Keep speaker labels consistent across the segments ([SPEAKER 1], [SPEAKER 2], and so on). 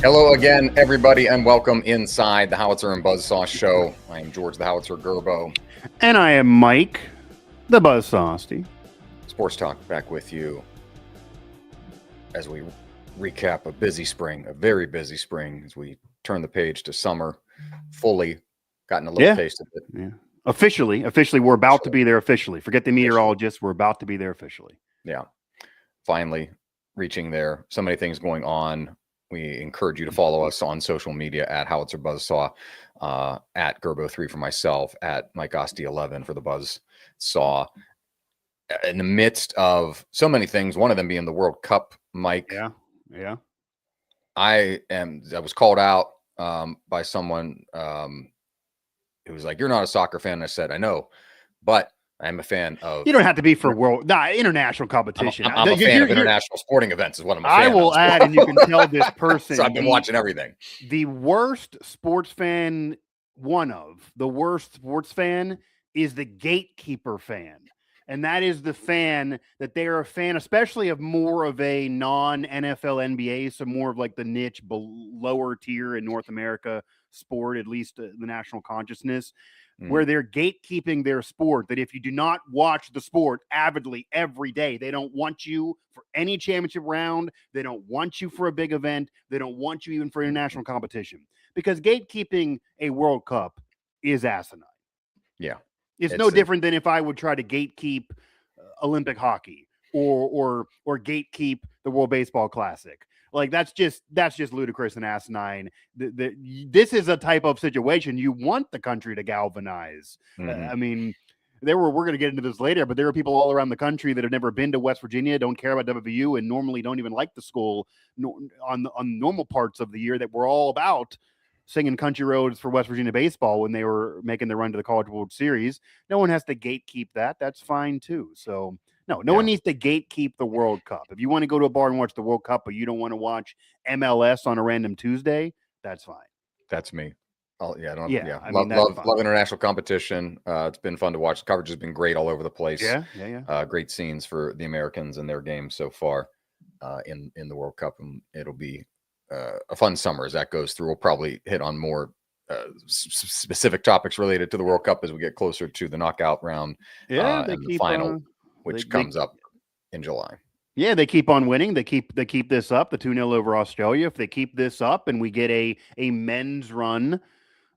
[SPEAKER 1] Hello again, everybody, and welcome inside the Howitzer and Buzz-sasw show. I am George the Howitzer Gerbo.
[SPEAKER 2] And I am Mike, the Buzz-sasw.
[SPEAKER 1] Sports Talk back with you as we recap a busy spring, a very busy spring, as we turn the page to summer, fully gotten a little taste of it.
[SPEAKER 2] Yeah. Officially, we're about to be there officially. Forget the meteorologists, we're about to be there officially.
[SPEAKER 1] Yeah, finally reaching there. So many things going on. We encourage you to follow us on social media at Howitzer Buzz-sasw, at Gerbo3 for myself, at Mike Asti 11 for the Buzz-sasw. In the midst of so many things, one of them being the World Cup, Mike.
[SPEAKER 2] Yeah.
[SPEAKER 1] I was called out by someone who was like, "You're not a soccer fan." And I said, "I know, but I'm a fan of."
[SPEAKER 2] You don't have to be for international competition.
[SPEAKER 1] I'm a fan of international sporting events. Is what I'm.
[SPEAKER 2] I will add, and you can tell this person.
[SPEAKER 1] So I've been watching everything.
[SPEAKER 2] The worst sports fan, the worst sports fan, is the gatekeeper fan. And that is the fan that they are a fan, especially of more of a non-NFL NBA, so more of like the niche, lower tier in North America sport, at least the national consciousness, where they're gatekeeping their sport, that if you do not watch the sport avidly every day, they don't want you for any championship round. They don't want you for a big event. They don't want you even for international competition, because gatekeeping a World Cup is asinine.
[SPEAKER 1] Yeah.
[SPEAKER 2] It's no different than if I would try to gatekeep Olympic hockey or gatekeep the World Baseball Classic. Like that's just ludicrous and asinine. This is a type of situation you want the country to galvanize. I mean, we're going to get into this later, but there are people all around the country that have never been to West Virginia, don't care about WVU, and normally don't even like the school on normal parts of the year, that we're all about singing Country Roads for West Virginia baseball when they were making the run to the College World Series. No one has to gatekeep that. That's fine too. So no one needs to gatekeep the World Cup. If you want to go to a bar and watch the World Cup, but you don't want to watch MLS on a random Tuesday, that's fine.
[SPEAKER 1] That's me. Love international competition. It's been fun to watch. The coverage has been great all over the place.
[SPEAKER 2] Yeah.
[SPEAKER 1] Great scenes for the Americans and their games so far in the World Cup, and it'll be a fun summer as that goes through. We'll probably hit on more specific topics related to the World Cup as we get closer to the knockout round and the final, which comes up in July.
[SPEAKER 2] Yeah, they keep on winning. They keep this up, the 2-0 over Australia. If they keep this up and we get a men's run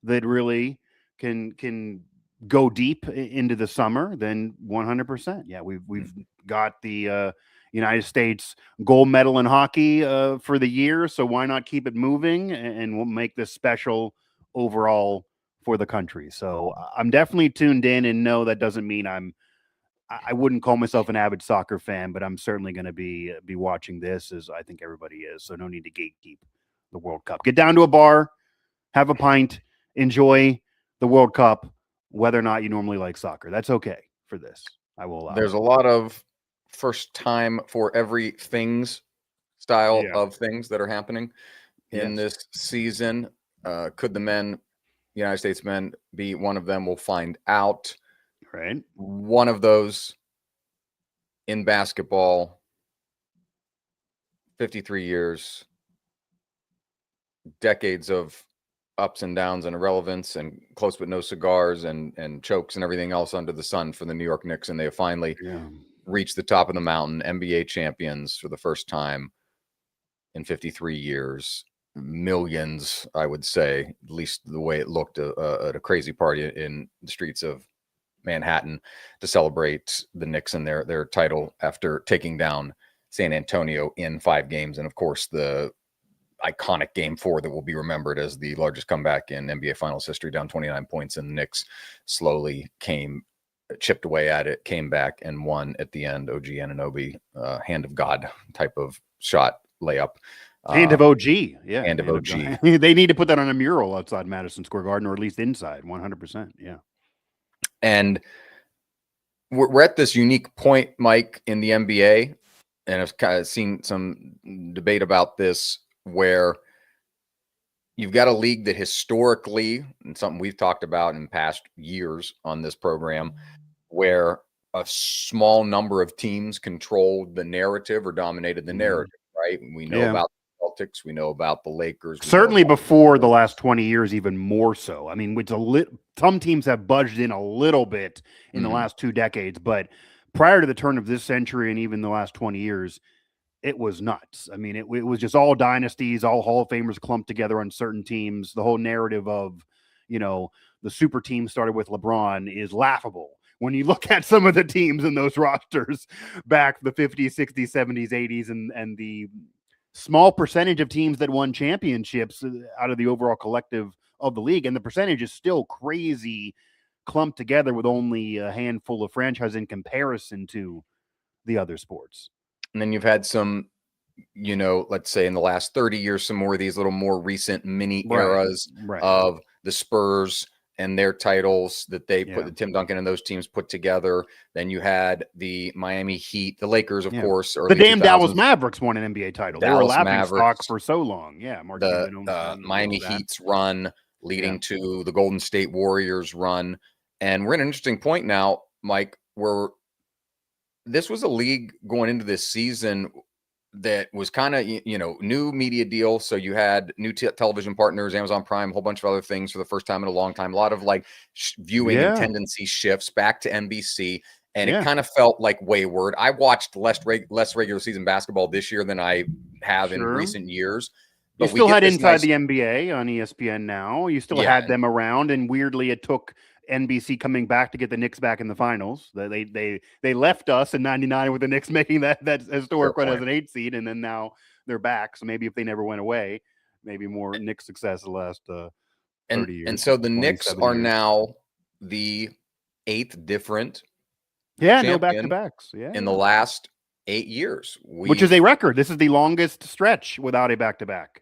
[SPEAKER 2] that really can go deep into the summer, then 100%. Yeah, we've got the United States gold medal in hockey for the year, so why not keep it moving, and we'll make this special overall for the country. So I'm definitely tuned in, and no, that doesn't mean I wouldn't call myself an avid soccer fan, but I'm certainly going to be watching this, as I think everybody is. So no need to gatekeep the World Cup. Get down to a bar, have a pint, enjoy the World Cup, whether or not you normally like soccer. That's okay for this. I will allow.
[SPEAKER 1] There's a lot of first time for everything's style of things that are happening in this season. Could the United States men be one of them? We'll find out.
[SPEAKER 2] Right.
[SPEAKER 1] One of those in basketball, 53 years, decades of ups and downs and irrelevance and close but no cigars and chokes and everything else under the sun for the New York Knicks. And they have finally reached the top of the mountain, NBA champions for the first time in 53 years. Millions, I would say, at least the way it looked at a crazy party in the streets of Manhattan to celebrate the Knicks and their title after taking down San Antonio in 5 games. And of course, the iconic Game 4 that will be remembered as the largest comeback in NBA Finals history, down 29 points, and the Knicks slowly chipped away at it, came back and won at the end. OG Anunoby, hand of God type of shot, layup.
[SPEAKER 2] Hand of OG. Yeah.
[SPEAKER 1] Hand of OG.
[SPEAKER 2] They need to put that on a mural outside Madison Square Garden, or at least inside. 100%. Yeah.
[SPEAKER 1] And we're at this unique point, Mike, in the NBA, and I've kind of seen some debate about this, where you've got a league that historically, and something we've talked about in past years on this program, where a small number of teams controlled the narrative or dominated the narrative, right? We know about Celtics. We know about the Lakers.
[SPEAKER 2] Certainly before the last 20 years, even more so. I mean, some teams have budged in a little bit in the last 2 decades, but prior to the turn of this century and even the last 20 years, it was nuts. I mean, it was just all dynasties, all Hall of Famers clumped together on certain teams. The whole narrative of, the super team started with LeBron is laughable. When you look at some of the teams in those rosters back the 50s, 60s, 70s, 80s, and the small percentage of teams that won championships out of the overall collective of the league, and the percentage is still crazy clumped together with only a handful of franchises in comparison to the other sports.
[SPEAKER 1] And then you've had some, let's say in the last 30 years, some more of these little more recent mini eras of the Spurs and their titles that they put, the Tim Duncan and those teams put together. Then you had the Miami Heat, the Lakers, of course.
[SPEAKER 2] The damn 2000s. Dallas Mavericks won an NBA title. They were laughing stock for so long. Yeah,
[SPEAKER 1] the Miami Heat's run leading to the Golden State Warriors run. And we're at an interesting point now, Mike, where this was a league going into this season that was kind of, new media deal. So you had new television partners, Amazon Prime, a whole bunch of other things for the first time in a long time. A lot of viewing and tendency shifts back to NBC. And it kind of felt like wayward. I watched less regular season basketball this year than I have in recent years.
[SPEAKER 2] But you still had Inside the NBA on ESPN now. You still had them around. And weirdly, it took NBC coming back to get the Knicks back in the finals. They left us in '99 with the Knicks making that historic run as an 8 seed, and then now they're back. So maybe if they never went away, maybe more Knicks success the last 30 years.
[SPEAKER 1] And so the Knicks are now the 8th different
[SPEAKER 2] no back-to-backs in
[SPEAKER 1] the last 8 years,
[SPEAKER 2] which is a record. This is the longest stretch without a back-to-back.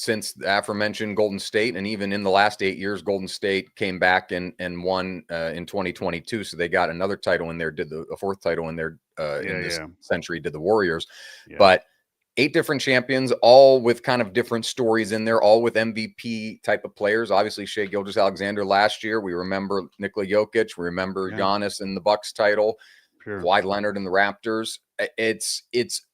[SPEAKER 1] Since the aforementioned Golden State, and even in the last 8 years, Golden State came back and won in 2022. So they got another title in there, did a 4th title in there in this century, did the Warriors. But 8 different champions, all with kind of different stories in there, all with MVP type of players. Obviously, Shai Gilgeous-Alexander last year. We remember Nikola Jokic. We remember Giannis and the Bucks title. Kawhi Leonard and the Raptors. It's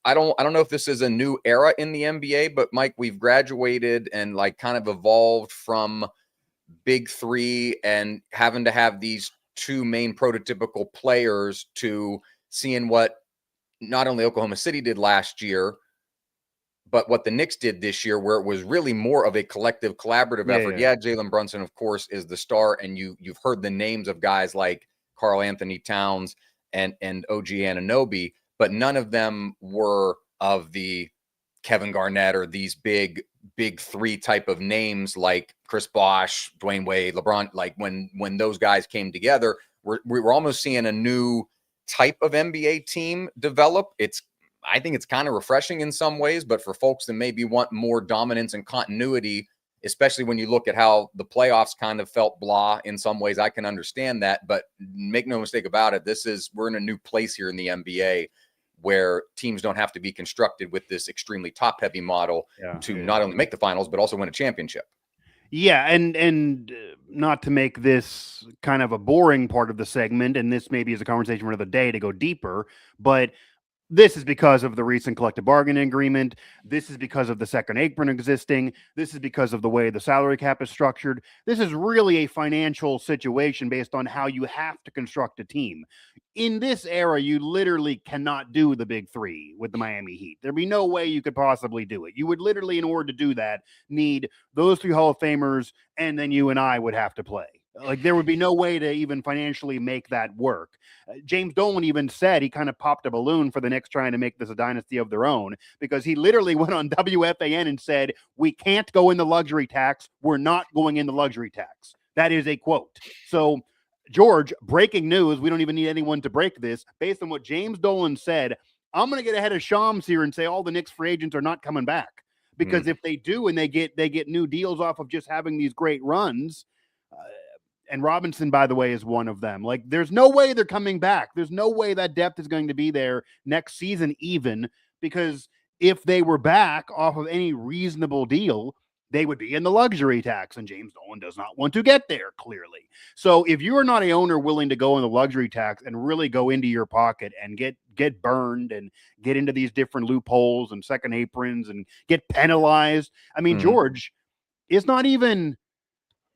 [SPEAKER 1] I don't know if this is a new era in the NBA, but Mike, we've graduated and kind of evolved from big three and having to have these 2 main prototypical players to seeing what not only Oklahoma City did last year, but what the Knicks did this year, where it was really more of a collective, collaborative effort. Jalen Brunson, of course, is the star, and you've heard the names of guys like Karl Anthony Towns and OG Anunoby, but none of them were of the Kevin Garnett or these big 3 type of names like Chris Bosh, Dwayne Wade, LeBron. When those guys came together, we're almost seeing a new type of NBA team develop. I think it's kind of refreshing in some ways, but for folks that maybe want more dominance and continuity, especially when you look at how the playoffs kind of felt blah in some ways, I can understand that. But make no mistake about it, we're in a new place here in the NBA where teams don't have to be constructed with this extremely top-heavy model to not only make the finals, but also win a championship.
[SPEAKER 2] Yeah, and not to make this kind of a boring part of the segment, and this maybe is a conversation for another day to go deeper, but this is because of the recent collective bargaining agreement. This is because of the second apron existing. This is because of the way the salary cap is structured. This is really a financial situation based on how you have to construct a team. In this era, you literally cannot do the big 3 with the Miami Heat. There'd be no way you could possibly do it. You would literally, in order to do that, need those 3 Hall of Famers, and then you and I would have to play. There would be no way to even financially make that work. James Dolan even said he kind of popped a balloon for the Knicks trying to make this a dynasty of their own, because he literally went on WFAN and said, we can't go in the luxury tax. We're not going in the luxury tax. That is a quote. So, George, breaking news. We don't even need anyone to break this. Based on what James Dolan said, I'm going to get ahead of Shams here and say all the Knicks free agents are not coming back. Because if they do, and they get new deals off of just having these great runs, and Robinson, by the way, is one of them. There's no way they're coming back. There's no way that depth is going to be there next season even, because if they were back off of any reasonable deal, they would be in the luxury tax, and James Dolan does not want to get there, clearly. So if you are not a owner willing to go in the luxury tax and really go into your pocket and get burned and get into these different loopholes and second aprons and get penalized, I mean, George, it's not even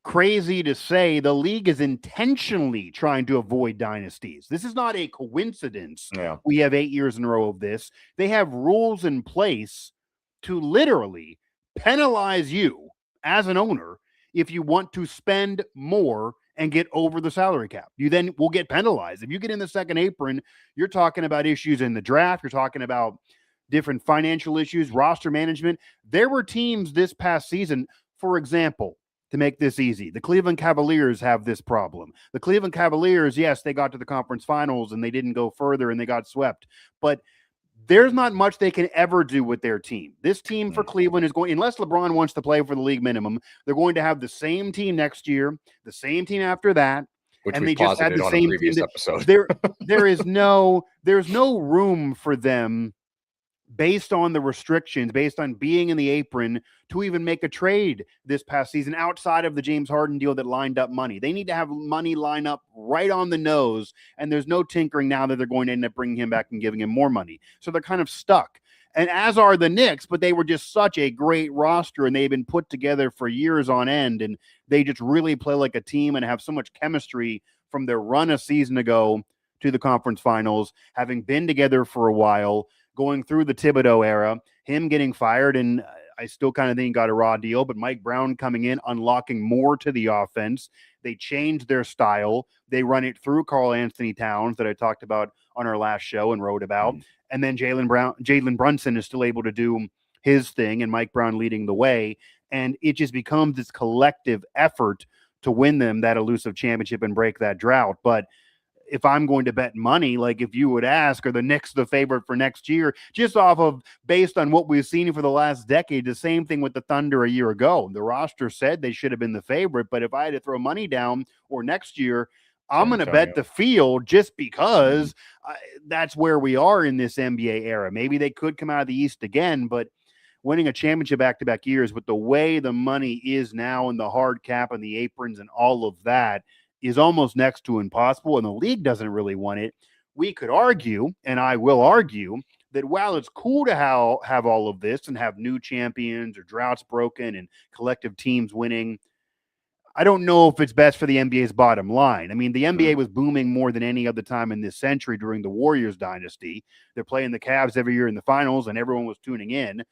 [SPEAKER 2] crazy to say the league is intentionally trying to avoid dynasties. This is not a coincidence.
[SPEAKER 1] Yeah.
[SPEAKER 2] We have 8 years in a row of this. They have rules in place to literally penalize you as an owner if you want to spend more and get over the salary cap. You then will get penalized. If you get in the second apron, you're talking about issues in the draft. You're talking about different financial issues, roster management. There were teams this past season, for example, to make this easy, the Cleveland Cavaliers have this problem. The Cleveland Cavaliers, yes, they got to the conference finals and they didn't go further and they got swept. But there's not much they can ever do with their team. This team for Cleveland is going, unless LeBron wants to play for the league minimum, they're going to have the same team next year, the same team after that.
[SPEAKER 1] Which
[SPEAKER 2] and
[SPEAKER 1] we
[SPEAKER 2] they just had the
[SPEAKER 1] on
[SPEAKER 2] same
[SPEAKER 1] a previous
[SPEAKER 2] team.
[SPEAKER 1] episode.
[SPEAKER 2] There's no room for them, based on the restrictions, based on being in the apron, to even make a trade this past season outside of the James Harden deal that lined up money. They need to have money line up right on the nose, and there's no tinkering now that they're going to end up bringing him back and giving him more money. So they're kind of stuck. And as are the Knicks, but they were just such a great roster, and they've been put together for years on end, and they just really play like a team and have so much chemistry from their run a season ago to the conference finals, having been together for a while, going through the Thibodeau era, him getting fired, and I still kind of think he got a raw deal, but Mike Brown coming in, unlocking more to the offense. They changed their style. They run it through Karl Anthony Towns that I talked about on our last show and wrote about. And then Jalen Brunson is still able to do his thing, and Mike Brown leading the way. And it just becomes this collective effort to win them that elusive championship and break that drought. But if I'm going to bet money, like if you would ask, are the Knicks the favorite for next year, just off of based on what we've seen for the last decade, the same thing with the Thunder a year ago. The roster said they should have been the favorite, but if I had to throw money down, or next year, I'm going to bet the field, just because that's where we are in this NBA era. Maybe they could come out of the East again, but winning a championship back-to-back years with the way the money is now and the hard cap and the aprons and all of that is almost next to impossible, and the league doesn't really want it. We could argue, and I will argue, that while it's cool to have all of this and have new champions or droughts broken and collective teams winning, I don't know if it's best for the NBA's bottom line. I mean, the NBA was booming more than any other time in this century during the Warriors dynasty. They're playing the Cavs every year in the finals, and everyone was tuning in.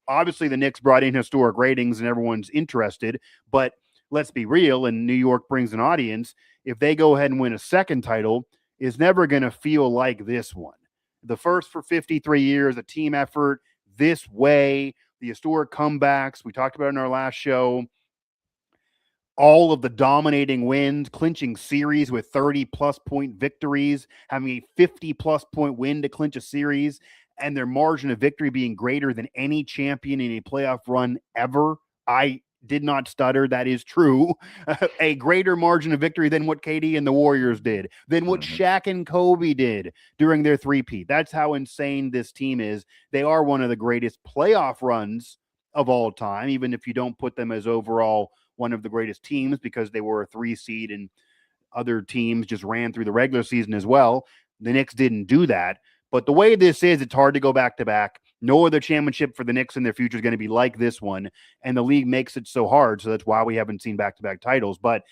[SPEAKER 2] Obviously, the Knicks brought in historic ratings, and everyone's interested, but let's be real, and New York brings an audience. If they go ahead and win a second title, it's never going to feel like this one. The first for 53 years, a team effort this way, the historic comebacks. We talked about in our last show, all of the dominating wins, clinching series with 30-plus point victories, having a 50-plus point win to clinch a series, and their margin of victory being greater than any champion in a playoff run ever. I did not stutter. That is true. A greater margin of victory than what KD and the Warriors did, than what Shaq and Kobe did during their three-peat. That's how insane this team is. They are one of the greatest playoff runs of all time, even if you don't put them as overall one of the greatest teams, because they were a 3 seed and other teams just ran through the regular season as well. The Knicks didn't do that. But the way this is, it's hard to go back-to-back. No other championship for the Knicks in their future is going to be like this one, and the league makes it so hard, so that's why we haven't seen back-to-back titles. But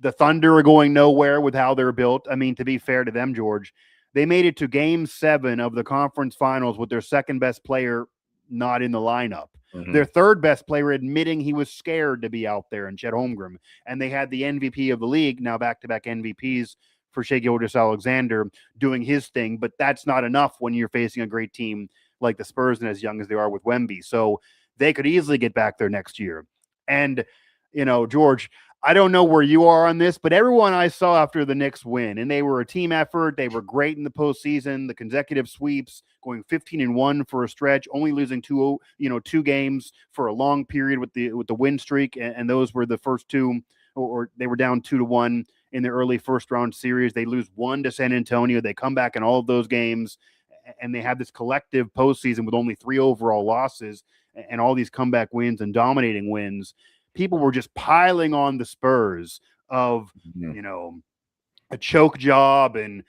[SPEAKER 2] the Thunder are going nowhere with how they're built. I mean, to be fair to them, George, they made it to Game 7 of the conference finals with their second-best player not in the lineup. Their third-best player admitting he was scared to be out there, in Chet Holmgren. And they had the MVP of the league, now back-to-back MVPs, for Shai Gilgeous-Alexander doing his thing, but that's not enough when you're facing a great team like the Spurs and as young as they are with Wemby. So they could easily get back there next year. And, you know, George, I don't know where you are on this, but everyone I saw after the Knicks win, and they were a team effort. They were great in the postseason, the consecutive sweeps, going 15-1 for a stretch, only losing two games for a long period with the win streak. And those were the first two, or they were down 2-1 in the early first round series. They lose 1 to San Antonio. They come back in all of those games and they had this collective postseason with only 3 overall losses and all these comeback wins and dominating wins, people were just piling on the Spurs of, a choke job and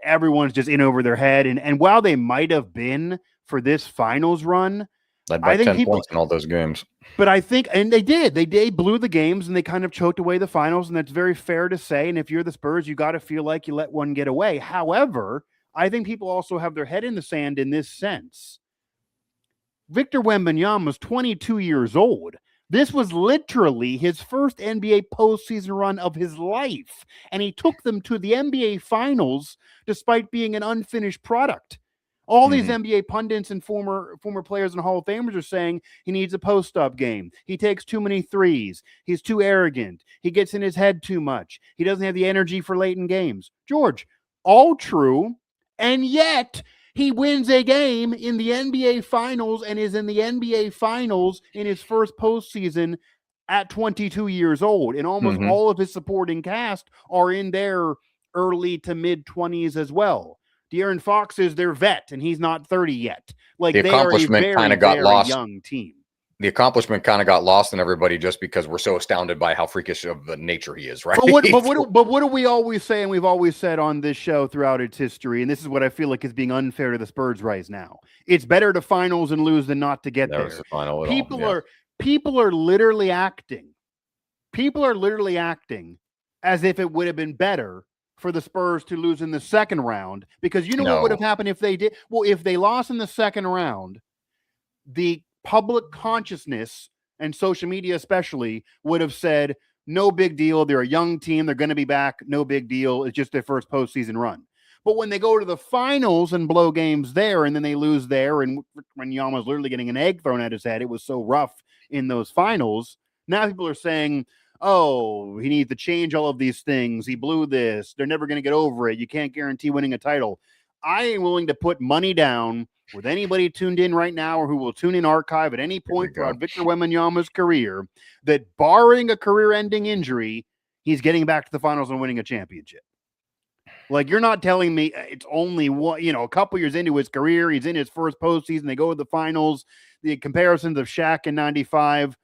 [SPEAKER 2] everyone's just in over their head. And while they might have been for this finals run,
[SPEAKER 1] led by 10 points in all those games.
[SPEAKER 2] But I think, and they did, they blew the games and they kind of choked away the finals. And that's very fair to say. And if you're the Spurs, you got to feel like you let one get away. However, I think people also have their head in the sand in this sense. Victor Wembanyama was 22 years old. This was literally his first NBA postseason run of his life. And he took them to the NBA finals despite being an unfinished product. All these NBA pundits and former players and Hall of Famers are saying he needs a post-up game. He takes too many threes. He's too arrogant. He gets in his head too much. He doesn't have the energy for late in games. George, all true, and yet he wins a game in the NBA Finals and is in the NBA Finals in his first postseason at 22 years old. And almost all of his supporting cast are in their early to mid-20s as well. De'Aaron Fox is their vet, and he's not 30 yet. Like,
[SPEAKER 1] the accomplishment kind of got lost.
[SPEAKER 2] Young team.
[SPEAKER 1] The accomplishment kind of got lost in everybody just because we're so astounded by how freakish of a nature he is, right?
[SPEAKER 2] But what do we always say, and we've always said on this show throughout its history, and this is what I feel like is being unfair to the Spurs right now. It's better to finals and lose than not to get there. People are literally acting. People are literally acting as if it would have been better for the Spurs to lose in the second round, because what would have happened if they did? Well, if they lost in the second round, the public consciousness and social media especially would have said, no big deal. They're a young team. They're going to be back. No big deal. It's just their first postseason run. But when they go to the finals and blow games there, and then they lose there, and when Yama's literally getting an egg thrown at his head, it was so rough in those finals. Now people are saying, oh, he needs to change all of these things. He blew this. They're never going to get over it. You can't guarantee winning a title. I am willing to put money down with anybody tuned in right now or who will tune in archive at any point throughout Victor Wembanyama's career that, barring a career-ending injury, he's getting back to the finals and winning a championship. Like, you're not telling me it's only one, a couple years into his career, he's in his first postseason, they go to the finals. The comparisons of Shaq in 95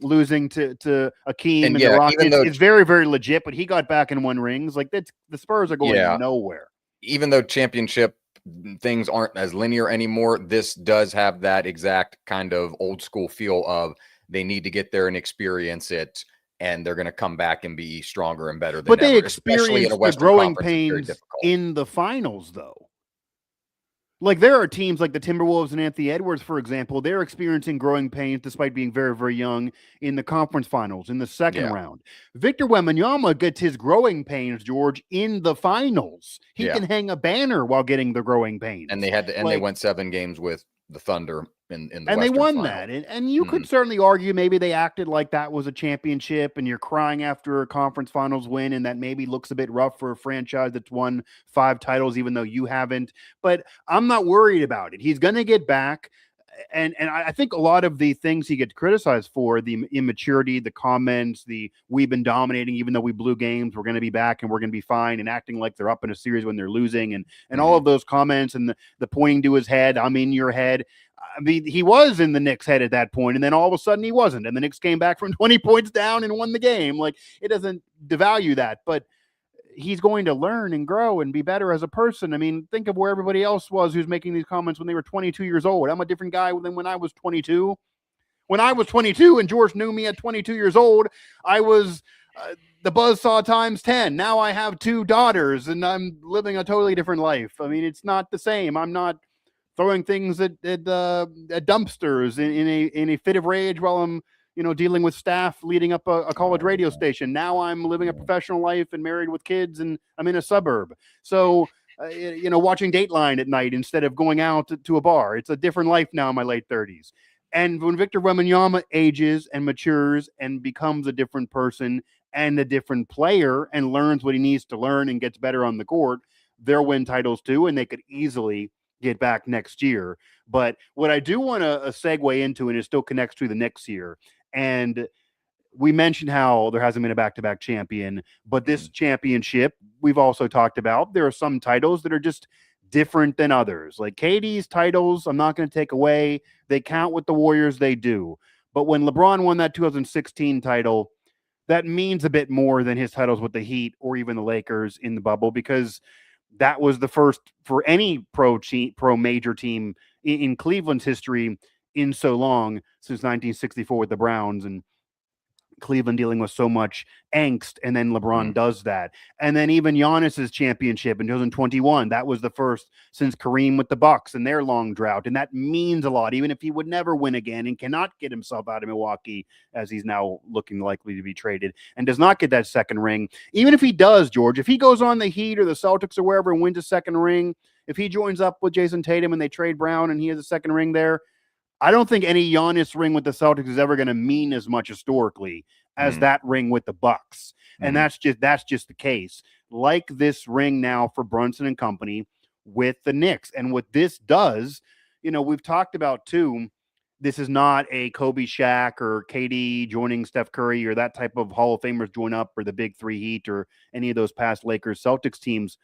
[SPEAKER 2] losing to Akeem and the Rockets is very, very legit, but he got back and won rings. Like, that's, the Spurs are going nowhere.
[SPEAKER 1] Even though championship things aren't as linear anymore, this does have that exact kind of old school feel of they need to get there and experience it, and they're going to come back and be stronger and better than
[SPEAKER 2] But they
[SPEAKER 1] ever,
[SPEAKER 2] experience the growing pains in the finals, though. Like, there are teams like the Timberwolves and Anthony Edwards, for example, they're experiencing growing pains despite being very, very young in the conference finals, in the second round. Victor Wembanyama gets his growing pains, George, in the finals. He can hang a banner while getting the growing pains.
[SPEAKER 1] And they had to, and they went 7 games with the Thunder in the
[SPEAKER 2] and
[SPEAKER 1] Western
[SPEAKER 2] they won
[SPEAKER 1] final.
[SPEAKER 2] that. And you could certainly argue maybe they acted like that was a championship and you're crying after a conference finals win, and that maybe looks a bit rough for a franchise that's won 5 titles, even though you haven't. But I'm not worried about it. He's going to get back. And I think a lot of the things he gets criticized for, the immaturity, the comments, we've been dominating, even though we blew games, we're going to be back and we're going to be fine, and acting like they're up in a series when they're losing, and all of those comments and the pointing to his head, I'm in your head. I mean, he was in the Knicks' head at that point, and then all of a sudden he wasn't, and the Knicks came back from 20 points down and won the game. Like, it doesn't devalue that, but he's going to learn and grow and be better as a person. I mean, think of where everybody else was who's making these comments when they were 22 years old. I'm a different guy than when I was 22. When I was 22 and George knew me at 22 years old, I was the Buzz-sasw times 10. Now I have 2 daughters and I'm living a totally different life. I mean, it's not the same. I'm not throwing things at dumpsters in a fit of rage while I'm dealing with staff leading up a college radio station. Now I'm living a professional life and married with kids, and I'm in a suburb. So, watching Dateline at night instead of going out to a bar. It's a different life now in my late 30s. And when Victor Wembanyama ages and matures and becomes a different person and a different player and learns what he needs to learn and gets better on the court, they'll win titles too, and they could easily get back next year. But what I do want to segue into, and it still connects to the Knicks here, and we mentioned how there hasn't been a back-to-back champion, but this championship we've also talked about, there are some titles that are just different than others. Like KD's titles, I'm not going to take away. They count with the Warriors, they do. But when LeBron won that 2016 title, that means a bit more than his titles with the Heat or even the Lakers in the bubble, because that was the first for any pro major team in Cleveland's history in so long, since 1964 with the Browns, and Cleveland dealing with so much angst, and then LeBron does that. And then even Giannis's championship in 2021, that was the first since Kareem with the Bucks and their long drought. And that means a lot, even if he would never win again and cannot get himself out of Milwaukee, as he's now looking likely to be traded, and does not get that second ring. Even if he does, George, if he goes on the Heat or the Celtics or wherever and wins a second ring, if he joins up with Jason Tatum and they trade Brown and he has a second ring there, I don't think any Giannis ring with the Celtics is ever going to mean as much historically as that ring with the Bucks. And that's just the case. Like this ring now for Brunson and company with the Knicks. And what this does, we've talked about too, this is not a Kobe, Shaq, or KD joining Steph Curry or that type of Hall of Famers join up, or the Big Three Heat or any of those past Lakers Celtics teams.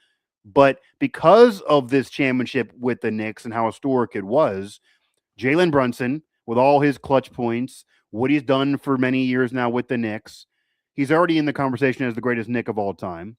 [SPEAKER 2] But because of this championship with the Knicks and how historic it was, Jalen Brunson, with all his clutch points, what he's done for many years now with the Knicks, he's already in the conversation as the greatest Knick of all time.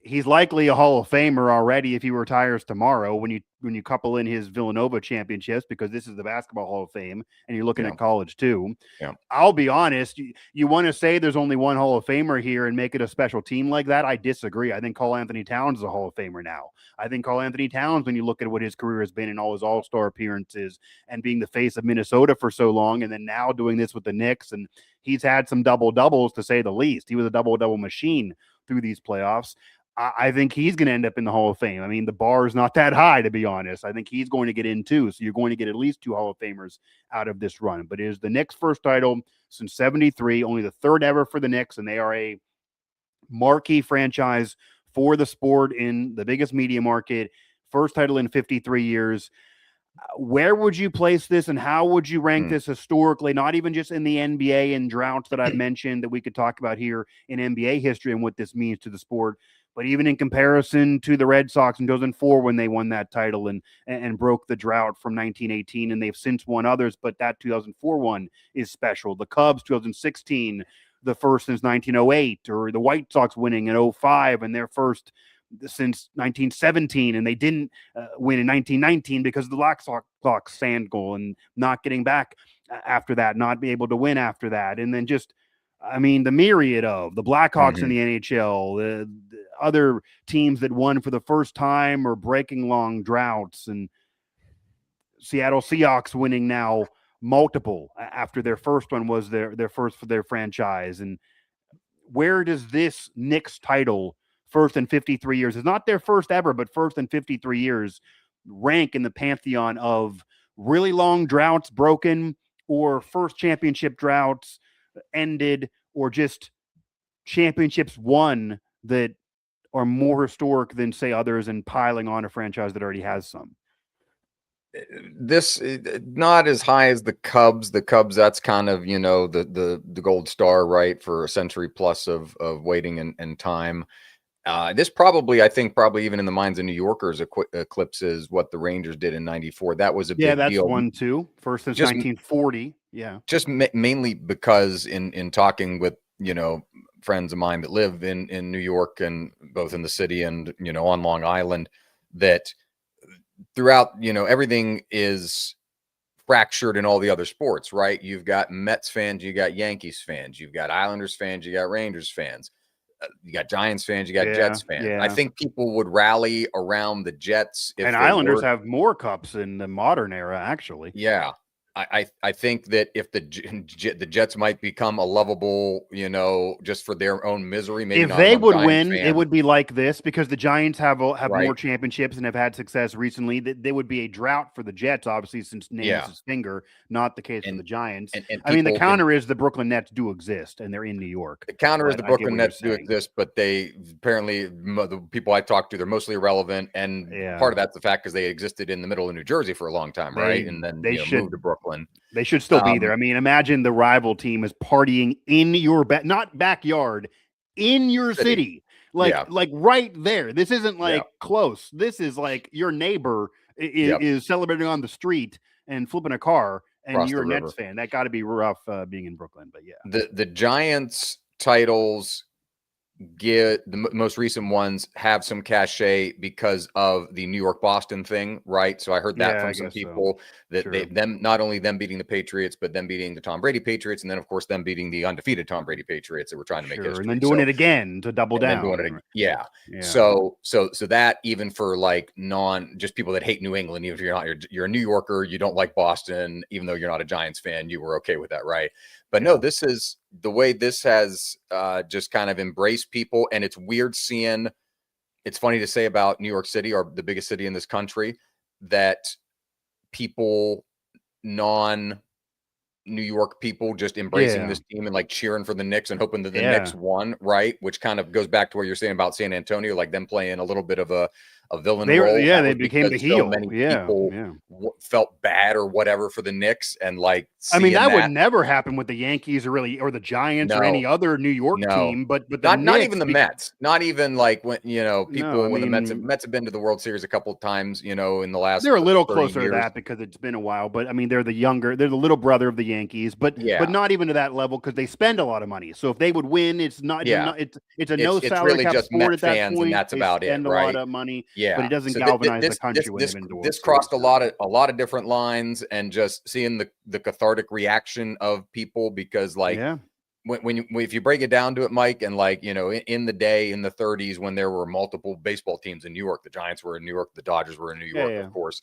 [SPEAKER 2] He's likely a Hall of Famer already if he retires tomorrow, when you couple in his Villanova championships, because this is the Basketball Hall of Fame, and you're looking at college too.
[SPEAKER 1] Yeah.
[SPEAKER 2] I'll be honest, you want to say there's only one Hall of Famer here and make it a special team like that? I disagree. I think Karl-Anthony Towns is a Hall of Famer now. I think Karl-Anthony Towns, when you look at what his career has been in all his all-star appearances and being the face of Minnesota for so long, and then now doing this with the Knicks, and he's had some double-doubles to say the least. He was a double-double machine through these playoffs. I think he's going to end up in the Hall of Fame. I mean, the bar is not that high, to be honest. I think he's going to get in too. So you're going to get at least 2 Hall of Famers out of this run. But it is the Knicks' first title since '73, only the third ever for the Knicks, and they are a marquee franchise for the sport in the biggest media market. First title in 53 years. Where would you place this, and how would you rank this historically? Not even just in the NBA and droughts that I've mentioned that we could talk about here in NBA history and what this means to the sport, but even in comparison to the Red Sox in 2004 when they won that title and broke the drought from 1918, and they've since won others, but that 2004 one is special. The Cubs 2016, the first since 1908, or the White Sox winning in 05 and their first since 1917, and they didn't win in 1919 because of the Black Sox sand goal and not getting back after that, not be able to win after that. And then just, I mean, the myriad of the Blackhawks in the NHL, the other teams that won for the first time or breaking long droughts, and Seattle Seahawks winning now multiple after their first one was their first for their franchise. And where does this Knicks title, first in 53 years, is not their first ever, but first in 53 years, rank in the pantheon of really long droughts broken, or first championship droughts ended, or just championships won that are more historic than, say, others, and piling on a franchise that already has some?
[SPEAKER 1] This not as high as the Cubs. The Cubs, that's kind of, the gold star, right, for a century plus of waiting and time. This probably, I think, even in the minds of New Yorkers, eclipses what the Rangers did in '94. That was a big deal.
[SPEAKER 2] Yeah, that's one too. First since 1940. Yeah,
[SPEAKER 1] just mainly because in talking with friends of mine that live in New York, and both in the city and on Long Island, that throughout everything is fractured in all the other sports, right? You've got Mets fans, you got Yankees fans, you've got Islanders fans, you got Rangers fans. You got Giants fans, you got Jets fans.
[SPEAKER 2] Yeah.
[SPEAKER 1] I think people would rally around the Jets.
[SPEAKER 2] And Islanders have more cups in the modern era, actually.
[SPEAKER 1] Yeah. I think that if the Jets might become a lovable, just for their own misery. Maybe
[SPEAKER 2] if they would win, it would be like this, because the Giants have
[SPEAKER 1] right.
[SPEAKER 2] more championships and have had success recently. They would be a drought for the Jets, obviously, since names his finger. Not the case for the Giants. And I mean, the counter is the Brooklyn Nets do exist, and they're in New York.
[SPEAKER 1] The counter is the Brooklyn Nets do exist, but they apparently, the people I talk to, they're mostly irrelevant. And part of that's the fact because they existed in the middle of New Jersey for a long time, right? And then they moved to Brooklyn.
[SPEAKER 2] They should still be there. I mean, imagine the rival team is partying in your not backyard, in your city. like right there. This isn't like close. This is like your neighbor is celebrating on the street and flipping a car, and
[SPEAKER 1] Across
[SPEAKER 2] you're
[SPEAKER 1] the
[SPEAKER 2] a
[SPEAKER 1] river.
[SPEAKER 2] Nets fan. That got to be rough being in Brooklyn. But yeah,
[SPEAKER 1] The Giants titles get the most recent ones have some cachet because of the New York Boston thing, right? So I heard that from some people that them not only them beating the Patriots, but them beating the Tom Brady Patriots, and then of course them beating the undefeated Tom Brady Patriots that were trying to make history,
[SPEAKER 2] and then doing it again to double down,
[SPEAKER 1] doing it, So that even for like just people that hate New England, even if you're a New Yorker, you don't like Boston, even though you're not a Giants fan, you were okay with that, right? But no, this is the way this has just kind of embraced people. And it's weird seeing, it's funny to say about New York City, or the biggest city in this country, that people, non-New York people, just embracing this team and like cheering for the Knicks and hoping that the Knicks won, right? Which kind of goes back to what you're saying about San Antonio, like them playing a little bit of a villain role.
[SPEAKER 2] They became the heel.
[SPEAKER 1] So many people felt bad or whatever for the Knicks, and like,
[SPEAKER 2] I mean, that would never happen with the Yankees or the Giants or any other New York team. But
[SPEAKER 1] not even the Mets. Not even like when people when the Mets have been to the World Series a couple of times. In the last,
[SPEAKER 2] they're a little closer to that because it's been a while. But I mean, they're the little brother of the Yankees. But not even to that level because they spend a lot of money. So if they would win, it's not. It's a no salary cap sport at that point.
[SPEAKER 1] And that's about it,
[SPEAKER 2] spend
[SPEAKER 1] right?
[SPEAKER 2] a lot of money.
[SPEAKER 1] Yeah,
[SPEAKER 2] but it doesn't galvanize the country.
[SPEAKER 1] This crossed a lot of different lines, and just seeing the cathartic reaction of people, because like if you break it down to it, Mike, and like in the day in the 30s when there were multiple baseball teams in New York, the Giants were in New York, the Dodgers were in New York, of course.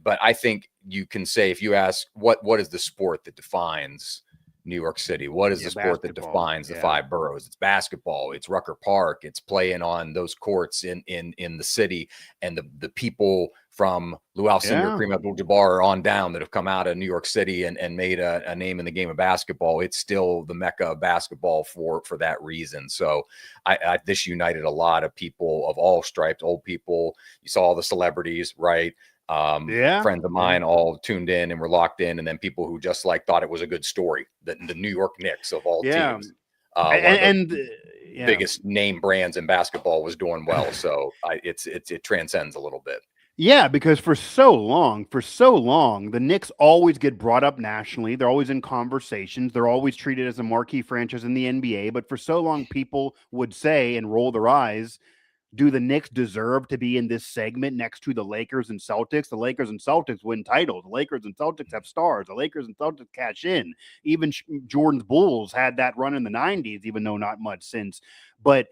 [SPEAKER 1] But I think you can say, if you ask what is the sport that defines New York City, what is the sport that defines the five boroughs? It's basketball. It's Rucker Park. It's playing on those courts in the city, and the people from Lou Alcindor, Kareem Abdul-Jabbar on down that have come out of New York City and made a name in the game of basketball. It's still the mecca of basketball for that reason. So this united a lot of people of all stripes, old people. You saw all the celebrities, right? Friends of mine all tuned in and were locked in, and then people who just like thought it was a good story. The New York Knicks of all teams, biggest name brands in basketball, was doing well. So it transcends a little bit.
[SPEAKER 2] Yeah, because for so long, the Knicks always get brought up nationally. They're always in conversations. They're always treated as a marquee franchise in the NBA. But for so long, people would say and roll their eyes, do the Knicks deserve to be in this segment next to the Lakers and Celtics? The Lakers and Celtics win titles. The Lakers and Celtics have stars. The Lakers and Celtics cash in. Even Jordan's Bulls had that run in the 90s, even though not much since. But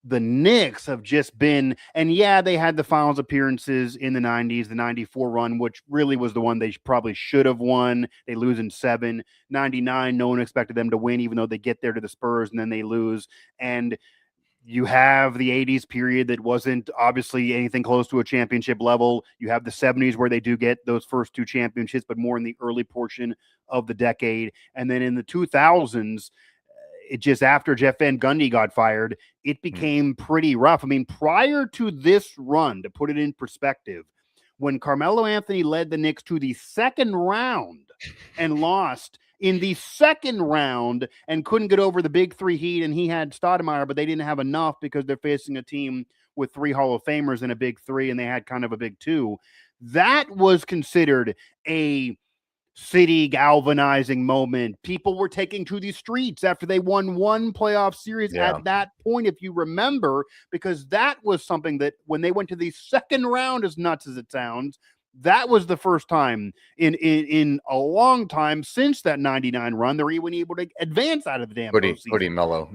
[SPEAKER 2] the Knicks have just been, and they had the finals appearances in the 90s, the 94 run, which really was the one they probably should have won. They lose in 7. 99, no one expected them to win, even though they get there to the Spurs and then they lose. And you have the 80s period that wasn't obviously anything close to a championship level. You have the 70s where they do get those first 2 championships, but more in the early portion of the decade. And then in the 2000s, it just, after Jeff Van Gundy got fired, it became pretty rough. I mean, prior to this run, to put it in perspective, when Carmelo Anthony led the Knicks to the second round and lost in the second round and couldn't get over the big 3 Heat, and he had Stoudemire, but they didn't have enough because they're facing a team with 3 Hall of Famers and a big 3, and they had kind of a big 2. That was considered a city galvanizing moment. People were taking to the streets after they won 1 playoff series at that point, if you remember, because that was something that when they went to the second round, as nuts as it sounds, that was the first time in a long time since that 99 run they're even able to advance out of the damn postseason.
[SPEAKER 1] Pretty mellow,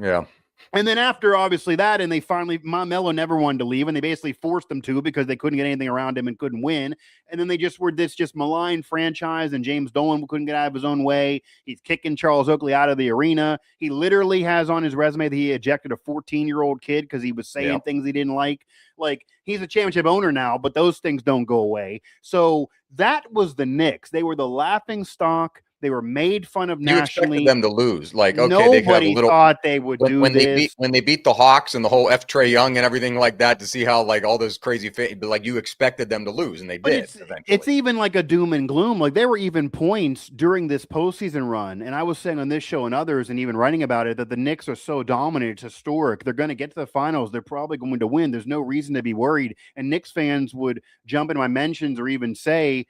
[SPEAKER 2] And then after, obviously, that, and they finally, Melo never wanted to leave, and they basically forced him to because they couldn't get anything around him and couldn't win. And then they just were this just malign franchise, and James Dolan couldn't get out of his own way. He's kicking Charles Oakley out of the arena. He literally has on his resume that he ejected a 14-year-old kid because he was saying things he didn't like. Like, he's a championship owner now, but those things don't go away. So that was the Knicks. They were the laughing stock They were made fun of
[SPEAKER 1] You expected
[SPEAKER 2] nationally.
[SPEAKER 1] them to lose. Like, okay, they could have a
[SPEAKER 2] Nobody
[SPEAKER 1] little
[SPEAKER 2] thought they would do
[SPEAKER 1] when
[SPEAKER 2] this.
[SPEAKER 1] they beat the Hawks and the whole Trey Young and everything like that, to see how like all those crazy but like you expected them to lose, and they
[SPEAKER 2] But
[SPEAKER 1] did
[SPEAKER 2] it's
[SPEAKER 1] eventually.
[SPEAKER 2] even like a doom and gloom. Like there were even points during this postseason run, and I was saying on this show and others, and even writing about it, that the Knicks are so dominant, it's historic. They're going to get to the finals. They're probably going to win. There's no reason to be worried. And Knicks fans would jump into my mentions or even say,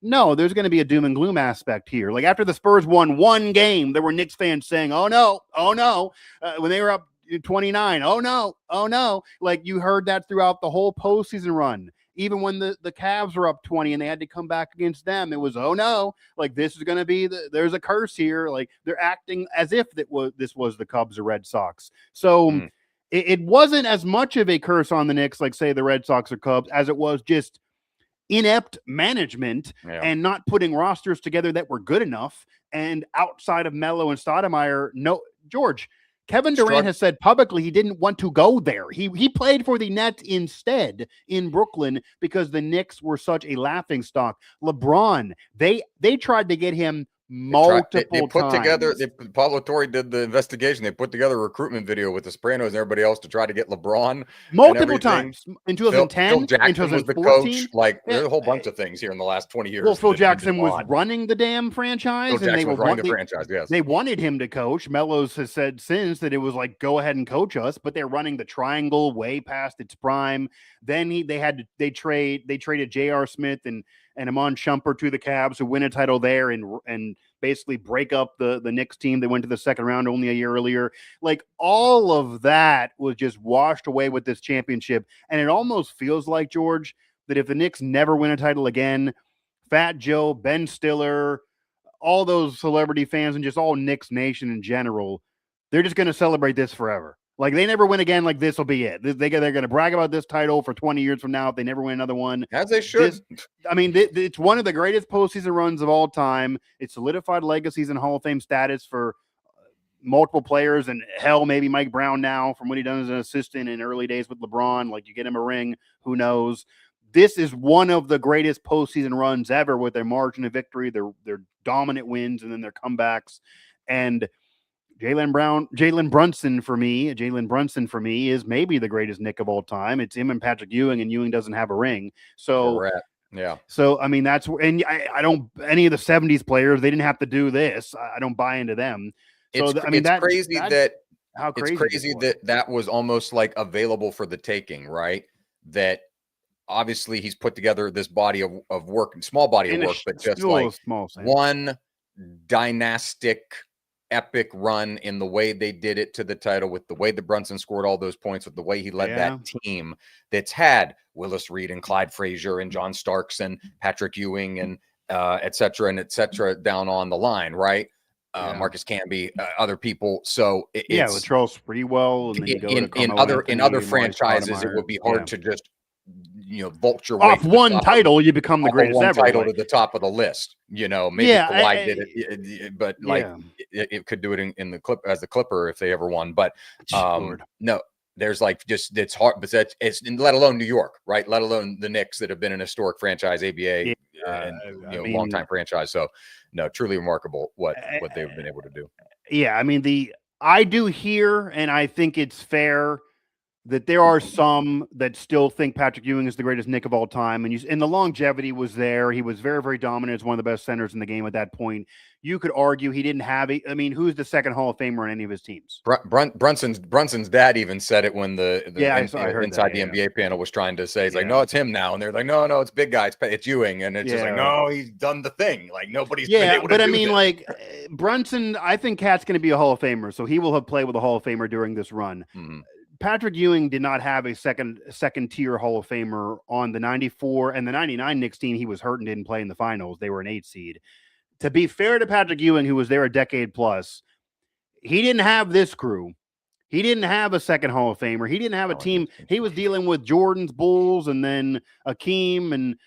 [SPEAKER 2] no, there's going to be a doom and gloom aspect here. Like after the Spurs won one game, there were Knicks fans saying, oh no, when they were up 29, oh no. Like you heard that throughout the whole postseason run. Even when the Cavs were up 20 and they had to come back against them, it was, oh no, like this is going to be, there's a curse here. Like they're acting as if this was the Cubs or Red Sox. So it wasn't as much of a curse on the Knicks, like say the Red Sox or Cubs, as it was just inept management and not putting rosters together that were good enough. And outside of Melo and Stoudemire, George, Kevin Durant has said publicly he didn't want to go there. He played for the Nets instead in Brooklyn because the Knicks were such a laughingstock. LeBron, they tried to get him multiple
[SPEAKER 1] times. Together, Pablo Torre did the investigation. They put together a recruitment video with the Sopranos and everybody else to try to get LeBron
[SPEAKER 2] multiple times in 2010.
[SPEAKER 1] Phil Jackson
[SPEAKER 2] in 2014,
[SPEAKER 1] was the coach. Like there's a whole bunch of things here in the last 20 years.
[SPEAKER 2] Well, Phil Jackson was running the damn franchise,
[SPEAKER 1] and they were running the franchise. Yes,
[SPEAKER 2] they wanted him to coach. Melos has said since that it was like, go ahead and coach us, but they're running the triangle way past its prime. Then they traded J.R. Smith and Amon Shumpert to the Cavs to win a title there and basically break up the Knicks team that went to the second round only a year earlier. Like all of that was just washed away with this championship. And it almost feels like, George, that if the Knicks never win a title again, Fat Joe, Ben Stiller, all those celebrity fans and just all Knicks Nation in general, they're just going to celebrate this forever. Like they never win again. Like this will be it. They're going to brag about this title for 20 years from now if they never win another one.
[SPEAKER 1] As they should.
[SPEAKER 2] It's one of the greatest postseason runs of all time. It's solidified legacies and Hall of Fame status for multiple players, and hell, maybe Mike Brown now from what he done as an assistant in early days with LeBron. Like you get him a ring, who knows? This is one of the greatest postseason runs ever with their margin of victory, their dominant wins, and then their comebacks. And Jalen Brunson for me is maybe the greatest Knick of all time. It's him and Patrick Ewing, and Ewing doesn't have a ring. So
[SPEAKER 1] correct. Yeah.
[SPEAKER 2] So I mean that's where, and I don't, any of the 70s players, they didn't have to do this. I don't buy into them. So
[SPEAKER 1] it's crazy that was almost like available for the taking, right? That obviously he's put together this body of work, small body of work, but just like one dynastic epic run in the way they did it to the title, with the way that Brunson scored all those points, with the way he led that team that's had Willis Reed and Clyde Frazier and John Starks and Patrick Ewing and et cetera down on the line, right? Marcus Camby, other people. So
[SPEAKER 2] with Charles Sprewell, and then
[SPEAKER 1] in other franchises, it would be hard to just vulture
[SPEAKER 2] off one title. You become the greatest ever.
[SPEAKER 1] Title to the top of the list. Maybe Kawhi did it, but it could do it in the clip as the Clipper if they ever won. But no, there's it's hard, but it's let alone New York, right? Let alone the Knicks that have been an historic franchise, ABA, and long time franchise. So no, truly remarkable what they've been able to do.
[SPEAKER 2] Yeah, I mean I do hear, and I think it's fair that there are some that still think Patrick Ewing is the greatest Knick of all time, and the longevity was there. He was very, very dominant as one of the best centers in the game at that point. You could argue he didn't have who's the second Hall of Famer on any of his teams?
[SPEAKER 1] Brunson's dad even said it when the inside the NBA panel was trying to say, it's like, no, it's him now, and they're like, no, it's big guy, it's Ewing, and it's just like, no, he's done the thing, like nobody's been able to do this.
[SPEAKER 2] Brunson, I think Cat's going to be a Hall of Famer, so he will have played with a Hall of Famer during this run. Mm-hmm. Patrick Ewing did not have a second tier Hall of Famer on the 94 and the 99 Knicks team. He was hurt and didn't play in the finals. They were an 8 seed. To be fair to Patrick Ewing, who was there a decade plus, he didn't have this crew. He didn't have a second Hall of Famer. He didn't have a team. He was dealing with Jordan's Bulls and then Akeem and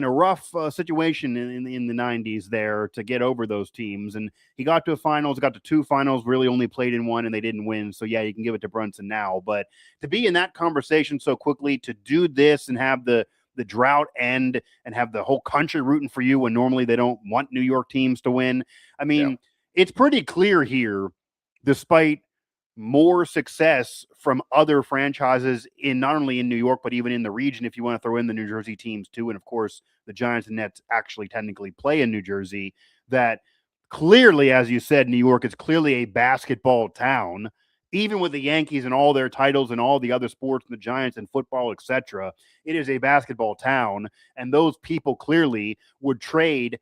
[SPEAKER 2] a rough situation in the 90s there to get over those teams. And he got to a finals, got to 2 finals, really only played in 1, and they didn't win. So, you can give it to Brunson now. But to be in that conversation so quickly, to do this and have the the drought end and have the whole country rooting for you when normally they don't want New York teams to win. I mean, it's pretty clear here, despite more success from other franchises in not only in New York, but even in the region, if you want to throw in the New Jersey teams too. And of course, the Giants and Nets actually technically play in New Jersey, that clearly, as you said, New York is clearly a basketball town, even with the Yankees and all their titles and all the other sports and the Giants and football, etc. It is a basketball town. And those people clearly would have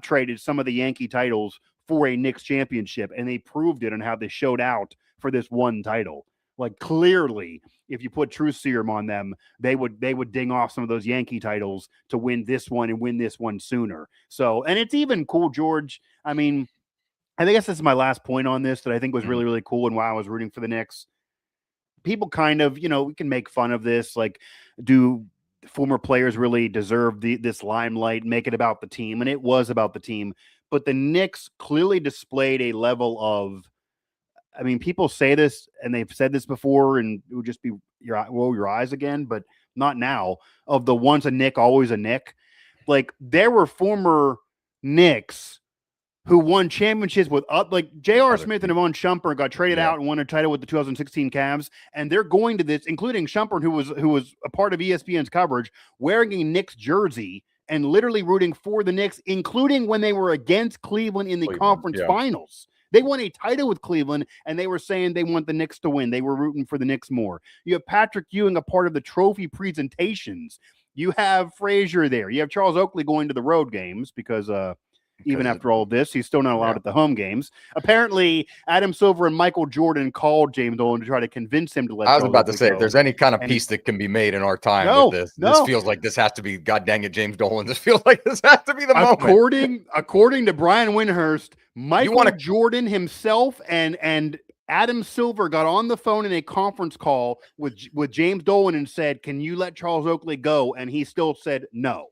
[SPEAKER 2] traded some of the Yankee titles for a Knicks championship, and they proved it on how they showed out for this one title. Like, clearly, if you put truth serum on them, they would ding off some of those Yankee titles to win this one and win this one sooner. So, and it's even cool, George. I mean, I guess this is my last point on this that I think was really, really cool and why I was rooting for the Knicks. People kind of, we can make fun of this, like, do former players really deserve this limelight, make it about the team? And it was about the team. But the Knicks clearly displayed a level of, I mean, people say this and they've said this before, and it would just be roll your eyes again, but not now, of the once a Knick, always a Knick. Like, there were former Knicks who won championships with like J.R. Smith and Yvonne Shumpert got traded out and won a title with the 2016 Cavs, and they're going to this, including Shumpert, who was a part of ESPN's coverage, wearing a Knicks jersey and literally rooting for the Knicks, including when they were against Cleveland in the conference finals. They won a title with Cleveland, and they were saying they want the Knicks to win. They were rooting for the Knicks more. You have Patrick Ewing, a part of the trophy presentations. You have Frazier there. You have Charles Oakley going to the road games because even after all of this, he's still not allowed at the home games. Apparently, Adam Silver and Michael Jordan called James Dolan to try to convince him to let go.
[SPEAKER 1] I was about to say, if there's any kind of piece that can be made in our time with this feels like this has to be, God dang it, James Dolan. This feels like this has to be the moment.
[SPEAKER 2] According to Brian Windhurst, Michael Jordan himself and Adam Silver got on the phone in a conference call with James Dolan and said, "Can you let Charles Oakley go?" And he still said no.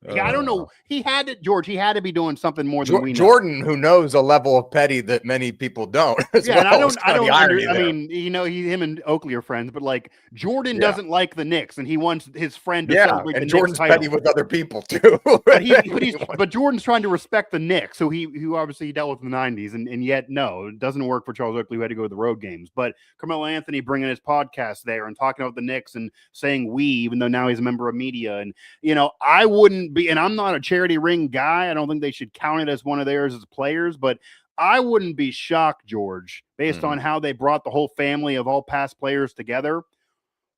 [SPEAKER 2] I don't know. He had to be doing something more than we know.
[SPEAKER 1] Jordan, who knows a level of petty that many people don't.
[SPEAKER 2] And I mean, him and Oakley are friends, but like Jordan doesn't like the Knicks, and he wants his friend to celebrate the
[SPEAKER 1] Jordan's
[SPEAKER 2] Knicks title.
[SPEAKER 1] petty with other people too.
[SPEAKER 2] but Jordan's trying to respect the Knicks, so he obviously dealt with in the 90s, and yet no, it doesn't work for Charles Oakley, who had to go to the road games. But Carmelo Anthony bringing his podcast there and talking about the Knicks and saying we, even though now he's a member of media, and I wouldn't be, and I'm not a charity ring guy. I don't think they should count it as one of theirs as players, but I wouldn't be shocked, George, based on how they brought the whole family of all past players together.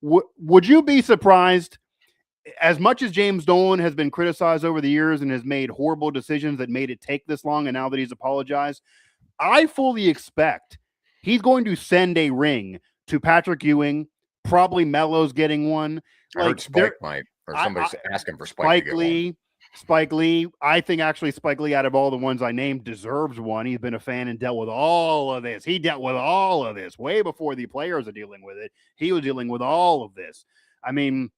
[SPEAKER 2] Would you be surprised, as much as James Dolan has been criticized over the years and has made horrible decisions that made it take this long, and now that he's apologized, I fully expect he's going to send a ring to Patrick Ewing. Probably Melo's getting one.
[SPEAKER 1] I heard Spike might, or somebody's asking for Spike to get one.
[SPEAKER 2] Spike Lee, I think actually Spike Lee, out of all the ones I named, deserves one. He's been a fan and dealt with all of this. He dealt with all of this way before the players are dealing with it. He was dealing with all of this. I mean,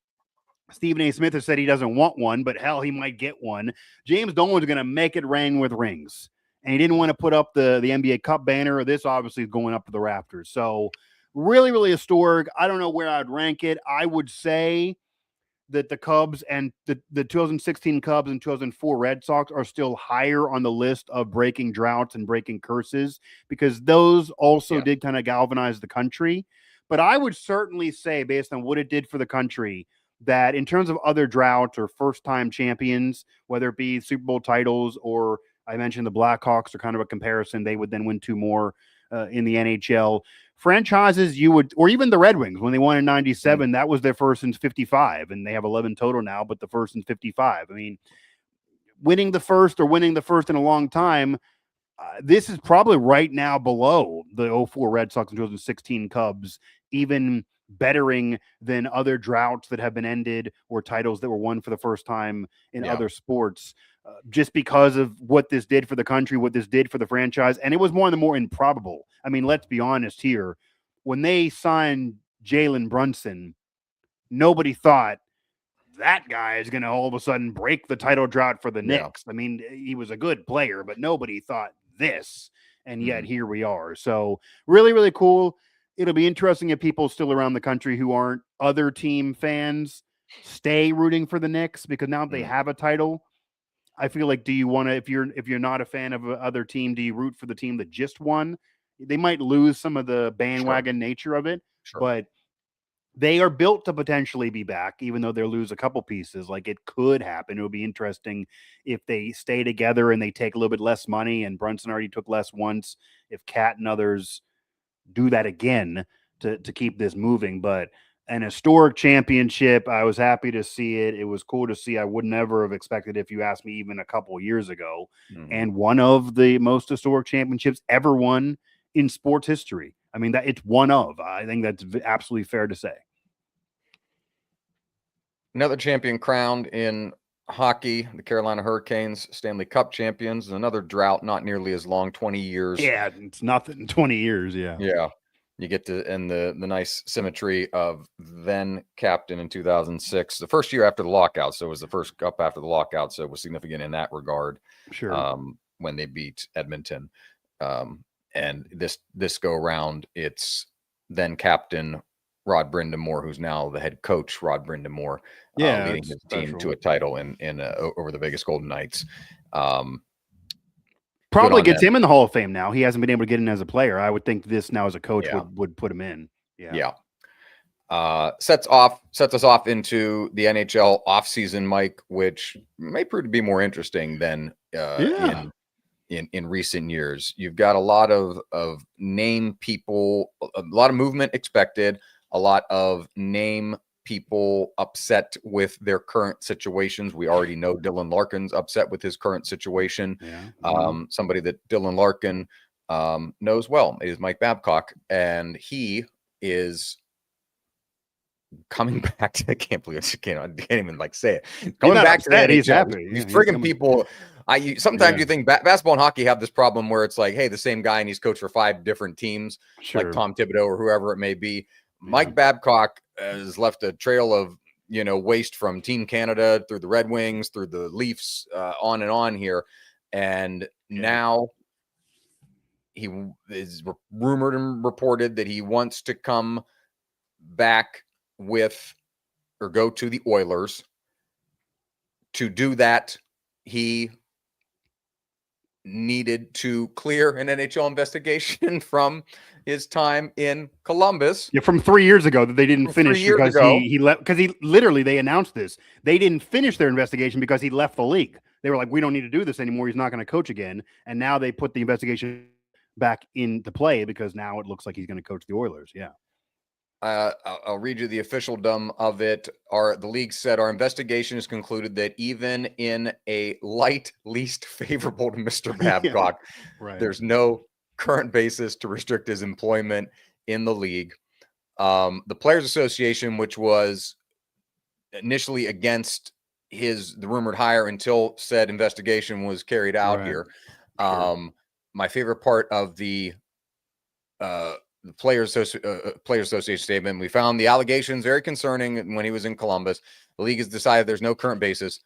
[SPEAKER 2] Stephen A. Smith has said he doesn't want one, but hell, he might get one. James Dolan's going to make it rain with rings. And he didn't want to put up the NBA Cup banner. This obviously is going up to the rafters. So really, really historic. I don't know where I'd rank it. I would say that the Cubs and the 2016 Cubs and 2004 Red Sox are still higher on the list of breaking droughts and breaking curses, because those also did kind of galvanize the country. But I would certainly say, based on what it did for the country, that in terms of other droughts or first-time champions, whether it be Super Bowl titles, or I mentioned the Blackhawks are kind of a comparison, they would then win 2 more in the NHL. Franchises you would, or even the Red Wings when they won in 97, that was their first since 55, and they have 11 total now, but the first since 55. I mean, winning the first in a long time, this is probably right now below the 04 Red Sox and 2016 Cubs, even bettering than other droughts that have been ended or titles that were won for the first time in other sports, just because of what this did for the country, what this did for the franchise. And it was one of the more improbable. I mean, let's be honest here. When they signed Jalen Brunson, nobody thought that guy is going to all of a sudden break the title drought for the Knicks. I mean, he was a good player, but nobody thought this. And yet here we are. So really, really cool. It'll be interesting if people still around the country who aren't other team fans stay rooting for the Knicks because now they have a title? I feel like, do you want to, if you're not a fan of other team, do you root for the team that just won? They might lose some of the bandwagon nature of it, but they are built to potentially be back, even though they'll lose a couple pieces. Like, it could happen. It would be interesting if they stay together and they take a little bit less money, and Brunson already took less once. If Cat and others do that again to keep this moving. But an historic championship, I was happy to see it. It was cool to see. I would never have expected, if you asked me even a couple of years ago. And one of the most historic championships ever won in sports history. I mean, that it's one of. I think that's absolutely fair to say.
[SPEAKER 1] Another champion crowned in hockey, the Carolina Hurricanes, Stanley Cup champions. Another drought, not nearly as long, 20 years.
[SPEAKER 2] Yeah, it's nothing. 20 years, yeah.
[SPEAKER 1] Yeah. You get to end the nice symmetry of then captain in 2006, the first year after the lockout. So it was the first cup after the lockout. So it was significant in that regard.
[SPEAKER 2] Sure.
[SPEAKER 1] When they beat Edmonton. And this go around, it's then captain Rod Brindamore, who's now the head coach, Rod Brindamore, leading his team to a title in over the Vegas Golden Knights.
[SPEAKER 2] Probably gets him in the Hall of Fame now. He hasn't been able to get in as a player. I would think this now as a coach would put him in. Yeah.
[SPEAKER 1] Sets us off into the NHL offseason, Mike, which may prove to be more interesting than in recent years. You've got a lot of name people, a lot of movement expected, a lot of name people upset with their current situations. We already know Dylan Larkin's upset with his current situation. Somebody that Dylan Larkin knows well is Mike Babcock, and he is coming back to, I can't believe I can't even say it. Coming back to that,
[SPEAKER 2] he's happy.
[SPEAKER 1] He's frigging people. Sometimes you think basketball and hockey have this problem where it's like, hey, the same guy and he's coached for 5 different teams, like Tom Thibodeau or whoever it may be. Mike Babcock has left a trail of waste from Team Canada through the Red Wings, through the Leafs, on and on here, and now he is rumored and reported that he wants to come back with or go to the Oilers. To do that, he needed to clear an NHL investigation from his time in Columbus.
[SPEAKER 2] Yeah, from 3 years ago that they didn't finish because he left. Because they announced this. They didn't finish their investigation because he left the league. They were like, we don't need to do this anymore. He's not going to coach again. And now they put the investigation back into play because now it looks like he's going to coach the Oilers. Yeah.
[SPEAKER 1] I'll read you the officialdom of it. The league said our investigation has concluded that even in a light least favorable to Mr. Babcock, there's no current basis to restrict his employment in the league. The Players Association, which was initially against the rumored hire until said investigation was carried out here. My favorite part of the Players Association statement: we found the allegations very concerning when he was in Columbus. The league has decided there's no current basis.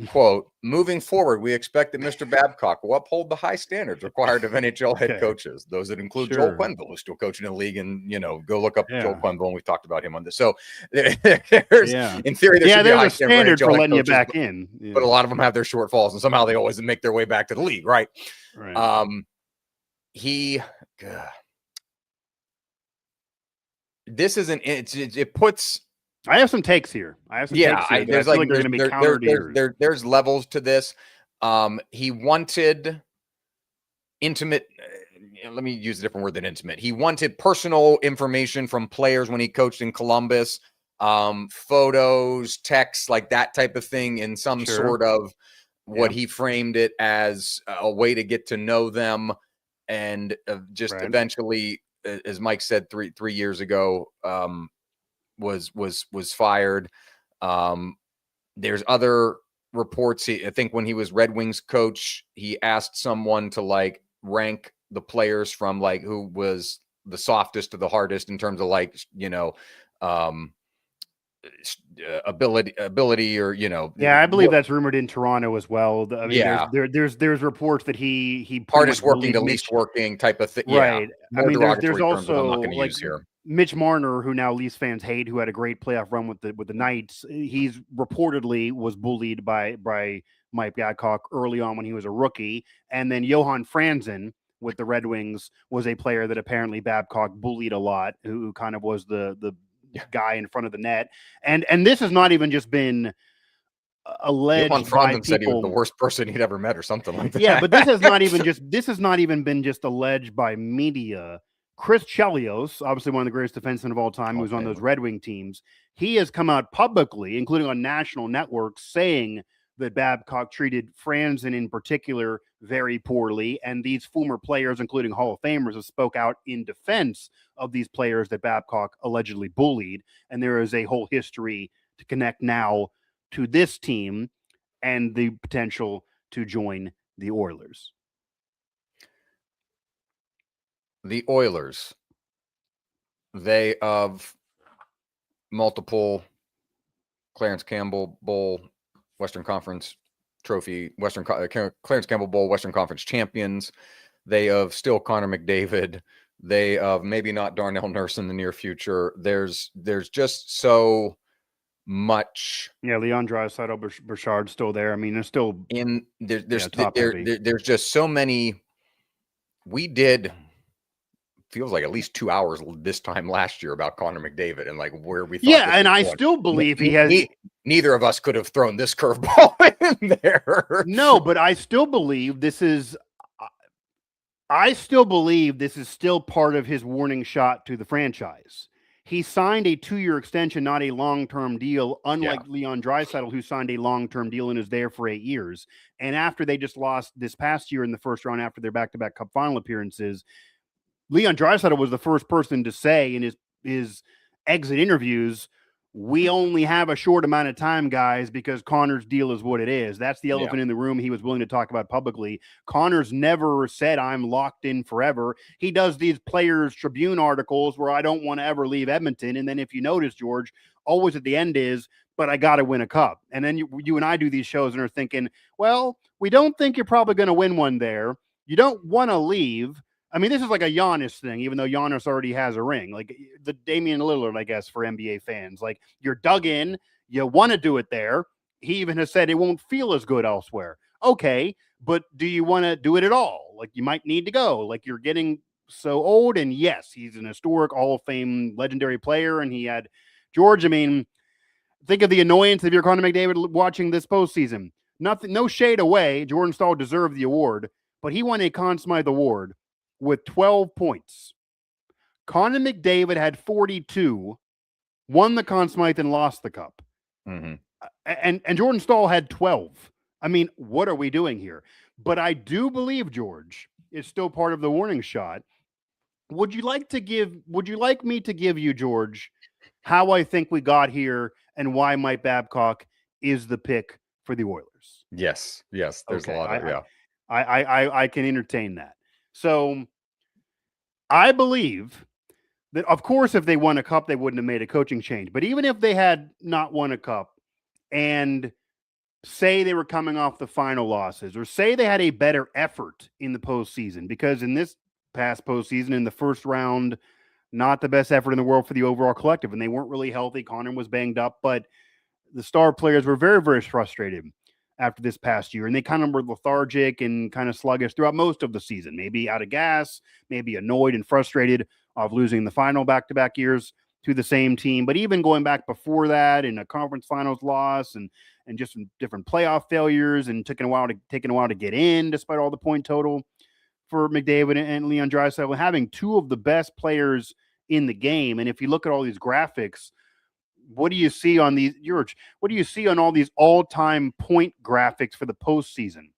[SPEAKER 1] Quote, moving forward, we expect that Mr. Babcock will uphold the high standards required of NHL head coaches, those that include Joel Quenneville, who's still coaching in the league. And, go look up Joel Quenneville, and we've talked about him on this. So there's, in theory, there should be a high
[SPEAKER 2] standard for letting you back in.
[SPEAKER 1] But a lot of them have their shortfalls, and somehow they always make their way back to the league, right? This isn't it puts.
[SPEAKER 2] I have some takes here.
[SPEAKER 1] There's levels to this. He wanted intimate. Let me use a different word than intimate. He wanted personal information from players when he coached in Columbus, photos, texts, like that type of thing, in some sort of what he framed it as a way to get to know them, and eventually, as Mike said, three years ago, was fired. There's other reports. I think when he was Red Wings coach, he asked someone to rank the players from who was the softest to the hardest in terms of ability, or
[SPEAKER 2] Yeah, I believe that's rumored in Toronto as well. I mean,
[SPEAKER 1] Yeah.
[SPEAKER 2] there's reports that he pretty
[SPEAKER 1] hardest
[SPEAKER 2] much
[SPEAKER 1] working to
[SPEAKER 2] bullied
[SPEAKER 1] least
[SPEAKER 2] Mitch.
[SPEAKER 1] working type of thing. Yeah,
[SPEAKER 2] Right. I
[SPEAKER 1] more
[SPEAKER 2] mean, there's
[SPEAKER 1] derogatory terms that I'm
[SPEAKER 2] also
[SPEAKER 1] not going to
[SPEAKER 2] like
[SPEAKER 1] use here.
[SPEAKER 2] Mitch Marner, who now Leafs fans hate, who had a great playoff run with the Knights. He's reportedly was bullied by Mike Babcock early on when he was a rookie, and then Johan Franzen with the Red Wings was a player that apparently Babcock bullied a lot, who kind of was the guy in front of the net. And this has not even just been
[SPEAKER 1] Johan
[SPEAKER 2] alleged by
[SPEAKER 1] Franzen said he was the
[SPEAKER 2] people.
[SPEAKER 1] worst person he'd ever met, or something like that.
[SPEAKER 2] Yeah, but this has not even been just alleged by media. Chris Chelios, obviously one of the greatest defensemen of all time, who was on those Red Wing teams, he has come out publicly, including on national networks, saying that Babcock treated Franzen in particular very poorly. And these former players, including Hall of Famers, have spoke out in defense of these players that Babcock allegedly bullied. And there is a whole history to connect now to this team and the potential to join the Oilers.
[SPEAKER 1] The Oilers, they of multiple Clarence Campbell Bowl Western Conference trophy, Clarence Campbell Bowl Western Conference champions. They of still Connor McDavid. They of maybe not Darnell Nurse in the near future. There's just so much.
[SPEAKER 2] Yeah, Leon Draisaitl, Bouchard's still there. I mean, there's still
[SPEAKER 1] there's just so many. We did feels like at least 2 hours this time last year about Connor McDavid and like where we thought.
[SPEAKER 2] Yeah, and I still believe he has.
[SPEAKER 1] Neither of us could have thrown this curveball in there.
[SPEAKER 2] No, but I still believe this is. I still believe this is still part of his warning shot to the franchise. He signed a 2-year extension, not a long-term deal, unlike Leon Draisaitl, who signed a long-term deal and is there for 8 years. And after they just lost this past year in the first round after their back-to-back Cup final appearances, Leon Draisaitl was the first person to say in his exit interviews, we only have a short amount of time, guys, because Connor's deal is what it is. That's the elephant in the room he was willing to talk about publicly. Connor's never said, I'm locked in forever. He does these Players Tribune articles where I don't want to ever leave Edmonton. And then if you notice, George, always at the end is, but I got to win a cup. And then you and I do these shows and are thinking, well, we don't think you're probably going to win one there. You don't want to leave. I mean, this is like a Giannis thing, even though Giannis already has a ring, like the Damian Lillard, I guess, for NBA fans. Like, you're dug in, you want to do it there. He even has said it won't feel as good elsewhere. Okay, but do you want to do it at all? Like, you might need to go. Like, you're getting so old, and yes, he's an historic Hall of Fame legendary player, and he had George. I mean, think of the annoyance of your Connor McDavid watching this postseason. Nothing, no shade away. Jordan Stahl deserved the award, but he won a Conn Smythe Award with 12 points. Connor McDavid had 42, won the Conn Smythe and lost the cup.
[SPEAKER 1] Mm-hmm.
[SPEAKER 2] And Jordan Stahl had 12. I mean, what are we doing here? But I do believe, George, is still part of the warning shot. Would you like me to give you, George, how I think we got here and why Mike Babcock is the pick for the Oilers?
[SPEAKER 1] Yes. There's a lot of,
[SPEAKER 2] I can entertain that. So I believe that, of course, if they won a cup, they wouldn't have made a coaching change. But even if they had not won a cup and say they were coming off the final losses, or say they had a better effort in the postseason, because in this past postseason, in the first round, not the best effort in the world for the overall collective, and they weren't really healthy. Connor was banged up, but the star players were very, very frustrated after this past year, and they kind of were lethargic and kind of sluggish throughout most of the season, maybe out of gas, maybe annoyed and frustrated of losing the final back-to-back years to the same team. But even going back before that, in a conference finals loss and just some different playoff failures, and taking a while to get in despite all the point total for McDavid and Leon Draisaitl, having two of the best players in the game. And if you look at all these graphics, what do you see on these, George? What do you see on all these all-time point graphics for the postseason?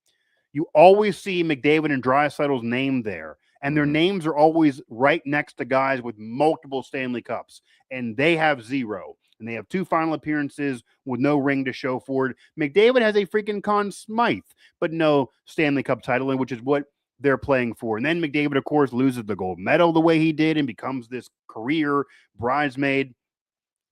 [SPEAKER 2] You always see McDavid and Draisaitl's name there, and their names are always right next to guys with multiple Stanley Cups, and they have 0. And they have 2 final appearances with no ring to show for it. McDavid has a freaking Conn Smythe, but no Stanley Cup title, which is what they're playing for. And then McDavid, of course, loses the gold medal the way he did and becomes this career bridesmaid.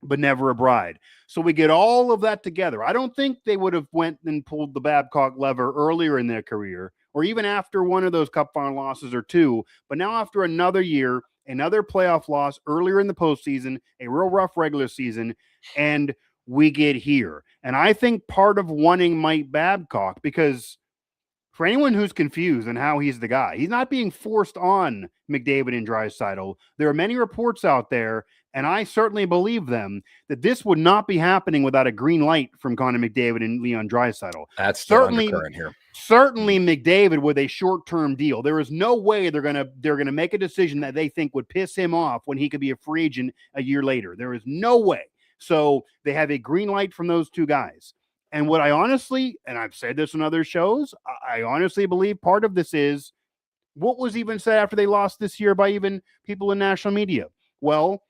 [SPEAKER 2] but never a bride. So we get all of that together. I don't think they would have went and pulled the Babcock lever earlier in their career, or even after one of those cup final losses or two. But now after another year, another playoff loss earlier in the postseason, a real rough regular season, and we get here. And I think part of wanting Mike Babcock, because for anyone who's confused on how he's the guy, he's not being forced on McDavid and Draisaitl. There are many reports out there, and I certainly believe them, that this would not be happening without a green light from Connor McDavid and Leon Draisaitl.
[SPEAKER 1] That's certainly undercurrent here.
[SPEAKER 2] Certainly McDavid with a short-term deal. There is no way they're gonna make a decision that they think would piss him off when he could be a free agent a year later. There is no way. So they have a green light from those two guys. And what I honestly, and I've said this on other shows, I honestly believe part of this is what was even said after they lost this year by even people in national media. Well,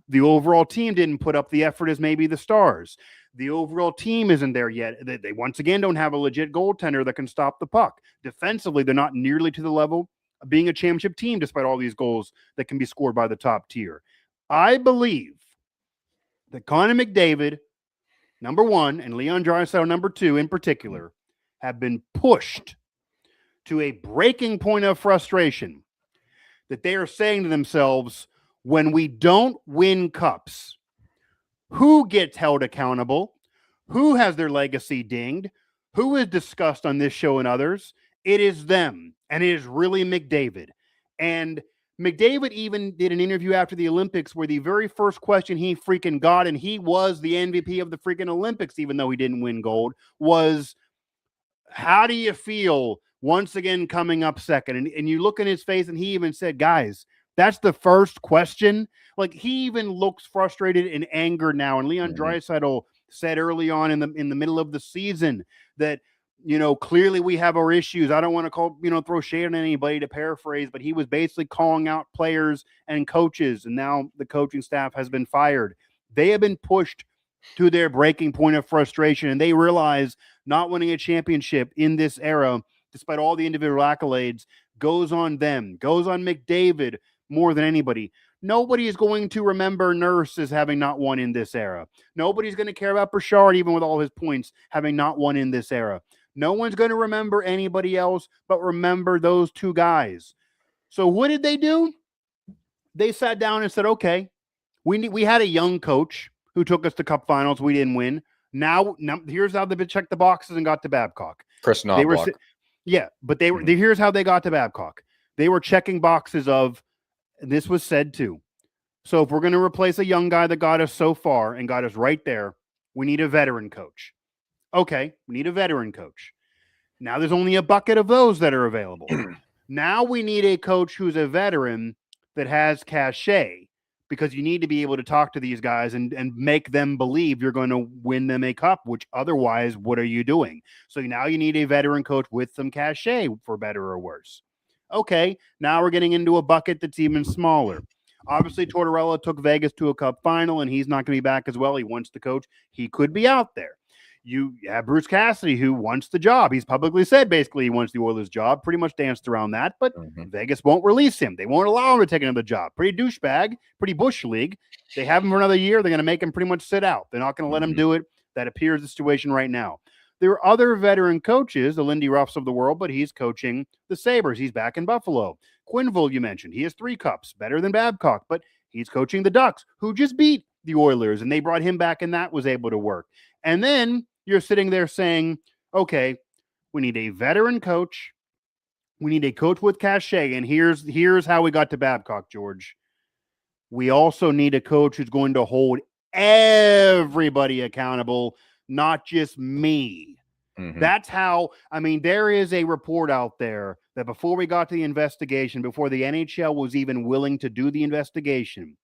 [SPEAKER 2] the overall team didn't put up the effort as maybe the Stars. The overall team isn't there yet. They once again don't have a legit goaltender that can stop the puck. Defensively, they're not nearly to the level of being a championship team, despite all these goals that can be scored by the top tier. I believe that Connor McDavid, number one, and Leon Draisaitl, number two in particular, have been pushed to a breaking point of frustration that they are saying to themselves, when we don't win cups, who gets held accountable? Who has their legacy dinged? Who is discussed on this show and others? It is them, and it is really McDavid. And McDavid even did an interview after the Olympics where the very first question he freaking got, and he was the MVP of the freaking Olympics, even though he didn't win gold, was, how do you feel once again coming up second? And you look in his face, and he even said, guys, that's the first question. Like, he even looks frustrated and angered now. And Leon Draisaitl said early on in the middle of the season that, you know, clearly we have our issues. I don't want to throw shade on anybody, to paraphrase, but he was basically calling out players and coaches. And now the coaching staff has been fired. They have been pushed to their breaking point of frustration. And they realize not winning a championship in this era, despite all the individual accolades, goes on them, goes on McDavid more than anybody. Nobody is going to remember Nurse as having not won in this era. Nobody's going to care about Bouchard, even with all his points, having not won in this era. No one's going to remember anybody else, but remember those two guys. So what did they do? They sat down and said, okay, we had a young coach who took us to cup finals. We didn't win. Now here's how they checked the boxes and got to Babcock.
[SPEAKER 1] Chris Knobloch.
[SPEAKER 2] But here's how they got to Babcock. They were checking boxes of, this was said too. So if we're going to replace a young guy that got us so far and got us right there, we need a veteran coach. Okay, we need a veteran coach. Now there's only a bucket of those that are available. Now we need a coach who's a veteran that has cachet, because you need to be able to talk to these guys and make them believe you're going to win them a cup, which otherwise, what are you doing? So now you need a veteran coach with some cachet, for better or worse. Okay, now we're getting into a bucket that's even smaller. Obviously, Tortorella took Vegas to a cup final, and he's not going to be back as well. He wants to coach. He could be out there. You have Bruce Cassidy, who wants the job. He's publicly said basically he wants the Oilers job, pretty much danced around that, but Vegas won't release him. They won't allow him to take another job. Pretty douchebag, pretty Bush League. They have him for another year. They're going to make him pretty much sit out. They're not going to let him do it. That appears the situation right now. There are other veteran coaches, the Lindy Ruffs of the world, but he's coaching the Sabres. He's back in Buffalo. Quenneville, you mentioned. He has 3 cups, better than Babcock, but he's coaching the Ducks, who just beat the Oilers, and they brought him back, and that was able to work. And then you're sitting there saying, okay, we need a veteran coach. We need a coach with cachet, and here's how we got to Babcock, George. We also need a coach who's going to hold everybody accountable, not just me. That's how, there is a report out there that before we got to the investigation, before the NHL was even willing to do the investigation,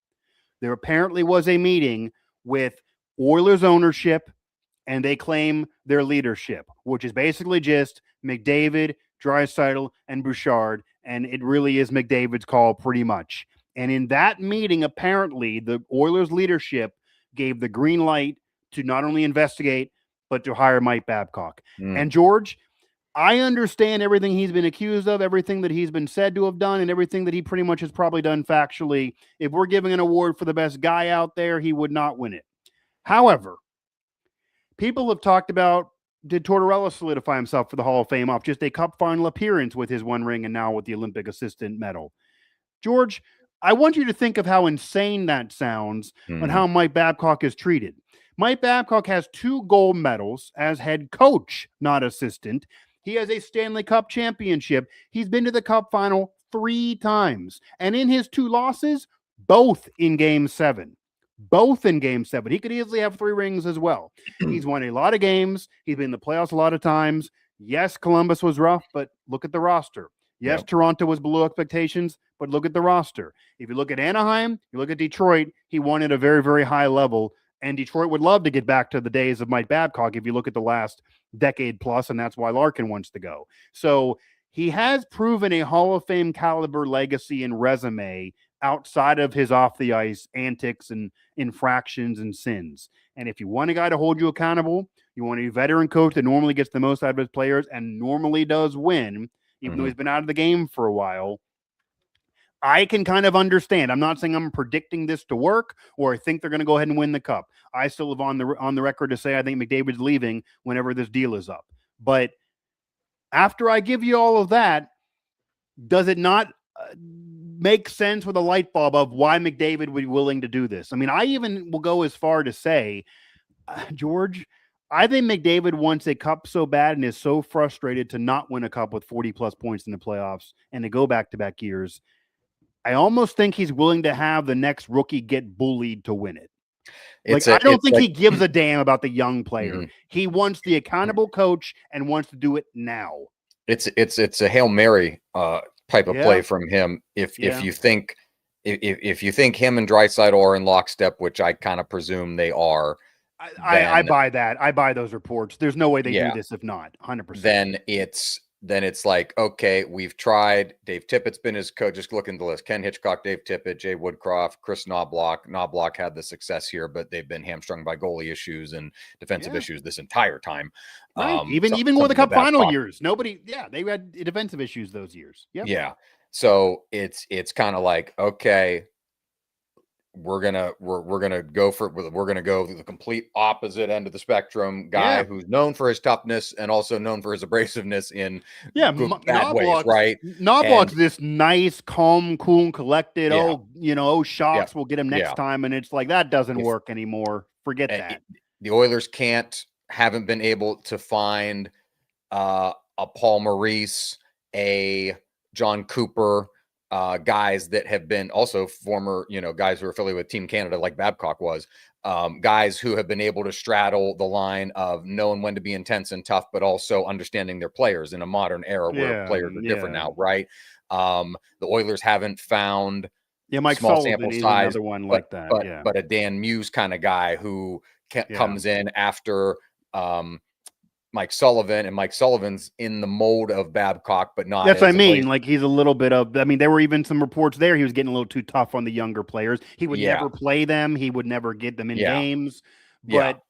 [SPEAKER 2] there apparently was a meeting with Oilers ownership, and they claim their leadership, which is basically just McDavid, Draisaitl, and Bouchard, and it really is McDavid's call pretty much. And in that meeting, apparently, the Oilers leadership gave the green light to not only investigate, but to hire Mike Babcock. And George, I understand everything he's been accused of, everything that he's been said to have done, and everything that he pretty much has probably done factually. If we're giving an award for the best guy out there, he would not win it. However, people have talked about, did Tortorella solidify himself for the Hall of Fame off just a cup final appearance with his one ring and now with the Olympic assistant medal? George, I want you to think of how insane that sounds on how Mike Babcock is treated. Mike Babcock has 2 gold medals as head coach, not assistant. He has a Stanley Cup championship. He's been to the Cup final 3 times. And in his 2 losses, both in Game 7. Both in Game 7. He could easily have 3 rings as well. He's won a lot of games. He's been in the playoffs a lot of times. Yes, Columbus was rough, but look at the roster. Yes, Toronto was below expectations, but look at the roster. If you look at Anaheim, you look at Detroit, he won at a very, very high level. And Detroit would love to get back to the days of Mike Babcock if you look at the last decade plus, and that's why Larkin wants to go. So he has proven a Hall of Fame caliber legacy and resume outside of his off-the-ice antics and infractions and sins. And if you want a guy to hold you accountable, you want a veteran coach that normally gets the most out of his players and normally does win, even though he's been out of the game for a while, I can kind of understand. I'm not saying I'm predicting this to work or I think they're going to go ahead and win the cup. I still have on the record to say I think McDavid's leaving whenever this deal is up. But after I give you all of that, does it not make sense with a light bulb of why McDavid would be willing to do this? I mean, I even will go as far to say, George, I think McDavid wants a cup so bad and is so frustrated to not win a cup with 40-plus points in the playoffs and to go back-to-back years. I almost think he's willing to have the next rookie get bullied to win it. I don't think he gives a damn about the young player. He wants the accountable coach and wants to do it now.
[SPEAKER 1] It's a Hail Mary type of play from him. If you think him and Draisaitl are in lockstep, which I kind of presume they are,
[SPEAKER 2] I buy that. I buy those reports. There's no way they do this if not 100%.
[SPEAKER 1] Then it's like, okay, we've tried. Dave Tippett's been his coach. Just look in the list: Ken Hitchcock, Dave Tippett, Jay Woodcroft, Chris Knobloch. Knobloch had the success here, but they've been hamstrung by goalie issues and defensive issues this entire time.
[SPEAKER 2] Right. Even with the cup final years, they had defensive issues those years. Yep.
[SPEAKER 1] Yeah. So it's kind of like, okay, we're gonna go the complete opposite end of the spectrum. Guy who's known for his toughness and also known for his abrasiveness in bad ways, right?
[SPEAKER 2] Knobloch's this nice, calm, cool, and collected. Shots will get him next time, and it's like that doesn't work anymore. Forget that.
[SPEAKER 1] The Oilers haven't been able to find a Paul Maurice, a John Cooper. Guys that have been also former, guys who are affiliated with Team Canada, like Babcock was, guys who have been able to straddle the line of knowing when to be intense and tough, but also understanding their players in a modern era where players are different now, right? The Oilers haven't found
[SPEAKER 2] Mike
[SPEAKER 1] small
[SPEAKER 2] Sullivan
[SPEAKER 1] sample size,
[SPEAKER 2] another one like that,
[SPEAKER 1] but a Dan Muse kind of guy who comes in after Mike Sullivan, and Mike Sullivan's in the mold of Babcock, but not.
[SPEAKER 2] That's what I mean. Like he's a little bit of. I mean, there were even some reports there. He was getting a little too tough on the younger players. He would never play them. He would never get them in games. But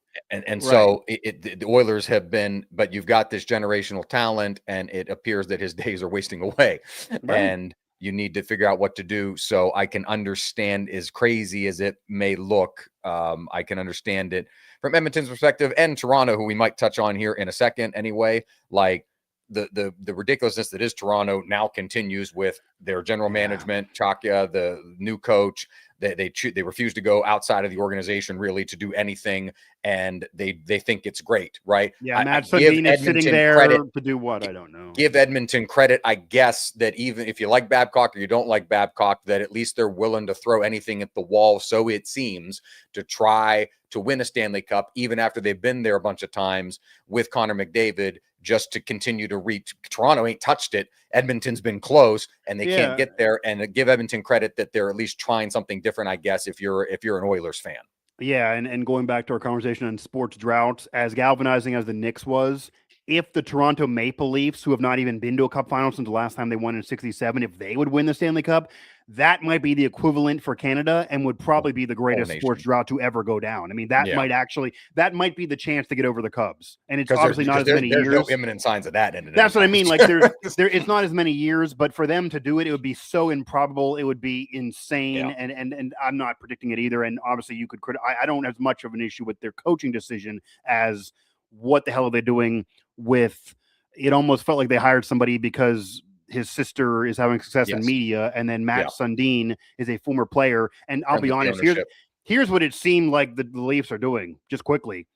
[SPEAKER 1] so the Oilers have been. But you've got this generational talent, and it appears that his days are wasting away, and you need to figure out what to do. So I can understand, as crazy as it may look, I can understand it from Edmonton's perspective, and Toronto, who we might touch on here in a second anyway. Like the ridiculousness that is Toronto now continues with their general management, Chakya, the new coach. They refuse to go outside of the organization really to do anything, and they think it's great, right?
[SPEAKER 2] Yeah, Matt Sundin is sitting there to do what? I don't know.
[SPEAKER 1] Give Edmonton credit, I guess, that even if you like Babcock or you don't like Babcock, that at least they're willing to throw anything at the wall, so it seems, to try to win a Stanley Cup, even after they've been there a bunch of times with Connor McDavid, just to continue to reach. Toronto ain't touched it. Edmonton's been close, and they can't get there. And give Edmonton credit that they're at least trying something different, I guess, if you're an Oilers fan.
[SPEAKER 2] Yeah, and going back to our conversation on sports droughts, as galvanizing as the Knicks was, if the Toronto Maple Leafs, who have not even been to a Cup final since the last time they won in '67, if they would win the Stanley Cup, that might be the equivalent for Canada and would probably be the greatest sports drought to ever go down. I mean, that might be the chance to get over the Cubs. And it's obviously not as many years.
[SPEAKER 1] There's no imminent signs of that.
[SPEAKER 2] That's what I mean. Like it's not as many years, but for them to do it, it would be so improbable. It would be insane. Yeah. And I'm not predicting it either. And obviously you could I don't have much of an issue with their coaching decision as what the hell are they doing with it. Almost felt like they hired somebody because his sister is having success in media, and then Matt Sundin is a former player. And I'll be honest, here's what it seemed like the Leafs are doing, just quickly.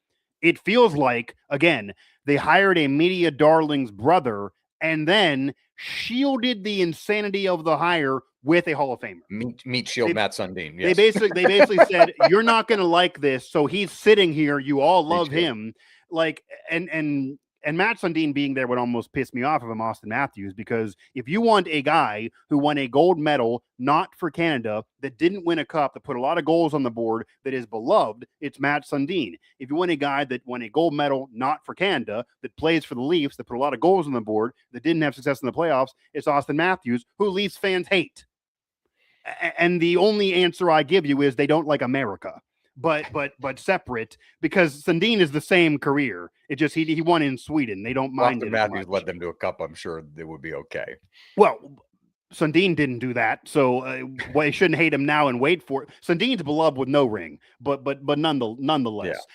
[SPEAKER 2] It feels like, again, they hired a media darling's brother and then shielded the insanity of the hire with a Hall of Famer.
[SPEAKER 1] Meet shield Matt Sundin. Yes.
[SPEAKER 2] They basically said, you're not going to like this, so he's sitting here. You all love him. Like, and Matt Sundin being there would almost piss me off if I'm Austin Matthews, because if you want a guy who won a gold medal, not for Canada, that didn't win a cup, that put a lot of goals on the board, that is beloved, it's Matt Sundin. If you want a guy that won a gold medal, not for Canada, that plays for the Leafs, that put a lot of goals on the board, that didn't have success in the playoffs, it's Austin Matthews, who Leafs fans hate. And the only answer I give you is they don't like America. But separate, because Sundin is the same career. It just he won in Sweden. They don't mind it.
[SPEAKER 1] Matthews led them to a cup. I'm sure they would be okay.
[SPEAKER 2] Well, Sundin didn't do that, so they shouldn't hate him now and wait for it. Sundin's beloved with no ring, but nonetheless,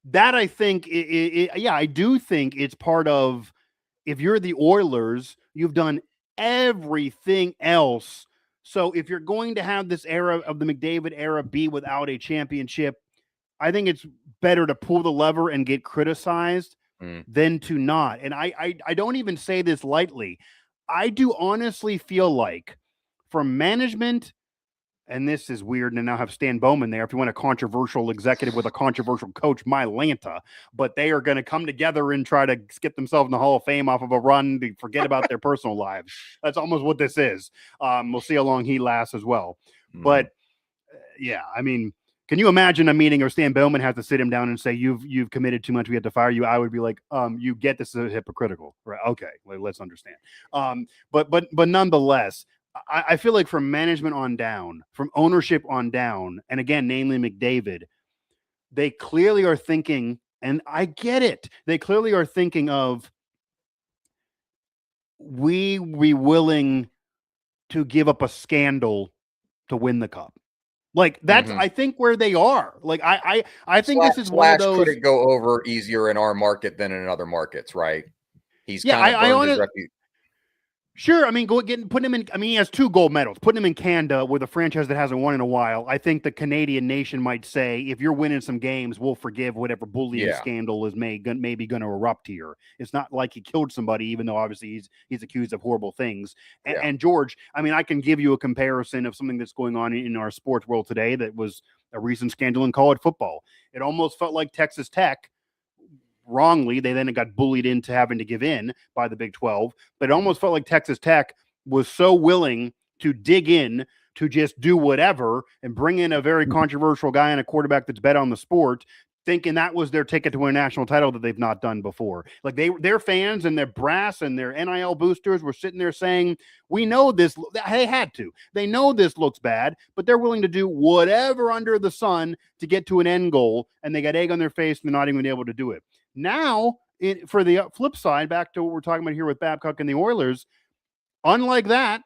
[SPEAKER 2] that I think, I do think it's part of. If you're the Oilers, you've done everything else. So if you're going to have this era of the McDavid era be without a championship, I think it's better to pull the lever and get criticized than to not. And I don't even say this lightly. I do honestly feel like from management, and this is weird, and I now have Stan Bowman there. If you want a controversial executive with a controversial coach, my Lanta, but they are going to come together and try to skip themselves in the Hall of Fame off of a run to forget about their personal lives. That's almost what this is. We'll see how long he lasts as well. But I mean, can you imagine a meeting where Stan Bowman has to sit him down and say, you've committed too much, we have to fire you? I would be like, you get this is hypocritical, right? Okay, let's understand. But nonetheless, I feel like from management on down, from ownership on down, and again, namely McDavid, they clearly are thinking, and I get it, they clearly are thinking of, we willing to give up a scandal to win the cup. Like that's, I think, where they are. Like I think this is one of those.
[SPEAKER 1] Could it go over easier in our market than in other markets, right? He's kind of
[SPEAKER 2] Sure, I mean, put him in. I mean, he has 2 gold medals. Putting him in Canada with a franchise that hasn't won in a while, I think the Canadian nation might say, if you're winning some games, we'll forgive whatever bullying scandal is maybe going to erupt here. It's not like he killed somebody, even though obviously he's accused of horrible things. And George, I mean, I can give you a comparison of something that's going on in our sports world today that was a recent scandal in college football. It almost felt like Texas Tech. Wrongly, they then got bullied into having to give in by the Big 12, but it almost felt like Texas Tech was so willing to dig in to just do whatever and bring in a very controversial guy and a quarterback that's bet on the sport, thinking that was their ticket to win a national title that they've not done before. Like their fans and their brass and their NIL boosters were sitting there saying, we know this, they know this looks bad, but they're willing to do whatever under the sun to get to an end goal, and they got egg on their face and they're not even able to do it. Now, for the flip side, back to what we're talking about here with Babcock and the Oilers, unlike that,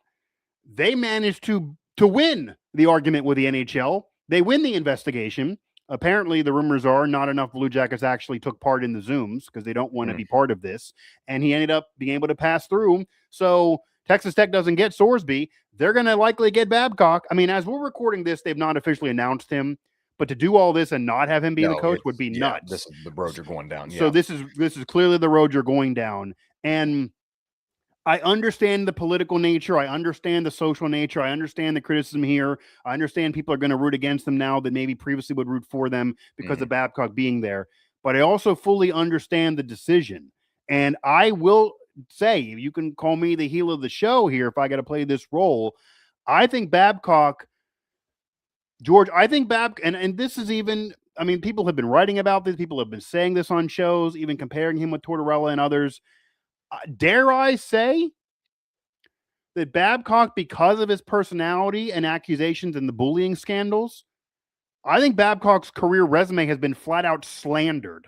[SPEAKER 2] they managed to win the argument with the NHL. They win the investigation. Apparently, the rumors are not enough Blue Jackets actually took part in the Zooms because they don't want to be part of this. And he ended up being able to pass through. So Texas Tech doesn't get Sorsby. They're going to likely get Babcock. I mean, as we're recording this, they've not officially announced him. But to do all this and not have him be the coach would be nuts.
[SPEAKER 1] This is the road you're going down. Yeah.
[SPEAKER 2] So this is clearly the road you're going down. And I understand the political nature. I understand the social nature. I understand the criticism here. I understand people are going to root against them now that maybe previously would root for them because of Babcock being there. But I also fully understand the decision. And I will say, you can call me the heel of the show here if I got to play this role. I think Babcock... George, I think and this is even I mean, people have been writing about this. People have been saying this on shows, even comparing him with Tortorella and others. Dare I say that Babcock, because of his personality and accusations and the bullying scandals, I think Babcock's career resume has been flat out slandered.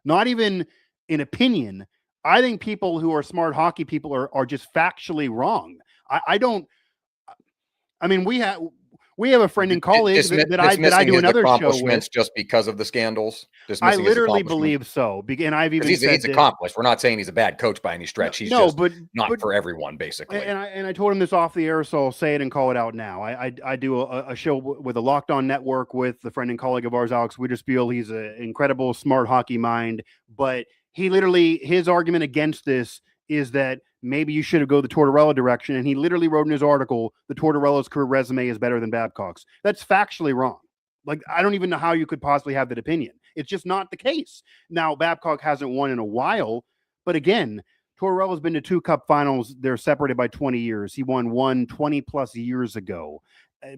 [SPEAKER 2] Not even in opinion. I think people who are smart hockey people are just factually wrong. I mean, we have a friend and colleague that I do another show with
[SPEAKER 1] just because of the scandals.
[SPEAKER 2] I literally believe so. And I've even said
[SPEAKER 1] he's accomplished. We're not saying he's a bad coach by any stretch. He's not for everyone, basically.
[SPEAKER 2] And I told him this off the air, so I'll say it and call it out now. I do a show with a Locked On Network with a friend and colleague of ours, Alex Widerspiel. He's an incredible, smart hockey mind, but his argument against this is that maybe you should have go the Tortorella direction. And he literally wrote in his article, the Tortorella's career resume is better than Babcock's. That's factually wrong. Like, I don't even know how you could possibly have that opinion. It's just not the case. Now, Babcock hasn't won in a while, but again, Tortorella's been to 2 Cup finals. They're separated by 20 years. He won one 20 plus years ago.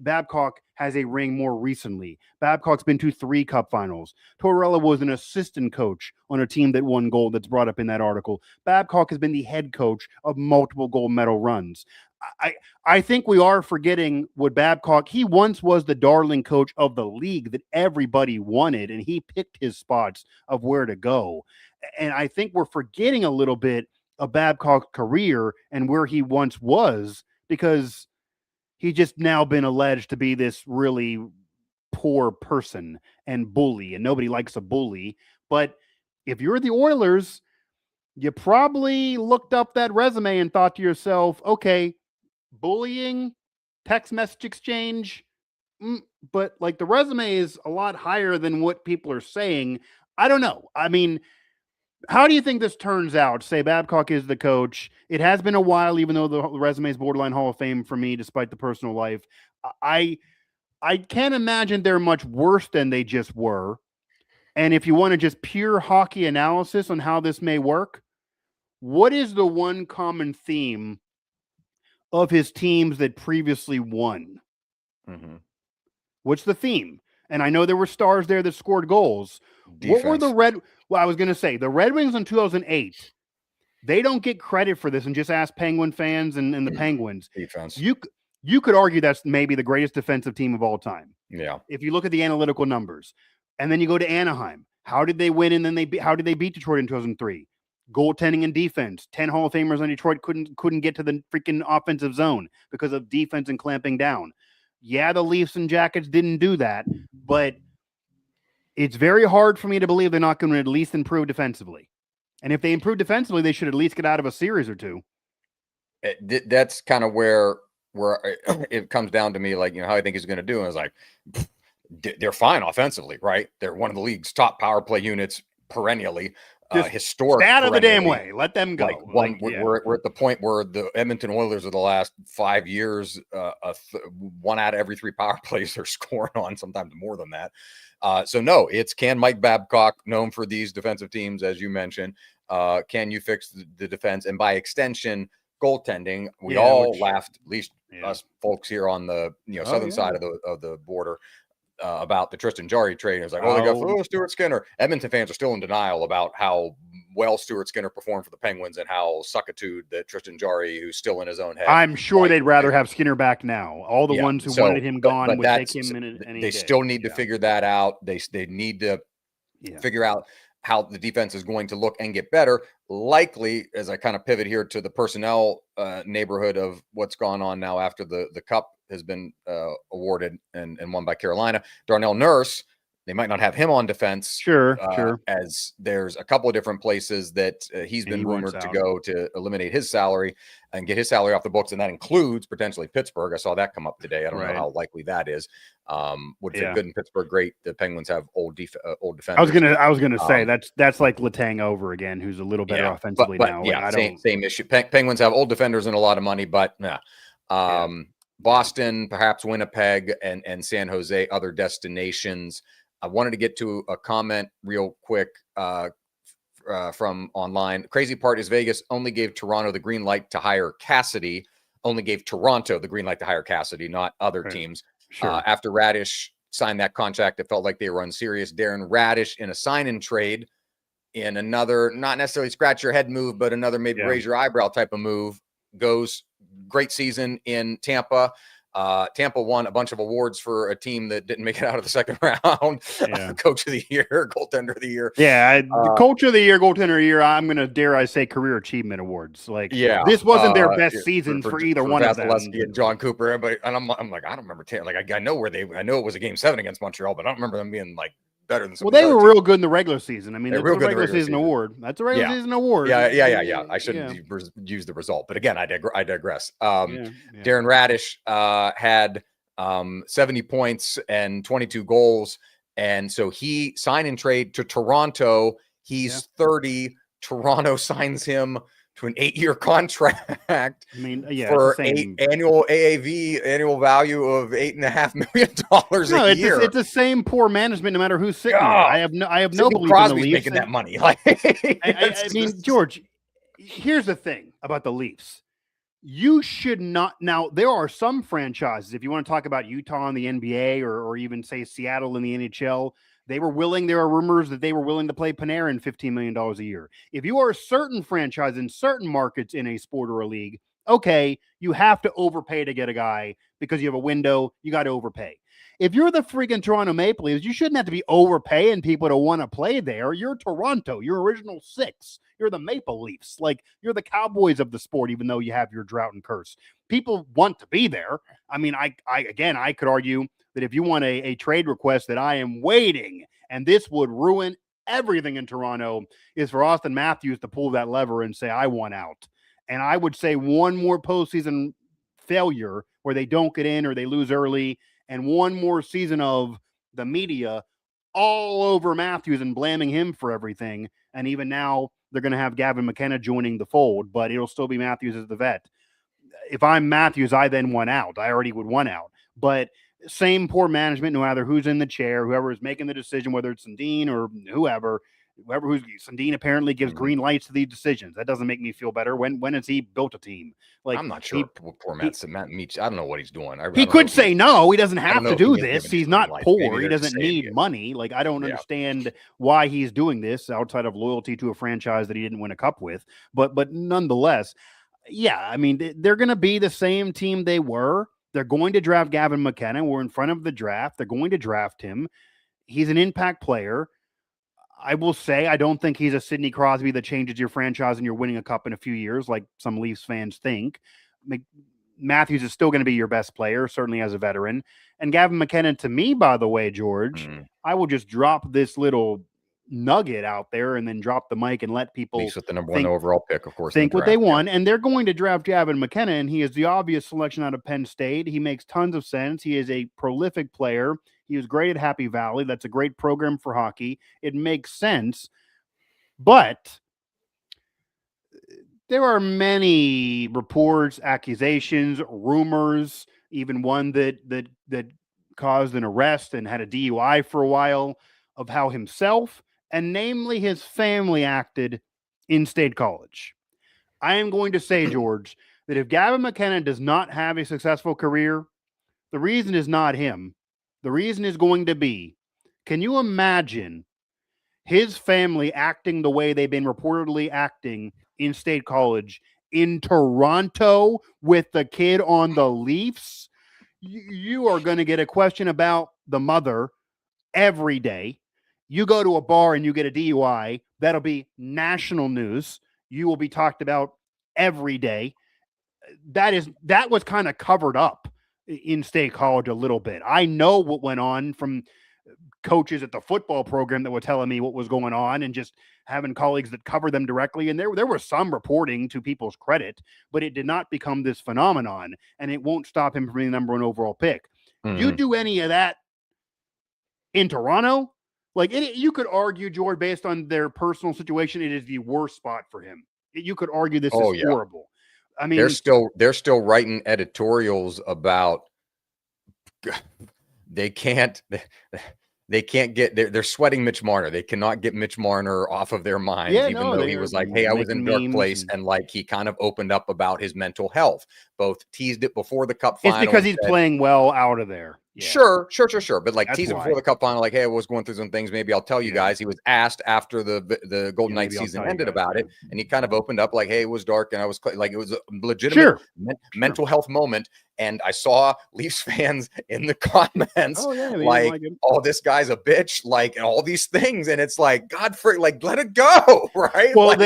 [SPEAKER 2] Babcock has a ring more recently. Babcock's been to 3 Cup finals. Tortorella was an assistant coach on a team that won gold that's brought up in that article. Babcock has been the head coach of multiple gold medal runs. I think we are forgetting what Babcock, he once was the darling coach of the league that everybody wanted, and he picked his spots of where to go. And I think we're forgetting a little bit of Babcock's career and where he once was, because he's just now been alleged to be this really poor person and bully, and nobody likes a bully. But if you're the Oilers, you probably looked up that resume and thought to yourself, okay, bullying, text message exchange, but like the resume is a lot higher than what people are saying. I don't know. I mean, how do you think this turns out? Say Babcock is the coach. It has been a while, even though the resume is borderline Hall of Fame for me, despite the personal life. I can't imagine they're much worse than they just were. And if you want to just pure hockey analysis on how this may work, what is the one common theme of his teams that previously won?
[SPEAKER 1] Mm-hmm.
[SPEAKER 2] What's the theme? And I know there were stars there that scored goals.
[SPEAKER 1] Defense.
[SPEAKER 2] What were I was going to say, the Red Wings in 2008, they don't get credit for this, and just ask Penguin fans and the Penguins.
[SPEAKER 1] Defense.
[SPEAKER 2] You could argue that's maybe the greatest defensive team of all time.
[SPEAKER 1] Yeah.
[SPEAKER 2] If you look at the analytical numbers. And then you go to Anaheim. How did they win? And then how did they beat Detroit in 2003? Goaltending and defense. 10 Hall of Famers on Detroit couldn't get to the freaking offensive zone because of defense and clamping down. Yeah, the Leafs and Jackets didn't do that, but it's very hard for me to believe they're not going to at least improve defensively. And if they improve defensively, they should at least get out of a series or two.
[SPEAKER 1] That's kind of where it comes down to me, like, how I think he's going to do. And it's like, they're fine offensively, right? They're one of the league's top power play units perennially. Historic.
[SPEAKER 2] Out of the damn way. Let them go.
[SPEAKER 1] We're at the point where the Edmonton Oilers of the last 5 years, 1 out of every 3 power plays they're scoring on, sometimes more than that. So no, can Mike Babcock, known for these defensive teams, as you mentioned, can you fix the defense? And by extension, goaltending. We all laughed, at least us folks here on the southern side of the border, about the Tristan Jarry trade. It was like, they got Stuart Skinner. Edmonton fans are still in denial about how well Stuart Skinner performed for the Penguins and how suckitude that Tristan Jarry, who's still in his own head.
[SPEAKER 2] I'm sure they'd rather have Skinner back now. All the ones who wanted him gone would take him in any day.
[SPEAKER 1] They still need to figure that out. They need to figure out how the defense is going to look and get better. Likely, as I kind of pivot here to the personnel neighborhood of what's gone on now after the Cup has been awarded and won by Carolina. Darnell Nurse, they might not have him on defense.
[SPEAKER 2] Sure.
[SPEAKER 1] As there's a couple of different places that he's been rumored to go to eliminate his salary and get his salary off the books. And that includes potentially Pittsburgh. I saw that come up today. I don't know how likely that is. Would fit good in Pittsburgh. Great. The Penguins have old defenders.
[SPEAKER 2] I was gonna say that's like Letang over again, who's a little better offensively now.
[SPEAKER 1] Yeah, same issue. Penguins have old defenders and a lot of money, but Boston, perhaps Winnipeg, and San Jose, other destinations. I wanted to get to a comment real quick from online. Crazy part is Vegas only gave Toronto the green light to hire Cassidy. Only gave Toronto the green light to hire Cassidy, not other teams.
[SPEAKER 2] Sure.
[SPEAKER 1] After Radish signed that contract. It felt like they were unserious. Darren Radish in a sign-in trade in another, not necessarily scratch your head move, but another maybe raise your eyebrow type of move, goes great season in Tampa. Tampa won a bunch of awards for a team that didn't make it out of the second round. Coach of the year, goaltender of the year.
[SPEAKER 2] The coach of the year, goaltender of the year. I'm going to dare I say career achievement awards. Like, this wasn't their best seasons for either one of them.
[SPEAKER 1] And John Cooper, and I'm like, I don't remember. Like, I know it was a game 7 against Montreal, but I don't remember them being like better than some.
[SPEAKER 2] Well, they were real good in the regular season. I mean, that's a regular season award. That's a regular season award.
[SPEAKER 1] Yeah. I shouldn't use the result, but again, I digress. Darren Radish had 70 points and 22 goals, and so he signed and trade to Toronto. He's 30. Toronto signs him to an 8-year contract. I mean, for annual AAV, annual value of $8.5 million a year.
[SPEAKER 2] It's the same poor management, no matter who's sitting there. I have no belief
[SPEAKER 1] Crosby's
[SPEAKER 2] in the Leafs
[SPEAKER 1] making that money. Like,
[SPEAKER 2] I mean, George, here's the thing about the Leafs. You should not. Now, there are some franchises, if you want to talk about Utah in the NBA or even say Seattle in the NHL, there are rumors that they were willing to play Panarin $15 million a year. If you are a certain franchise in certain markets in a sport or a league, okay, you have to overpay to get a guy because you have a window, you got to overpay. If you're the freaking Toronto Maple Leafs, you shouldn't have to be overpaying people to want to play there. You're Toronto. You're original 6. You're the Maple Leafs. Like, you're the Cowboys of the sport, even though you have your drought and curse. People want to be there. I mean, I could argue that if you want a trade request that I am waiting, and this would ruin everything in Toronto, is for Austin Matthews to pull that lever and say, I want out. And I would say one more postseason failure where they don't get in or they lose early, and one more season of the media all over Matthews and blaming him for everything. And even now, they're going to have Gavin McKenna joining the fold, but it'll still be Matthews as the vet. If I'm Matthews, I then want out. I already would want out. But same poor management, no matter who's in the chair, whoever is making the decision, whether it's Sundin or whoever Sundin apparently gives green lights to these decisions. That doesn't make me feel better. When has he built a team? Like,
[SPEAKER 1] I'm not sure. Poor Matt Meach. I don't know what he's doing.
[SPEAKER 2] He could say no. He doesn't have to do this. He's not poor. He doesn't need money. Like, I don't understand why he's doing this outside of loyalty to a franchise that he didn't win a cup with. But nonetheless, I mean, they're going to be the same team they were. They're going to draft Gavin McKenna. We're in front of the draft. They're going to draft him. He's an impact player. I will say, I don't think he's a Sidney Crosby that changes your franchise and you're winning a cup in a few years, like some Leafs fans think. Matthews is still going to be your best player, certainly as a veteran. And Gavin McKenna, to me, by the way, George, I will just drop this little nugget out there and then drop the mic and let people
[SPEAKER 1] with the number 1 overall pick, of course,
[SPEAKER 2] think what they want. And they're going to draft Gavin McKenna, and he is the obvious selection out of Penn State. He makes tons of sense. He is a prolific player. He was great at Happy Valley. That's a great program for hockey. It makes sense. But there are many reports, accusations, rumors, even one that caused an arrest and had a DUI for a while, of how himself and namely his family acted in State College. I am going to say, George, that if Gavin McKenna does not have a successful career, the reason is not him. The reason is going to be, can you imagine his family acting the way they've been reportedly acting in State College in Toronto with the kid on the Leafs? You are going to get a question about the mother every day. You go to a bar and you get a DUI, that'll be national news. You will be talked about every day. That was kind of covered up in State College a little bit. I know what went on from coaches at the football program that were telling me what was going on and just having colleagues that cover them directly. And there was some reporting, to people's credit, but it did not become this phenomenon, and it won't stop him from being the number 1 overall pick. You do any of that in Toronto, like you could argue, George, based on their personal situation, it is the worst spot for him. You could argue this is horrible. I mean,
[SPEAKER 1] they're still writing editorials about they can't get they're sweating Mitch Marner. They cannot get Mitch Marner off of their minds, even though he was like, hey, I was in a dark place, and like he kind of opened up about his mental health. Both teased it before the cup final.
[SPEAKER 2] It's because he's playing well out of there. Yeah.
[SPEAKER 1] Sure. But like
[SPEAKER 2] That's
[SPEAKER 1] teasing
[SPEAKER 2] why.
[SPEAKER 1] before the cup final, like, hey, I was going through some things. Maybe I'll tell you guys. He was asked after the Golden Knights season ended about it, and he kind of opened up like, hey, it was dark, and I was like, it was a legitimate mental health moment. And I saw Leafs fans in the comments like, oh, this guy's a bitch, like, and all these things. And it's like, God, like, let it go, right?
[SPEAKER 2] Well,
[SPEAKER 1] like,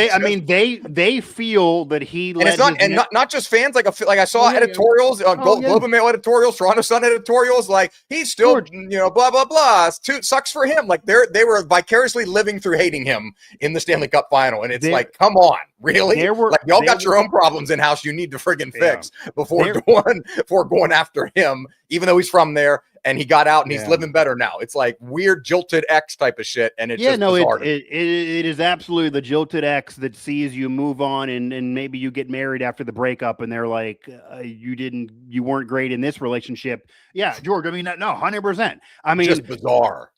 [SPEAKER 2] they feel that he
[SPEAKER 1] and it's not just fans. Like I saw editorials, Globe and Mail editorials, Toronto Sun editorials. Like, he's still, blah blah blah. Sucks for him. Like they were vicariously living through hating him in the Stanley Cup final, and it's like, come on, really? Like, y'all got your own problems in house. You need to friggin' fix before going after him, even though he's from there and he got out and he's living better now. It's like weird jilted X type of shit, and it's bizarre.
[SPEAKER 2] It is absolutely the jilted X that sees you move on and maybe you get married after the breakup and they're like, you weren't great in this relationship. Yeah, George. I mean, no, 100%. I mean,
[SPEAKER 1] just bizarre.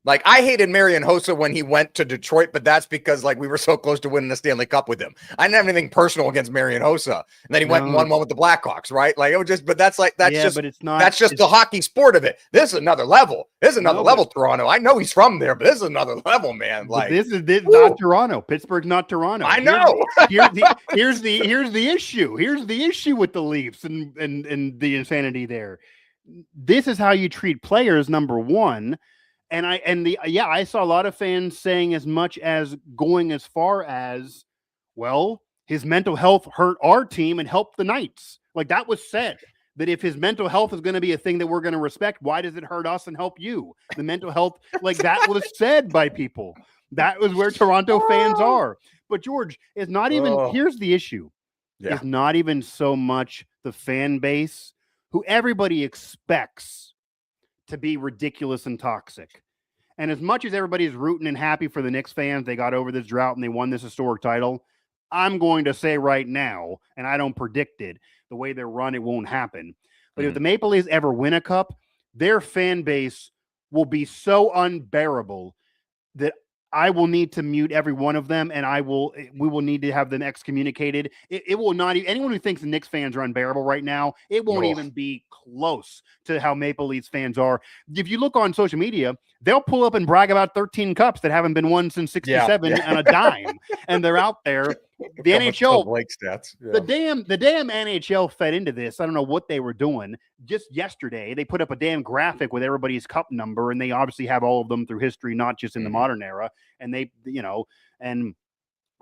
[SPEAKER 1] Like, I hated Marian Hossa when he went to Detroit, but that's because, like, we were so close to winning the Stanley Cup with him. I didn't have anything personal against Marian Hossa. And then he went and won one with the Blackhawks, right? Like, it was just, but that's just the hockey sport of it. This is another level. This is another level, Toronto. I know he's from there, but this is another level, man. Like,
[SPEAKER 2] this is not Toronto. Pittsburgh's not Toronto.
[SPEAKER 1] I know.
[SPEAKER 2] Here's the issue. Here's the issue with the Leafs and the insanity there. This is how you treat players, number one. And I saw a lot of fans saying as much as going as far as, well, his mental health hurt our team and helped the Knights. Like, that was said, that if his mental health is going to be a thing that we're going to respect, why does it hurt us and help you? The mental health, like, that was said by people. That was where Toronto fans are. But George, it's not even, here's the issue. Yeah. It's not even so much the fan base who everybody expects to be ridiculous and toxic. And as much as everybody's rooting and happy for the Knicks fans, they got over this drought and they won this historic title, I'm going to say right now, and I don't predict it, the way they're run, it won't happen. But if the Maple Leafs ever win a cup, their fan base will be so unbearable that I will need to mute every one of them, and we will need to have them excommunicated. It will not, anyone who thinks the Knicks fans are unbearable right now, it won't even be close to how Maple Leafs fans are. If you look on social media, they'll pull up and brag about 13 cups that haven't been won since 67 on a dime. And they're out there. The NHL,
[SPEAKER 1] stats.
[SPEAKER 2] The damn NHL fed into this. I don't know what they were doing. Just yesterday, they put up a damn graphic with everybody's cup number, and they obviously have all of them through history, not just in the modern era. And they, and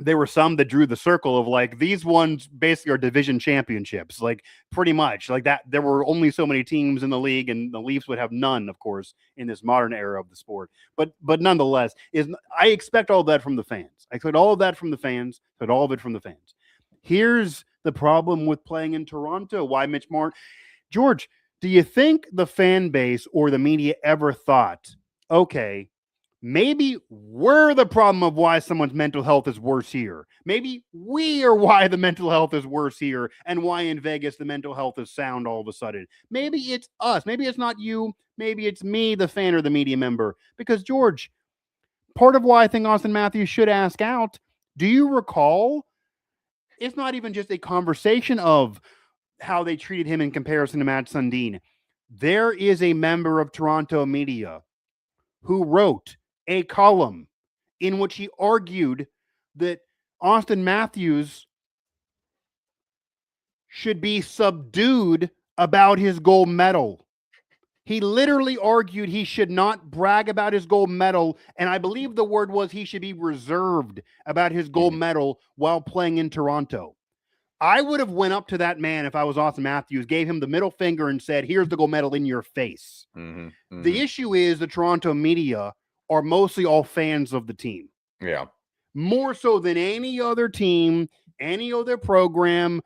[SPEAKER 2] there were some that drew the circle of like, these ones basically are division championships, like pretty much like that. There were only so many teams in the league, and the Leafs would have none, of course, in this modern era of the sport. But nonetheless, I expect all that from the fans. I expect all of that from the fans, but all of it from the fans. Here's the problem with playing in Toronto. Why Mitch Martin? George, do you think the fan base or the media ever thought, okay, maybe we're the problem of why someone's mental health is worse here. Maybe we are why the mental health is worse here, and why in Vegas the mental health is sound all of a sudden. Maybe it's us. Maybe it's not you. Maybe it's me, the fan or the media member. Because, George, part of why I think Austin Matthews should ask out, do you recall? It's not even just a conversation of how they treated him in comparison to Matt Sundin. There is a member of Toronto media who wrote a column in which he argued that Austin Matthews should be subdued about his gold medal. He literally argued he should not brag about his gold medal, and I believe the word was he should be reserved about his gold medal while playing in Toronto. I would have went up to that man if I was Austin Matthews, gave him the middle finger and said, here's the gold medal in your face. The issue is the Toronto media are mostly all fans of the team.
[SPEAKER 1] Yeah.
[SPEAKER 2] More so than any other team, any other program,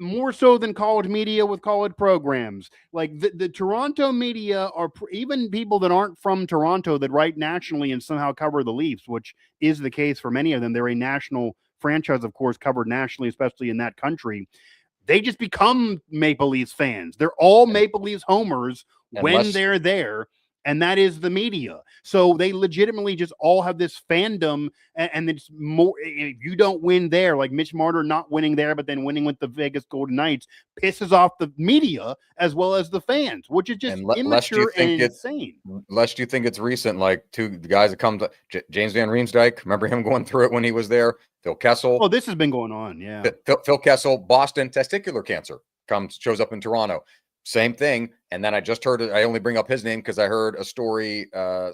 [SPEAKER 2] more so than college media with college programs. Like the Toronto media are even people that aren't from Toronto that write nationally and somehow cover the Leafs, which is the case for many of them. They're a national franchise, of course, covered nationally, especially in that country. They just become Maple Leafs fans. They're all Maple Leafs homers when they're there. and that is the media. So they legitimately just all have this fandom, and it's more, if you don't win there, like Mitch Marner not winning there, but then winning with the Vegas Golden Knights pisses off the media as well as the fans, which is just immature and insane.
[SPEAKER 1] Lest you think it's recent, like the guys that come to James Van Riemsdyk, remember him going through it when he was there? Phil Kessel.
[SPEAKER 2] Oh, this has been going on, yeah.
[SPEAKER 1] Phil Kessel, Boston, testicular cancer, shows up in Toronto. Same thing. And then I just heard it. I only bring up his name because I heard a story. I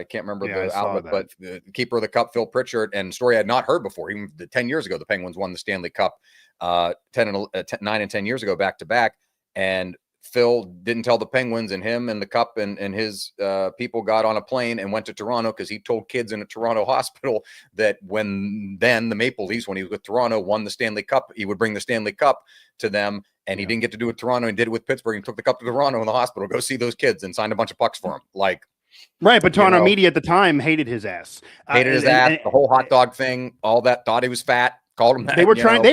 [SPEAKER 1] can't remember the outlet, but the keeper of the cup, Phil Pritchard, and story I had not heard before. Even 10 years ago, the Penguins won the Stanley Cup 9 and 10 years ago, back to back. And Phil didn't tell the Penguins, and him and the cup and his people got on a plane and went to Toronto because he told kids in a Toronto hospital that when the Maple Leafs, when he was with Toronto, won the Stanley Cup, he would bring the Stanley Cup to them. And he didn't get to do it with Toronto, and did it with Pittsburgh, and took the cup to Toronto in the hospital, go see those kids, and signed a bunch of pucks for him. Like,
[SPEAKER 2] right, but Toronto media at the time hated his ass.
[SPEAKER 1] The whole hot dog thing, all that, thought he was fat, called him that.
[SPEAKER 2] They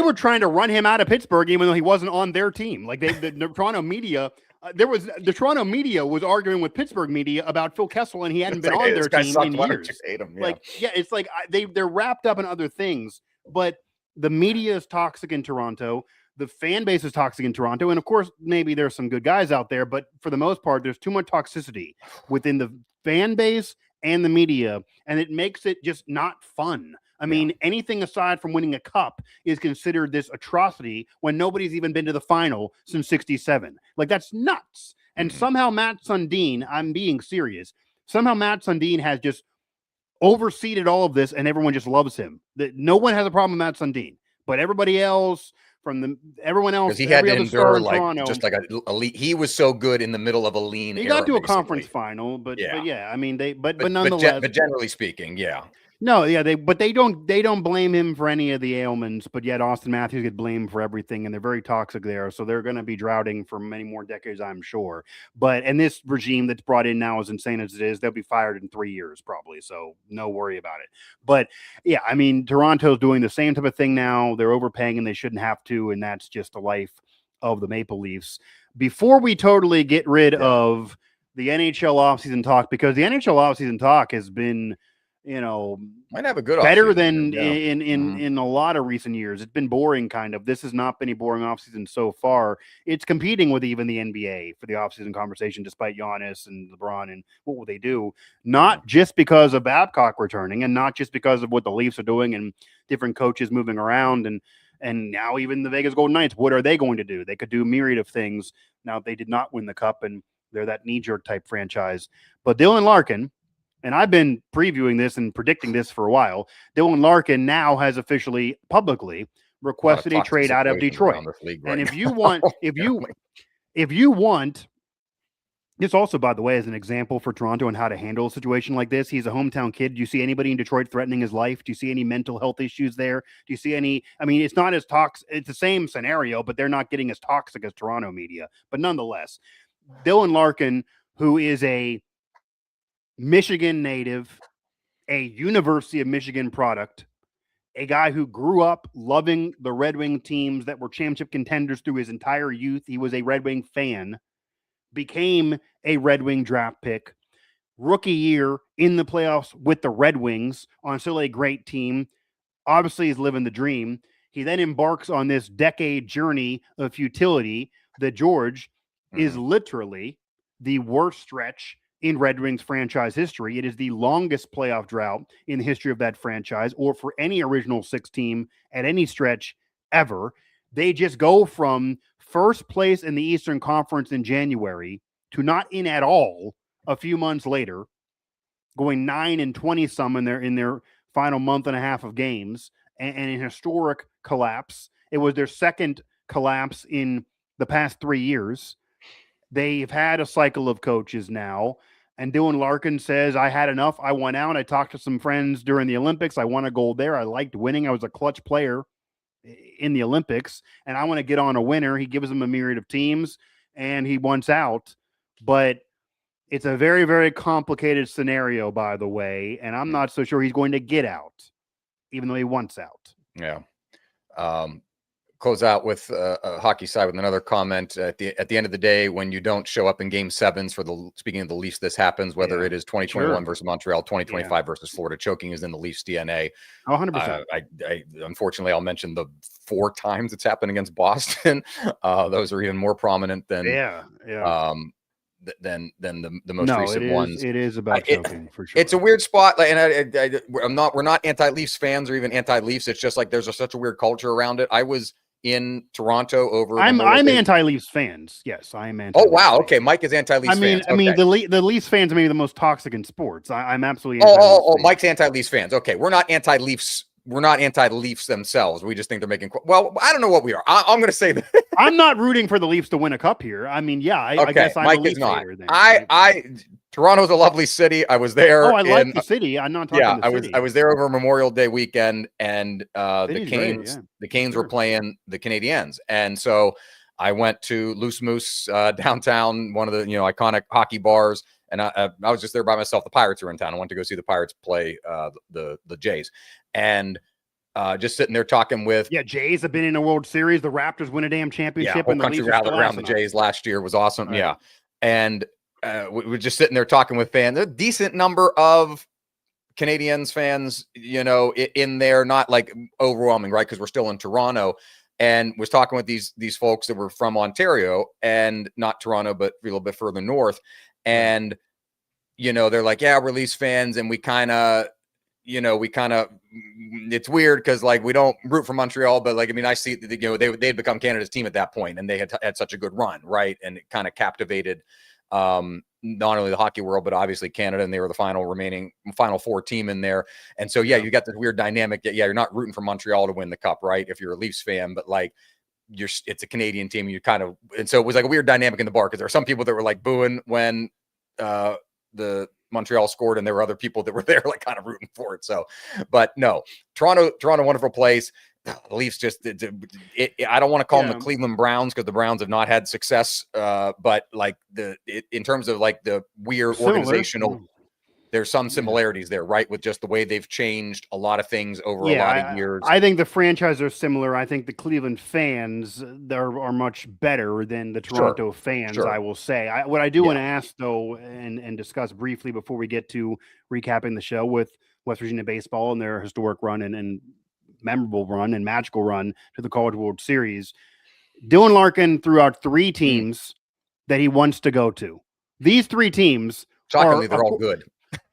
[SPEAKER 2] were trying to run him out of Pittsburgh, even though he wasn't on their team. Like the Toronto media, the Toronto media was arguing with Pittsburgh media about Phil Kessel, and he hadn't been on their team in years. It's like they're wrapped up in other things, but the media is toxic in Toronto. The fan base is toxic in Toronto. And of course, maybe there's some good guys out there, but for the most part, there's too much toxicity within the fan base and the media. And it makes it just not fun. I mean, anything aside from winning a cup is considered this atrocity when nobody's even been to the final since '67. Like, that's nuts. And somehow Matt Sundin, I'm being serious, somehow Matt Sundin has just overseeded all of this, and everyone just loves him. No one has a problem with Matt Sundin, but everybody else, everyone else,
[SPEAKER 1] because he had to endure just like a lean. He was so good in the middle of a lean.
[SPEAKER 2] He got to a conference final, but I mean, but nonetheless,
[SPEAKER 1] but generally speaking,
[SPEAKER 2] no, they don't blame him for any of the ailments, but yet Austin Matthews get blamed for everything, and they're very toxic there, so they're going to be droughting for many more decades, I'm sure. And this regime that's brought in now, as insane as it is, they'll be fired in 3 years probably, so no worry about it. But yeah, I mean, Toronto's doing the same type of thing now. They're overpaying, and they shouldn't have to, and that's just the life of the Maple Leafs. Before we totally get rid of the NHL offseason talk, because the NHL offseason talk has been,
[SPEAKER 1] might have a good
[SPEAKER 2] better than in a lot of recent years. It's been boring, kind of. This has not been a boring offseason so far. It's competing with even the NBA for the offseason conversation, despite Giannis and LeBron and what will they do. Not just because of Babcock returning, and not just because of what the Leafs are doing and different coaches moving around, and now even the Vegas Golden Knights. What are they going to do? They could do a myriad of things. Now, they did not win the cup, and they're that knee-jerk type franchise. But Dylan Larkin, and I've been previewing this and predicting this for a while, Dylan Larkin now has officially publicly requested a trade out of Detroit. And if you want, if you want, this also, by the way, is an example for Toronto and how to handle a situation like this. He's a hometown kid. Do you see anybody in Detroit threatening his life? Do you see any mental health issues there? Do you see any? I mean, it's not as toxic. It's the same scenario, but they're not getting as toxic as Toronto media. But nonetheless, Dylan Larkin, who is a Michigan native, a University of Michigan product, a guy who grew up loving the Red Wing teams that were championship contenders through his entire youth. He was a Red Wing fan, became a Red Wing draft pick, rookie year in the playoffs with the Red Wings on still a great team. Obviously, he's living the dream. He then embarks on this decade journey of futility that George is literally the worst stretch in Red Wings franchise history. It is the longest playoff drought in the history of that franchise, or for any original six team at any stretch ever. They just go from first place in the Eastern Conference in January to not in at all a few months later, going 9-20 some in their final month and a half of games, and an historic collapse. It was their second collapse in the past 3 years. They've had a cycle of coaches now, and Dylan Larkin says, I had enough. I went out. I talked to some friends during the Olympics. I won a gold there. I liked winning. I was a clutch player in the Olympics, and I want to get on a winner. He gives them a myriad of teams, and he wants out. But it's a very, very complicated scenario, by the way, and I'm not so sure he's going to get out, even though he wants out.
[SPEAKER 1] Yeah. close out with a hockey side with another comment. At the end of the day, when you don't show up in Game 7s speaking of the Leafs, this happens. Whether it is 2021 versus Montreal, 2025 versus Florida, choking is in the Leafs' DNA.
[SPEAKER 2] 100%.
[SPEAKER 1] I unfortunately, I'll mention the 4 times it's happened against Boston. Those are even more prominent than the most recent ones.
[SPEAKER 2] It is about choking for sure.
[SPEAKER 1] It's a weird spot, and we're not anti-Leafs fans or even anti-Leafs. It's just like there's such a weird culture around it. I was in Toronto over.
[SPEAKER 2] I'm anti-Leafs fans. Yes, I am anti.
[SPEAKER 1] Oh wow, okay. Mike is anti-Leafs fans.
[SPEAKER 2] I mean, the Leafs fans are maybe the most toxic in sports. I'm absolutely.
[SPEAKER 1] Mike's anti-Leafs fans. Okay, we're not anti-Leafs. We're not anti-Leafs themselves. We just think they're making. Well, I don't know what we are. I'm going to say that
[SPEAKER 2] I'm not rooting for the Leafs to win a cup here. I mean, I guess I'm
[SPEAKER 1] Mike
[SPEAKER 2] a Leafs
[SPEAKER 1] is not.
[SPEAKER 2] hater then.
[SPEAKER 1] Toronto's a lovely city. I was there.
[SPEAKER 2] Oh, I like the city. I'm not talking.
[SPEAKER 1] Yeah,
[SPEAKER 2] the city.
[SPEAKER 1] I was there over Memorial Day weekend, and the Canes were playing the Canadiens, and so I went to Loose Moose downtown, one of the iconic hockey bars, and I was just there by myself. The Pirates were in town. I went to go see the Pirates play the Jays, and just sitting there talking with
[SPEAKER 2] Jays have been in a World Series. The Raptors win a damn championship,
[SPEAKER 1] and the country rallied around the Jays last year was awesome. Right. Yeah, and we were just sitting there talking with fans. A decent number of Canadiens fans, in there, not like overwhelming, right? Because we're still in Toronto, and was talking with these folks that were from Ontario and not Toronto, but a little bit further north. And, they're like, yeah, we're Leafs fans. And we kind of, it's weird because like we don't root for Montreal, but like, I mean, I see they'd become Canada's team at that point, and they had such a good run, right? And it kind of captivated not only the hockey world, but obviously Canada, and they were the final 4 team in there. And so, you got this weird dynamic that, you're not rooting for Montreal to win the cup, right? If you're a Leafs fan, but like it's a Canadian team, and so it was like a weird dynamic in the bar because there are some people that were like booing when the Montreal scored, and there were other people that were there like kind of rooting for it. So, but no, Toronto, wonderful place. The Leafs I don't want to call them the Cleveland Browns because the Browns have not had success. But like in terms of like the weird organizational, there's some similarities there, right? With just the way they've changed a lot of things over a lot of years.
[SPEAKER 2] I think the franchise are similar. I think the Cleveland fans are much better than the Toronto fans, I will say. What I do want to ask, though, and discuss briefly before we get to recapping the show with West Virginia baseball and their historic run and memorable run and magical run to the College World Series. Dylan Larkin threw out 3 teams that he wants to go to. These 3 teams,
[SPEAKER 1] shockingly, they're all good.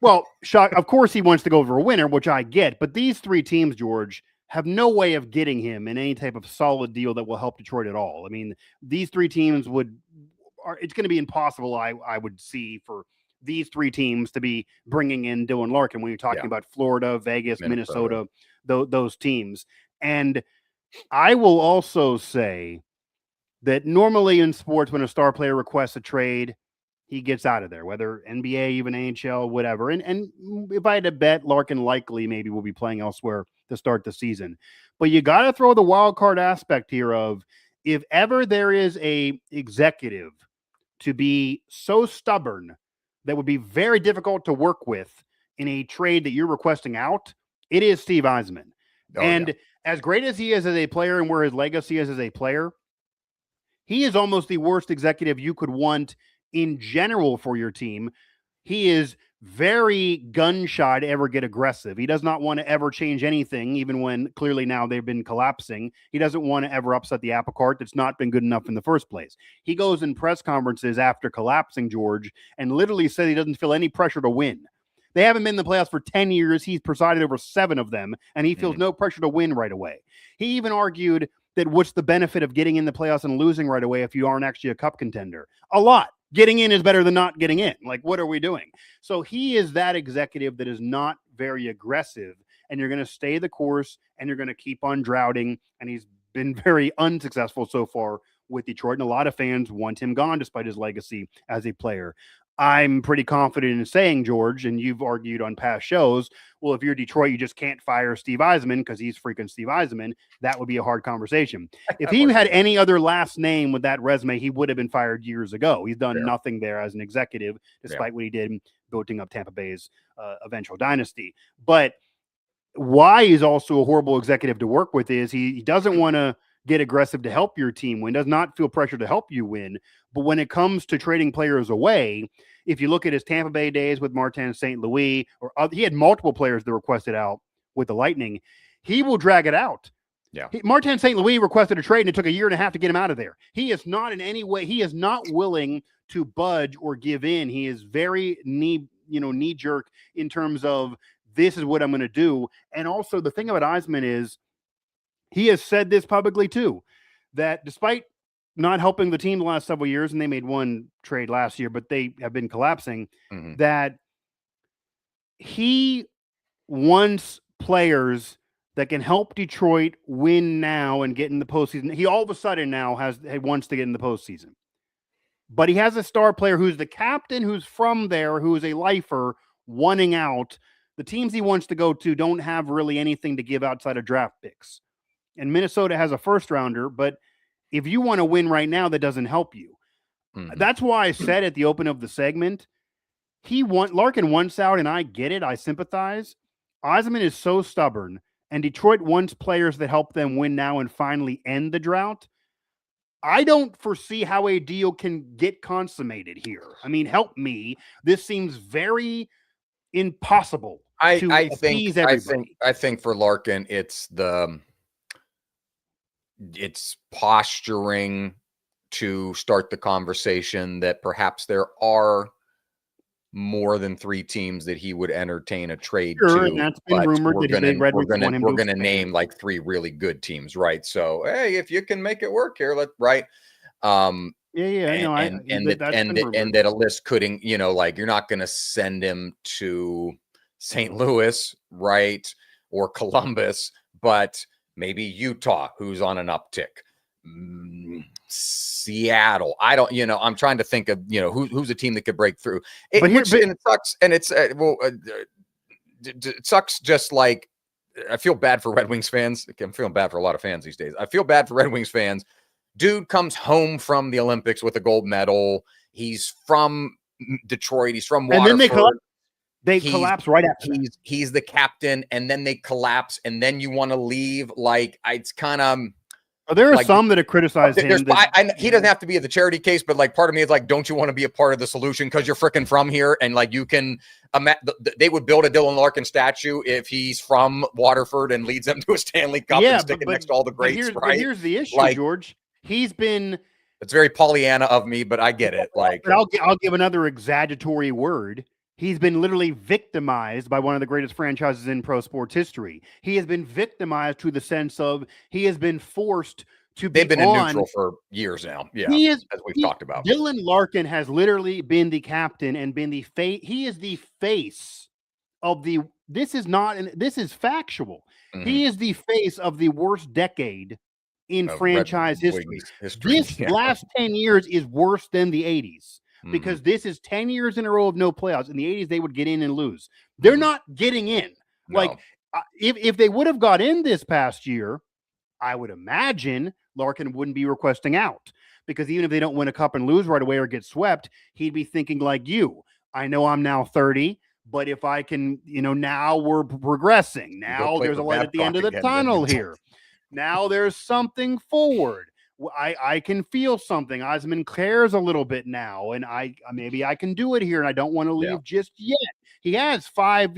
[SPEAKER 2] Well, of course he wants to go for a winner, which I get, but these 3 teams, George, have no way of getting him in any type of solid deal that will help Detroit at all. I mean, these 3 teams it's going to be impossible, I would see, for these 3 teams to be bringing in Dylan Larkin when you're talking about Florida, Vegas, Minnesota, those teams. And I will also say that normally in sports, when a star player requests a trade, he gets out of there, whether NBA, even NHL, whatever. And if I had to bet, Larkin likely maybe will be playing elsewhere to start the season. But you got to throw the wild card aspect here of, if ever there is a executive to be so stubborn that would be very difficult to work with in a trade that you're requesting out, it is Steve Yzerman. As great as he is as a player and where his legacy is as a player, he is almost the worst executive you could want in general for your team. He is very gun shy to ever get aggressive. He does not want to ever change anything, even when clearly now they've been collapsing. He doesn't want to ever upset the apple cart that's not been good enough in the first place. He goes in press conferences after collapsing, George, and literally said he doesn't feel any pressure to win. They haven't been in the playoffs for 10 years. He's presided over 7 of them, and he feels no pressure to win right away. He even argued that what's the benefit of getting in the playoffs and losing right away if you aren't actually a cup contender? A lot. Getting in is better than not getting in. Like, what are we doing? So he is that executive that is not very aggressive, and you're going to stay the course, and you're going to keep on droughting, and he's been very unsuccessful so far with Detroit, and a lot of fans want him gone despite his legacy as a player. I'm pretty confident in saying, George, and you've argued on past shows, well, if you're Detroit, you just can't fire Steve Yzerman because he's freaking Steve Yzerman. That would be a hard conversation. If he had any other last name with that resume, he would have been fired years ago. He's done nothing there as an executive, despite what he did building up Tampa Bay's eventual dynasty. But why he's also a horrible executive to work with is he doesn't want to get aggressive to help your team win, does not feel pressure to help you win. But when it comes to trading players away, if you look at his Tampa Bay days with Martin St. Louis, or he had multiple players that requested out with the Lightning, he will drag it out.
[SPEAKER 1] Yeah.
[SPEAKER 2] Martin St. Louis requested a trade, and it took a year and a half to get him out of there. He is not in any way, he is not willing to budge or give in. He is very knee jerk in terms of, this is what I'm going to do. And also the thing about Yzerman is, he has said this publicly too, that despite not helping the team the last several years, and they made one trade last year, but they have been collapsing, that he wants players that can help Detroit win now and get in the postseason. He all of a sudden now wants to get in the postseason. But he has a star player who's the captain, who's from there, who is a lifer, wanting out. The teams he wants to go to don't have really anything to give outside of draft picks. And Minnesota has a first rounder, but if you want to win right now, that doesn't help you. That's why I said at the open of the segment, Larkin wants out, and I get it. I sympathize. Yzerman is so stubborn, and Detroit wants players that help them win now and finally end the drought. I don't foresee how a deal can get consummated here. I mean, help me. This seems very impossible to appease everybody.
[SPEAKER 1] I think for Larkin, it's posturing to start the conversation that perhaps there are more than 3 teams that he would entertain a trade to.
[SPEAKER 2] And that's been rumored that
[SPEAKER 1] we're going to name like 3 really good teams, right? So, hey, if you can make it work here, right? And that a list couldn't, like, you're not going to send him to St. Louis, right, or Columbus, but maybe Utah, who's on an uptick. Seattle. I don't, I'm trying to think of, who's a team that could break through. And it sucks. And it's, it sucks just like, I feel bad for Red Wings fans. I'm feeling bad for a lot of fans these days. I feel bad for Red Wings fans. Dude comes home from the Olympics with a gold medal. He's from Detroit. He's from Waterford.
[SPEAKER 2] And then they collapse right after that.
[SPEAKER 1] He's the captain, and then they collapse, and then you want to leave. Like, it's kind of...
[SPEAKER 2] There are some that have criticized him.
[SPEAKER 1] He doesn't have to be the charity case, but like part of me is like, don't you want to be a part of the solution because you're freaking from here? And like you can, they would build a Dylan Larkin statue if he's from Waterford and leads them to a Stanley Cup and stick it next to all the greats, right?
[SPEAKER 2] But here's the issue, George. He's been...
[SPEAKER 1] It's very Pollyanna of me, but I get it. Like,
[SPEAKER 2] but I'll give another exaggeratory word. He's been literally victimized by one of the greatest franchises in pro sports history. He has been victimized to the sense of he has been forced to be.
[SPEAKER 1] They've been in neutral for years now. Yeah, as we've talked about.
[SPEAKER 2] Dylan Larkin has literally been the captain and been the face. He is the face of the. This is factual. He is the face of the worst decade in franchise history. This last 10 years is worse than the 80s. Because this is 10 years in a row of no playoffs. In the 80s, they would get in and lose. They're not getting in. No. Like, if they would have got in this past year, I would imagine Larkin wouldn't be requesting out. Because even if they don't win a cup and lose right away or get swept, he'd be thinking like you. I know I'm now 30, but if I can, now we're progressing. Now there's a light at the end of the tunnel here. Now there's something forward. I can feel something. Yzerman cares a little bit now, and maybe I can do it here, and I don't want to leave just yet. He has 5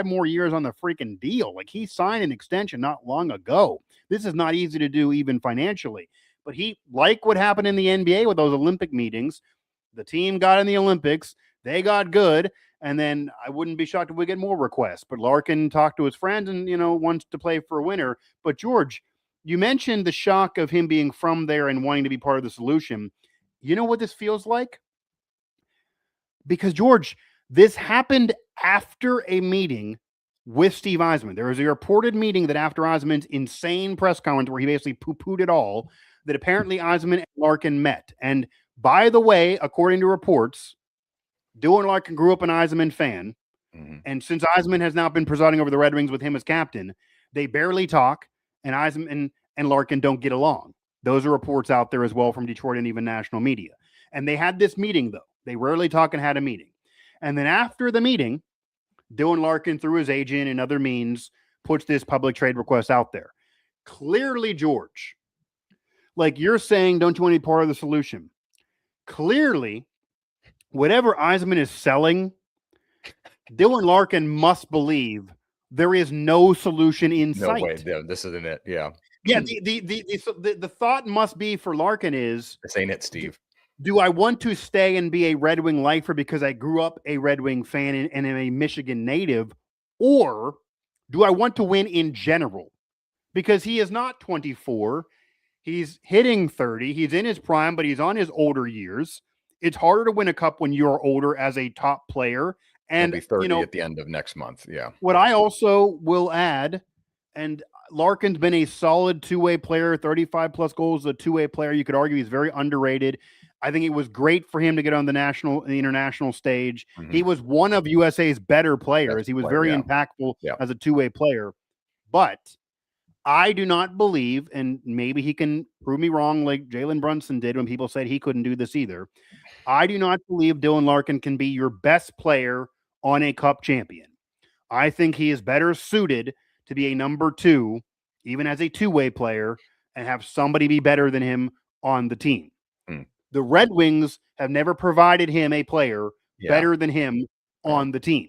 [SPEAKER 2] more years on the freaking deal. Like, he signed an extension not long ago. This is not easy to do even financially. But like what happened in the NBA with those Olympic meetings, the team got in the Olympics, they got good, and then I wouldn't be shocked if we get more requests. But Larkin talked to his friends and, wants to play for a winner. But George, you mentioned the shock of him being from there and wanting to be part of the solution. You know what this feels like? Because, George, this happened after a meeting with Steve Yzerman. There was a reported meeting that after Yzerman's insane press conference where he basically poo-pooed it all, that apparently Yzerman and Larkin met. And by the way, according to reports, Dylan Larkin grew up an Yzerman fan. And since Yzerman has now been presiding over the Red Wings with him as captain, they barely talk. And Yzerman and Larkin don't get along. Those are reports out there as well from Detroit and even national media. And they had this meeting, though. They rarely talk and had a meeting. And then after the meeting, Dylan Larkin, through his agent and other means, puts this public trade request out there. Clearly, George, like you're saying, don't you want to be part of the solution? Clearly, whatever Yzerman is selling, Dylan Larkin must believe there is no solution in
[SPEAKER 1] No
[SPEAKER 2] sight.
[SPEAKER 1] way. This isn't it. Yeah.
[SPEAKER 2] Yeah. The thought must be for Larkin is,
[SPEAKER 1] this ain't it, Steve.
[SPEAKER 2] Do I want to stay and be a Red Wing lifer because I grew up a Red Wing fan and am a Michigan native? Or do I want to win in general? Because he is not 24. He's hitting 30. He's in his prime, but he's on his older years. It's harder to win a cup when you're older as a top player. And,
[SPEAKER 1] he'll be 30 at the end of next month. Yeah.
[SPEAKER 2] What I also will add, and Larkin's been a solid two-way player, 35 plus goals, a two-way player. You could argue he's very underrated. I think it was great for him to get on the international stage. Mm-hmm. He was one of USA's better players. He was very impactful as a two-way player. But I do not believe, and maybe he can prove me wrong like Jalen Brunson did when people said he couldn't do this either. I do not believe Dylan Larkin can be your best player on a cup champion. I think he is better suited to be a number 2, even as a two-way player, and have somebody be better than him on the team. The Red Wings have never provided him a player better than him on the team.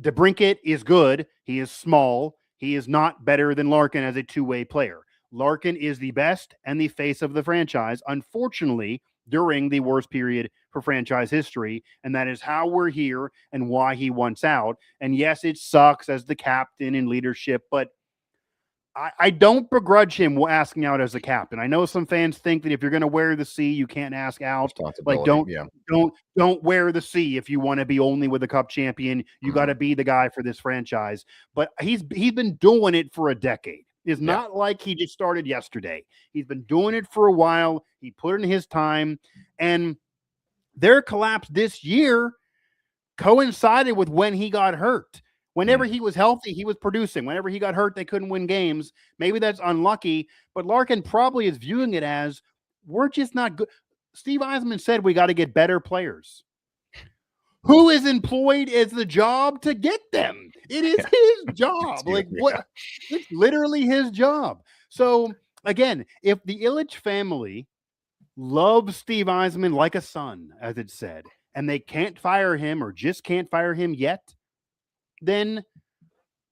[SPEAKER 2] DeBrincat is good. He is small. He is not better than Larkin as a two-way player. Larkin is the best and the face of the franchise, unfortunately, during the worst period for franchise history, and that is how we're here and why he wants out. And yes, it sucks as the captain and leadership, but I don't begrudge him asking out as a captain. I know some fans think that if you're going to wear the C, you can't ask out. Like don't wear the C if you want to be only with a cup champion. You got to be the guy for this franchise. But he's been doing it for a decade. It's not like he just started yesterday. He's been doing it for a while. He put in his time, and their collapse this year coincided with when he got hurt. Whenever he was healthy, he was producing. Whenever he got hurt, they couldn't win games. Maybe that's unlucky, but Larkin probably is viewing it as, we're just not good. Steve Yzerman said we got to get better players. Who is employed as the job to get them? It is his job. Like what? It's literally his job. So again, if the Ilitch family loves Steve Yzerman like a son, as it said, and they can't fire him or just can't fire him yet, then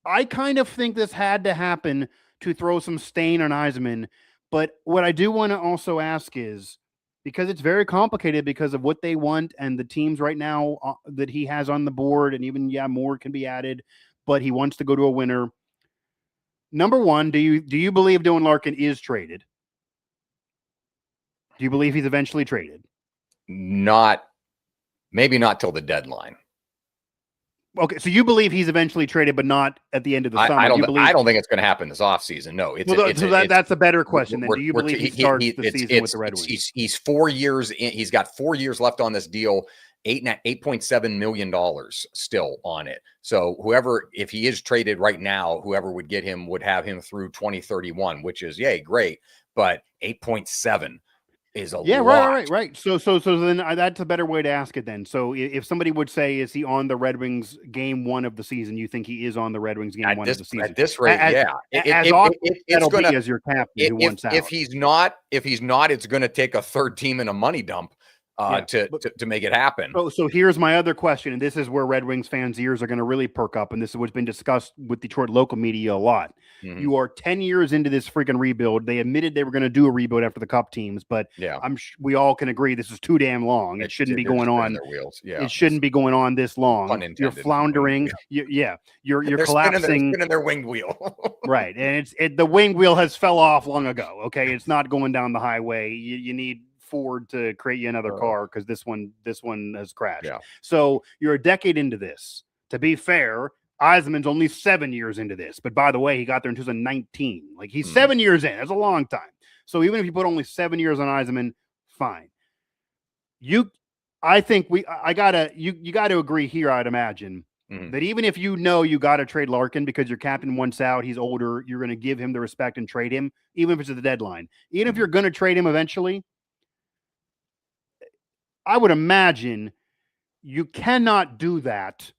[SPEAKER 2] I kind of think this had to happen to throw some stain on Yzerman. But what I do want to also ask is, because it's very complicated because of what they want and the teams right now that he has on the board, and even, more can be added, but he wants to go to a winner. Number one, do you believe Dylan Larkin is traded? Do you believe he's eventually traded?
[SPEAKER 1] Maybe not till the deadline.
[SPEAKER 2] Okay, so you believe he's eventually traded, but not at the end of the summer.
[SPEAKER 1] I don't think it's going to happen this offseason. No,
[SPEAKER 2] that's a better question. Then, do you believe he starts the season with the Red Wings?
[SPEAKER 1] He's 4 years in. He's got 4 years left on this deal. $8.7 million still on it. So if he is traded right now, whoever would get him would have him through 2031, which is great. But 8.7. Is a lot.
[SPEAKER 2] Right. So then that's a better way to ask it then. So if somebody would say, is he on the Red Wings game 1 of the season? You think he is on the Red Wings game 1 of the season?
[SPEAKER 1] At this rate,
[SPEAKER 2] it'll be as your captain who wants out.
[SPEAKER 1] If he's not, it's going to take a third team and a money dump to make it happen.
[SPEAKER 2] So here's my other question, and this is where Red Wings fans' ears are going to really perk up, and this is what's been discussed with Detroit local media a lot. Mm-hmm. You are 10 years into this freaking rebuild. They admitted they were going to do a rebuild after the cup teams, but we all can agree this is too damn long. It shouldn't be going on.
[SPEAKER 1] Their wheels.
[SPEAKER 2] It shouldn't be going on this long. You're floundering. You're collapsing.
[SPEAKER 1] Spinning their winged wheel. Right,
[SPEAKER 2] and the winged wheel has fell off long ago. Okay, it's not going down the highway. You need Ford to create you another car because this one has crashed. So you're a decade into this. To be fair, Yzerman's only 7 years into this. But by the way, he got there in 2019. Like he's 7 years in. That's a long time. So even if you put only 7 years on Yzerman, fine. You got to agree here, I'd imagine, that even if you got to trade Larkin because your captain wants out, he's older, you're going to give him the respect and trade him, even if it's at the deadline. Even if you're going to trade him eventually, I would imagine you cannot do that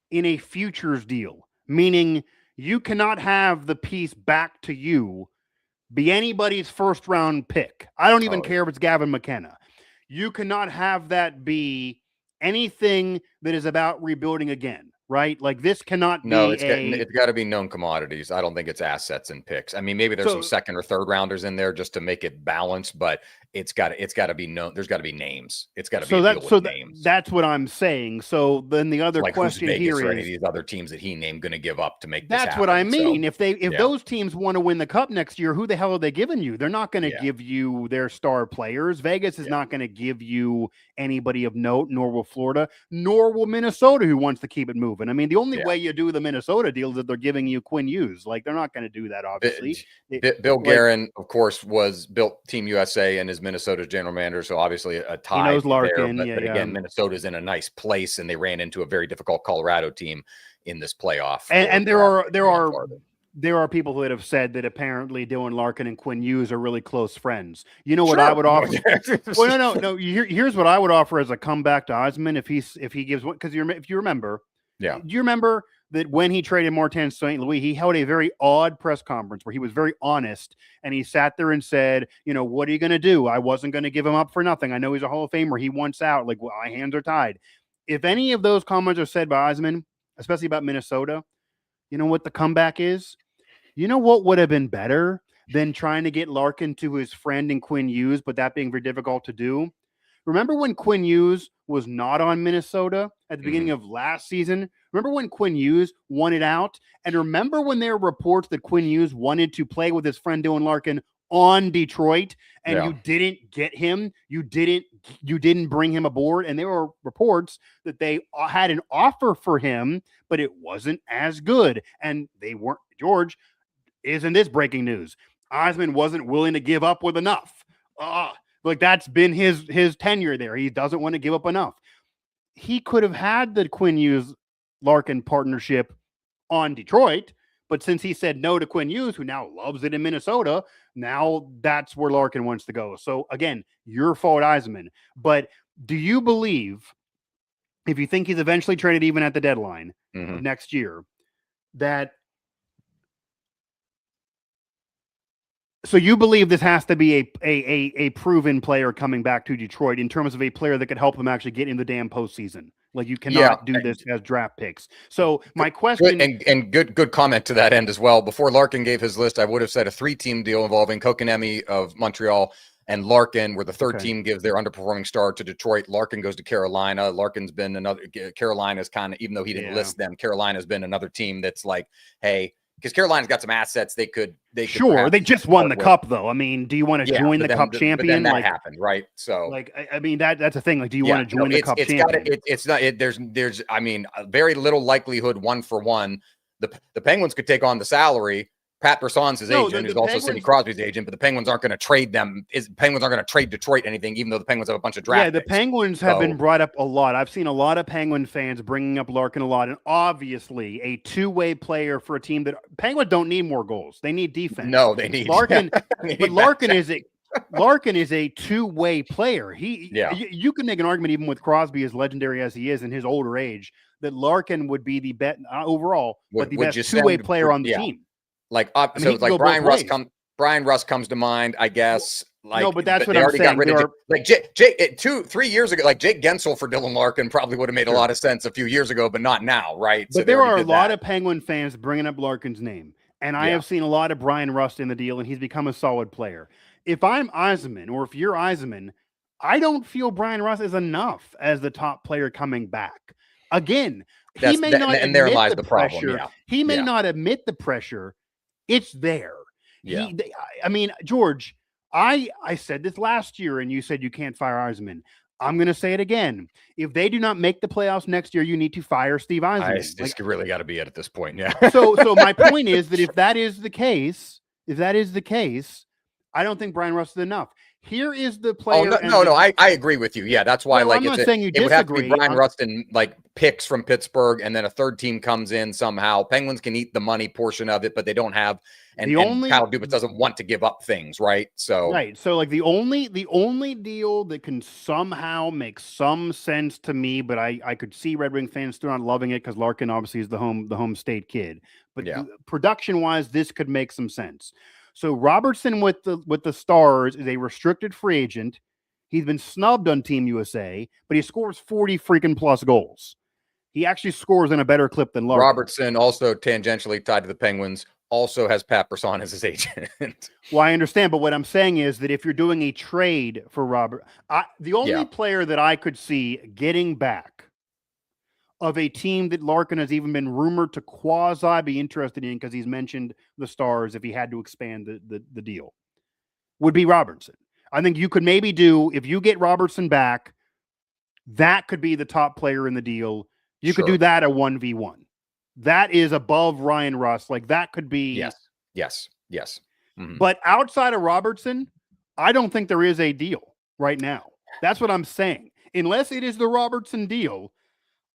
[SPEAKER 2] in a futures deal, meaning You cannot have the piece back to you be anybody's first round pick. I don't even care if it's Gavin McKenna. You cannot have that be anything that is about rebuilding again, right? Like this cannot be
[SPEAKER 1] it's got to be known commodities. I don't think it's assets and picks. I mean, maybe there's some second or third rounders in there just to make it balanced, but it's got to be known. There's got to be names. It's got to be names.
[SPEAKER 2] That's what I'm saying. So then the other question here is,
[SPEAKER 1] or any of these other teams that he named going to give up to make this
[SPEAKER 2] that's
[SPEAKER 1] happen.
[SPEAKER 2] what I mean. So, if those teams want to win the cup next year, who the hell are they giving you? They're not going to give you their star players. Vegas is not going to give you anybody of note, nor will Florida, nor will Minnesota, who wants to keep it moving. I mean, the only way you do the Minnesota deal is that they're giving you Quinn Hughes. Like, they're not going to do that, obviously.
[SPEAKER 1] Bill Guerin, of course, built Team USA and is Minnesota's general manager, so obviously a tie.
[SPEAKER 2] He knows Larkin,
[SPEAKER 1] there, but again, Minnesota's in a nice place, and they ran into a very difficult Colorado team in this playoff.
[SPEAKER 2] And there are people who have said that apparently Dylan Larkin and Quinn Hughes are really close friends. You know what I would offer? Well, no. Here's what I would offer as a comeback to Osman if he gives one, because if you remember, do you remember that when he traded Martin St. Louis, he held a very odd press conference where he was very honest, and he sat there and said, what are you going to do? I wasn't going to give him up for nothing. I know he's a Hall of Famer. He wants out. Like, well, my hands are tied. If any of those comments are said by Osman, especially about Minnesota, you know what the comeback is? You know what would have been better than trying to get Larkin to his friend in Quinn Hughes, but that being very difficult to do? Remember when Quinn Hughes was not on Minnesota at the beginning of last season? Remember when Quinn Hughes wanted out? And remember when there were reports that Quinn Hughes wanted to play with his friend Dylan Larkin on Detroit, and you didn't get him? You didn't bring him aboard, and there were reports that they had an offer for him, but it wasn't as good, and they weren't. George, isn't this breaking news? Osman wasn't willing to give up with enough. Like, that's been his tenure there. He doesn't want to give up enough. He could have had the Quinn Hughes Larkin partnership on Detroit, but since he said no to Quinn Hughes, who now loves it in Minnesota, now that's where Larkin wants to go. So again, your fault, Eisman. But do you believe, if you think he's eventually traded even at the deadline of next year, that so you believe this has to be a proven player coming back to Detroit in terms of a player that could help him actually get in the damn postseason? Like, you cannot do this as draft picks. So my question,
[SPEAKER 1] and good comment to that end as well. Before Larkin gave his list, I would have said a 3-team deal involving Kotkaniemi of Montreal and Larkin, where the third team gives their underperforming star to Detroit. Larkin goes to Carolina. Larkin's been another. Carolina's kind of, even though he didn't list them, Carolina's been another team that's like, hey, because Carolina's got some assets they could
[SPEAKER 2] sure, they just won the cup though. I mean, do you want to join the cup champion?
[SPEAKER 1] But then that happened, right? So,
[SPEAKER 2] like, I mean, that's a thing. Like, do you want to join the cup champion?
[SPEAKER 1] It's not. There's. I mean, very little likelihood 1-for-1. The Penguins could take on the salary. Pat Berson's his agent, who's also Sidney Crosby's agent, but the Penguins aren't going to trade them. Penguins aren't going to trade Detroit anything, even though the Penguins have a bunch of draft picks.
[SPEAKER 2] The Penguins have been brought up a lot. I've seen a lot of Penguin fans bringing up Larkin a lot, and obviously a two-way player for a team that Penguins don't need more goals. They need defense.
[SPEAKER 1] No, they need
[SPEAKER 2] Larkin. But Larkin is a two-way player. You can make an argument, even with Crosby, as legendary as he is in his older age, that Larkin would be the best overall, but the best two-way player on the team.
[SPEAKER 1] Like, so it's like Brian Russ comes to mind, I guess. Like,
[SPEAKER 2] no, but that's what I'm saying.
[SPEAKER 1] Like 2-3 years ago, like Jake Gensel for Dylan Larkin probably would have made a lot of sense a few years ago, but not now, right?
[SPEAKER 2] But there are a lot of Penguin fans bringing up Larkin's name, and I have seen a lot of Brian Russ in the deal, and he's become a solid player. If I'm Eisman, or if you're Eisman, I don't feel Brian Russ is enough as the top player coming back. Again, he may not admit
[SPEAKER 1] there lies
[SPEAKER 2] the
[SPEAKER 1] problem.
[SPEAKER 2] Pressure. He may not admit the pressure. It's there. I mean, George, I said this last year, and you said you can't fire Eisman. I'm going to say it again. If they do not make the playoffs next year, you need to fire Steve Eisman.
[SPEAKER 1] This really got to be it at this point. Yeah.
[SPEAKER 2] So my point is that if that is the case, I don't think Brian Russ is enough. Here is the
[SPEAKER 1] Oh
[SPEAKER 2] player.
[SPEAKER 1] no, I agree with you. Yeah, that's why.
[SPEAKER 2] No, I'm not saying you
[SPEAKER 1] it would have to be
[SPEAKER 2] disagree.
[SPEAKER 1] Brian Rustin like picks from Pittsburgh, and then a third team comes in somehow. Penguins can eat the money portion of it, but they don't have. And Kyle Dubas doesn't want to give up things, right? So
[SPEAKER 2] right. So like the only deal that can somehow make some sense to me, but I could see Red Wing fans still not loving it because Larkin obviously is the home state kid. But
[SPEAKER 1] yeah,
[SPEAKER 2] production wise, this could make some sense. So Robertson with the Stars is a restricted free agent. He's been snubbed on Team USA, but he scores 40 freaking plus goals. He actually scores in a better clip than Larkin.
[SPEAKER 1] Robertson, also tangentially tied to the Penguins, also has Pat Brisson as his agent.
[SPEAKER 2] Well, I understand, but what I'm saying is that if you're doing a trade for Robert, the only player that I could see getting back of a team that Larkin has even been rumored to quasi be interested in, because he's mentioned the Stars if he had to expand the deal, would be Robertson. I think you could maybe do, if you get Robertson back, that could be the top player in the deal. You could do that a 1v1. That is above Ryan Russ. Like that could be.
[SPEAKER 1] Yes. Mm-hmm.
[SPEAKER 2] But outside of Robertson, I don't think there is a deal right now. That's what I'm saying. Unless it is the Robertson deal,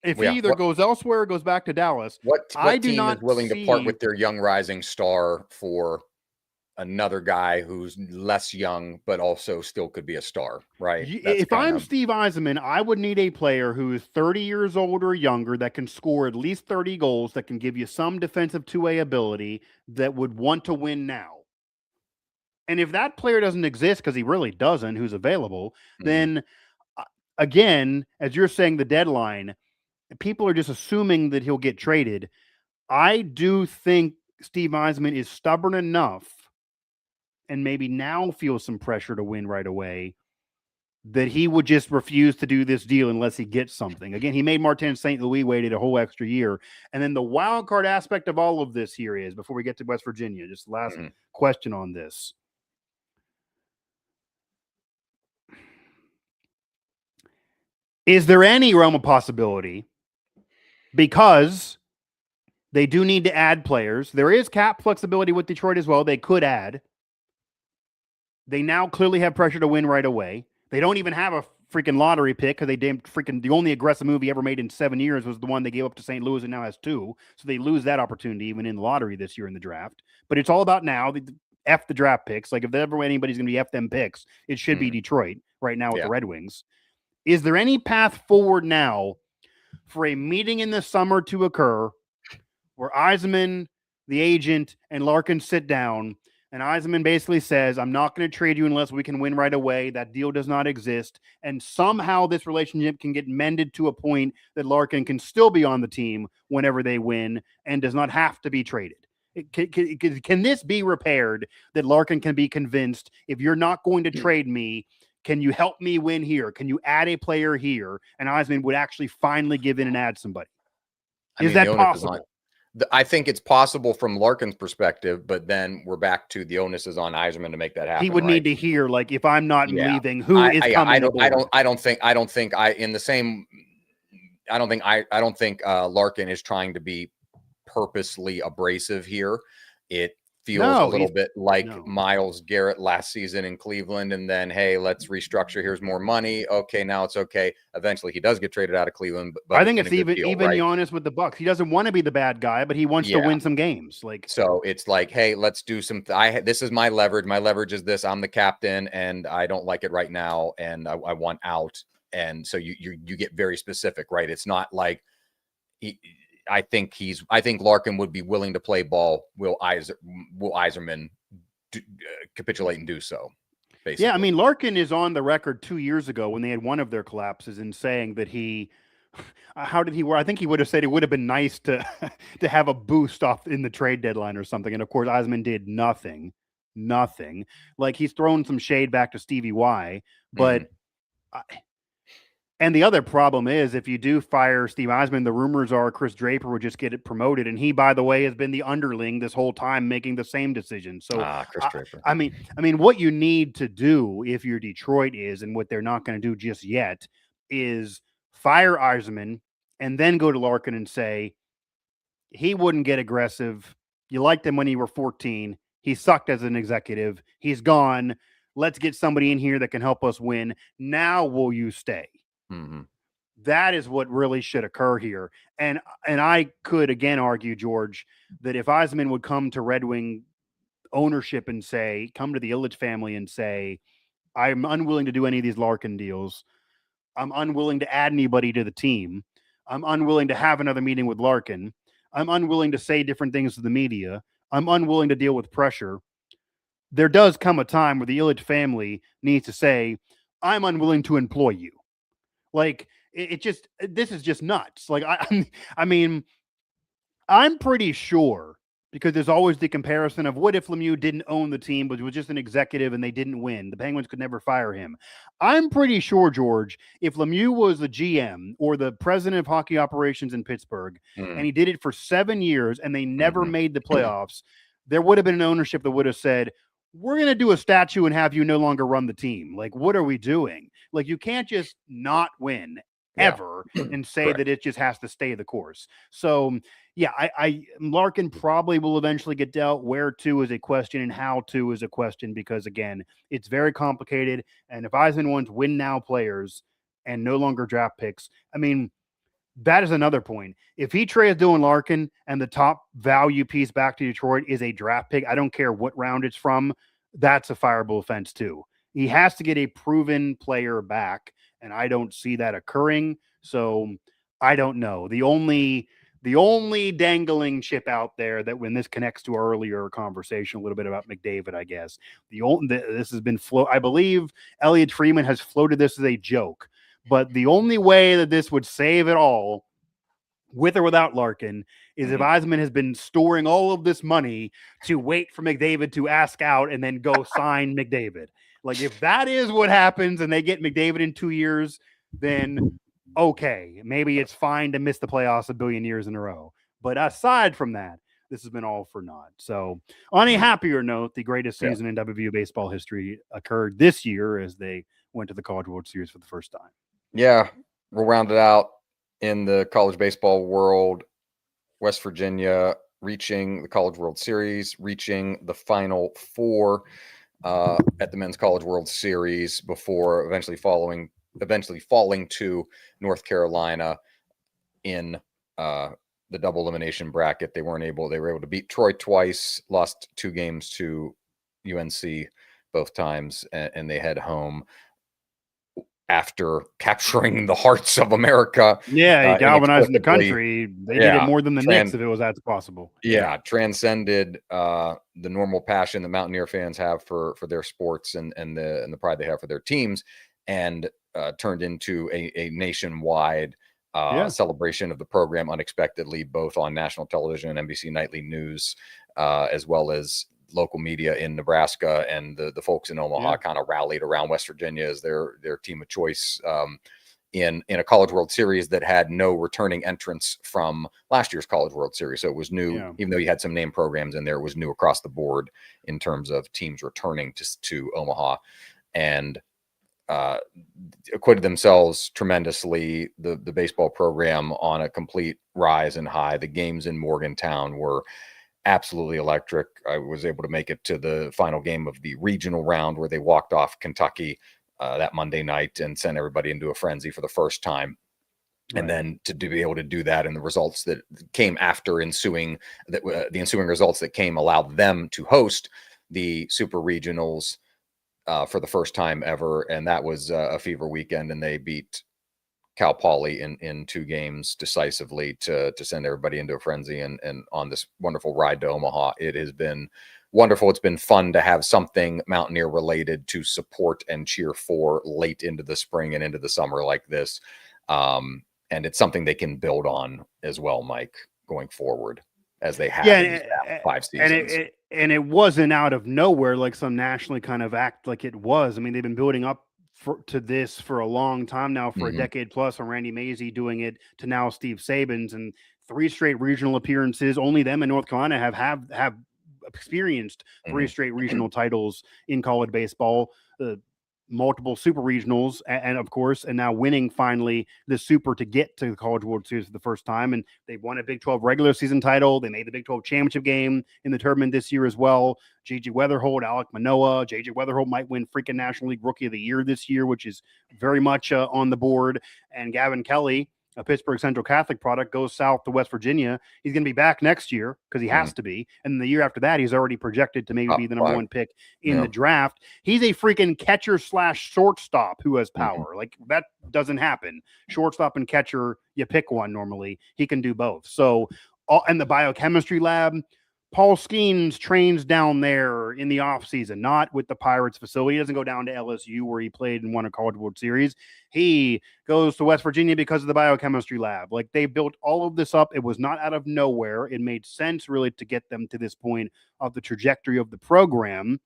[SPEAKER 2] if he either goes elsewhere or goes back to Dallas,
[SPEAKER 1] what team is willing to part with their young rising star for another guy who's less young, but also still could be a star, right?
[SPEAKER 2] If I'm Steve Yzerman, I would need a player who is 30 years old or younger that can score at least 30 goals, that can give you some defensive 2A ability, that would want to win now. And if that player doesn't exist, because he really doesn't, who's available, then again, as you're saying, the deadline, people are just assuming that he'll get traded. I do think Steve Yzerman is stubborn enough, and maybe now feels some pressure to win right away, that he would just refuse to do this deal unless he gets something. Again, he made Martin St. Louis waited a whole extra year. And then the wild card aspect of all of this here is, before we get to West Virginia, just last question on this. Is there any realm of possibility, because they do need to add players? There is cap flexibility with Detroit as well. They could add. They now clearly have pressure to win right away. They don't even have a freaking lottery pick, because the only aggressive move he ever made in 7 years was the one they gave up to St. Louis, and now has 2. So they lose that opportunity even in the lottery this year in the draft. But it's all about now. F the draft picks. Like if ever anybody's going to be F them picks, it should be Detroit right now with the Red Wings. Is there any path forward now for a meeting in the summer to occur where Yzerman, the agent, and Larkin sit down, and Yzerman basically says, I'm not going to trade you unless we can win right away. That deal does not exist. And somehow this relationship can get mended to a point that Larkin can still be on the team whenever they win and does not have to be traded? Can this be repaired, that Larkin can be convinced, if you're not going to trade me, can you help me win here? Can you add a player here? And Yzerman would actually finally give in and add somebody. Is that possible?
[SPEAKER 1] I think it's possible from Larkin's perspective, but then we're back to the onus is on Larkin to make that happen.
[SPEAKER 2] He would need to hear, like, if I'm not leaving, who is coming?
[SPEAKER 1] I don't think Larkin is trying to be purposely abrasive here. It feels a little bit like Myles Garrett last season in Cleveland, and then, hey, let's restructure. Here's more money. Okay, now it's okay. Eventually, he does get traded out of Cleveland. But
[SPEAKER 2] I think it's even Giannis with the Bucks. He doesn't want to be the bad guy, but he wants to win some games. Like,
[SPEAKER 1] so it's like, hey, let's do some. This is my leverage. My leverage is this. I'm the captain, and I don't like it right now, and I want out. And so you get very specific, right? It's not like I think Larkin would be willing to play ball. Will Yzerman capitulate and do so? Basically.
[SPEAKER 2] Yeah, I mean, Larkin is on the record 2 years ago when they had one of their collapses in saying that how did he wear? I think he would have said it would have been nice to have a boost off in the trade deadline or something. And of course, Yzerman did nothing. Like, he's thrown some shade back to Stevie Y, but. And the other problem is, if you do fire Steve Yzerman, the rumors are Chris Draper would just get it promoted. And he, by the way, has been the underling this whole time, making the same decision. So,
[SPEAKER 1] Chris Draper.
[SPEAKER 2] I mean, what you need to do if you're Detroit is, and what they're not going to do just yet, is fire Yzerman and then go to Larkin and say, he wouldn't get aggressive. You liked him when you were 14. He sucked as an executive. He's gone. let's get somebody in here that can help us win. Now will you stay?
[SPEAKER 1] Mm-hmm.
[SPEAKER 2] That is what really should occur here. And I could again argue, George, that if Yzerman would come to Red Wing ownership and say, come to the Ilitch family and say, I'm unwilling to do any of these Larkin deals. I'm unwilling to add anybody to the team. I'm unwilling to have another meeting with Larkin. I'm unwilling to say different things to the media. I'm unwilling to deal with pressure. There does come a time where the Ilitch family needs to say, I'm unwilling to employ you. Like, this is just nuts. Like, I mean, I'm pretty sure, because there's always the comparison of what if Lemieux didn't own the team, but was just an executive and they didn't win. The Penguins could never fire him. I'm pretty sure, George, if Lemieux was the GM or the president of hockey operations in Pittsburgh, and he did it for 7 years and they never made the playoffs, there would have been an ownership that would have said, we're going to do a statue and have you no longer run the team. Like, what are we doing? Like, you can't just not win ever and say that it just has to stay the course. So, yeah, I Larkin probably will eventually get dealt. Where to is a question, and how to is a question, because again, it's very complicated. And if Yzerman wants win now players and no longer draft picks, I mean, that is another point. If he trades Dylan Larkin and the top value piece back to Detroit is a draft pick, I don't care what round it's from, that's a fireable offense too. He has to get a proven player back, and I don't see that occurring. So I don't know. The only dangling chip out there, that when this connects to our earlier conversation a little bit about McDavid, I guess this has been I believe Elliot Freeman has floated this as a joke, but the only way that this would save it all, with or without Larkin, is if Yzerman has been storing all of this money to wait for McDavid to ask out and then go sign McDavid. Like, if that is what happens and they get McDavid in 2 years, then okay, maybe it's fine to miss the playoffs a billion years in a row. But aside from that, this has been all for naught. So on a happier note, the greatest season in WVU baseball history occurred this year as they went to the College World Series for the first time.
[SPEAKER 1] Yeah, we'll round it out in the college baseball world. West Virginia reaching the College World Series, reaching the Final Four at the Men's College World Series before eventually falling to North Carolina in the double elimination bracket. They were able to beat Troy twice, lost 2 games to UNC both times, and they head home after capturing the hearts of America.
[SPEAKER 2] Yeah, galvanizing the country. They did it more than the Knicks, if it was that possible.
[SPEAKER 1] Yeah, transcended the normal passion that Mountaineer fans have for their sports and the pride they have for their teams, and turned into a nationwide celebration of the program unexpectedly, both on national television and NBC Nightly News, as well as local media in Nebraska, and the folks in Omaha kind of rallied around West Virginia as their team of choice in a College World Series that had no returning entrants from last year's College World Series. So it was new, even though you had some name programs in there, it was new across the board in terms of teams returning to Omaha, and acquitted themselves tremendously. The baseball program on a complete rise and high. The games in Morgantown were absolutely electric. I was able to make it to the final game of the regional round where they walked off Kentucky that Monday night and sent everybody into a frenzy for the first time. Right. And then to be able to do that, and the results that came after the ensuing results that came allowed them to host the super regionals for the first time ever. And that was a fever weekend, and they beat Cal Poly in 2 games decisively to send everybody into a frenzy and on this wonderful ride to Omaha. It has been wonderful. It's been fun to have something Mountaineer related to support and cheer for late into the spring and into the summer like this. And it's something they can build on as well, Mike, going forward, as they have in these 5 seasons.
[SPEAKER 2] And it wasn't out of nowhere, like some nationally kind of act like it was. I mean, they've been building up to this for a long time now, for a decade plus, on Randy Mazey doing it, to now Steve Sabins, and 3 straight regional appearances. Only them in North Carolina have experienced 3 straight regional titles in college baseball. multiple super regionals, and of course, and now winning finally the super to get to the College World Series for the first time. And they won a Big 12 regular season title. They made the Big 12 championship game in the tournament this year as well. JJ Weatherholt, Alec Manoah. JJ Weatherholt might win freaking National League Rookie of the Year this year, which is very much on the board. And Gavin Kelly, a Pittsburgh Central Catholic product, goes south to West Virginia. He's going to be back next year because he has to be. And the year after that, he's already projected to maybe be the number 1 pick in the draft. He's a freaking catcher / shortstop who has power. Like, that doesn't happen. Shortstop and catcher, you pick one normally. He can do both. So, and the biochemistry lab, Paul Skeens trains down there in the offseason, not with the Pirates facility. He doesn't go down to LSU where he played and won a College World Series. He goes to West Virginia because of the biochemistry lab. Like, they built all of this up. It was not out of nowhere. It made sense really to get them to this point of the trajectory of the program.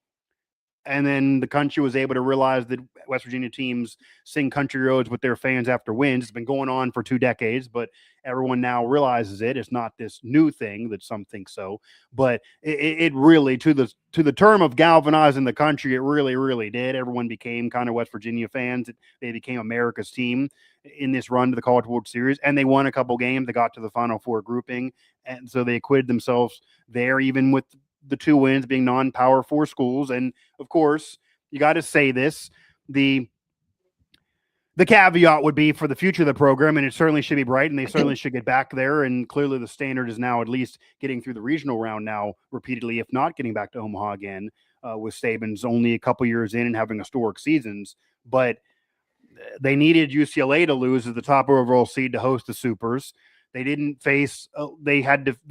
[SPEAKER 2] And then the country was able to realize that West Virginia teams sing country roads with their fans after wins. It's been going on for 2 decades, but everyone now realizes it. It's not this new thing that some think so, but it really, to the term of galvanizing the country, it really, really did. Everyone became kind of West Virginia fans. They became America's team in this run to the College World Series, and they won a couple games. They got to the Final Four grouping, and so they acquitted themselves there, even with the 2 wins being non-Power 4 schools. And of course, you got to say this, the caveat would be for the future of the program, and it certainly should be bright, and they certainly should get back there. And clearly the standard is now at least getting through the regional round now repeatedly, if not getting back to Omaha again, with Saban's only a couple years in and having historic seasons. But they needed UCLA to lose as the top overall seed to host the Supers. They didn't face, they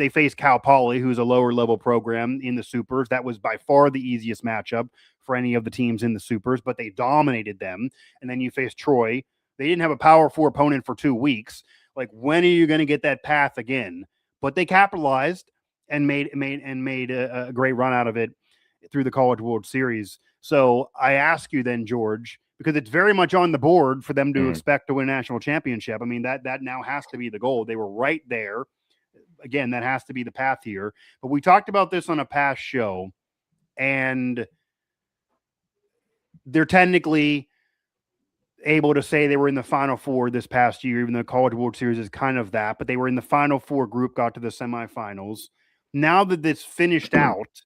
[SPEAKER 2] faced Cal Poly, who's a lower level program in the Supers. That was by far the easiest matchup for any of the teams in the Supers, but they dominated them. And then you face Troy. They didn't have a Power 4 opponent for 2 weeks. Like, when are you going to get that path again? But they capitalized and made a great run out of it through the College World Series. So I ask you then, George, because it's very much on the board for them to expect to win a national championship. I mean, that now has to be the goal. They were right there. Again, that has to be the path here. But we talked about this on a past show, and they're technically able to say they were in the Final Four this past year, even though College World Series is kind of that. But they were in the Final Four group, got to the semifinals. Now that this finished out,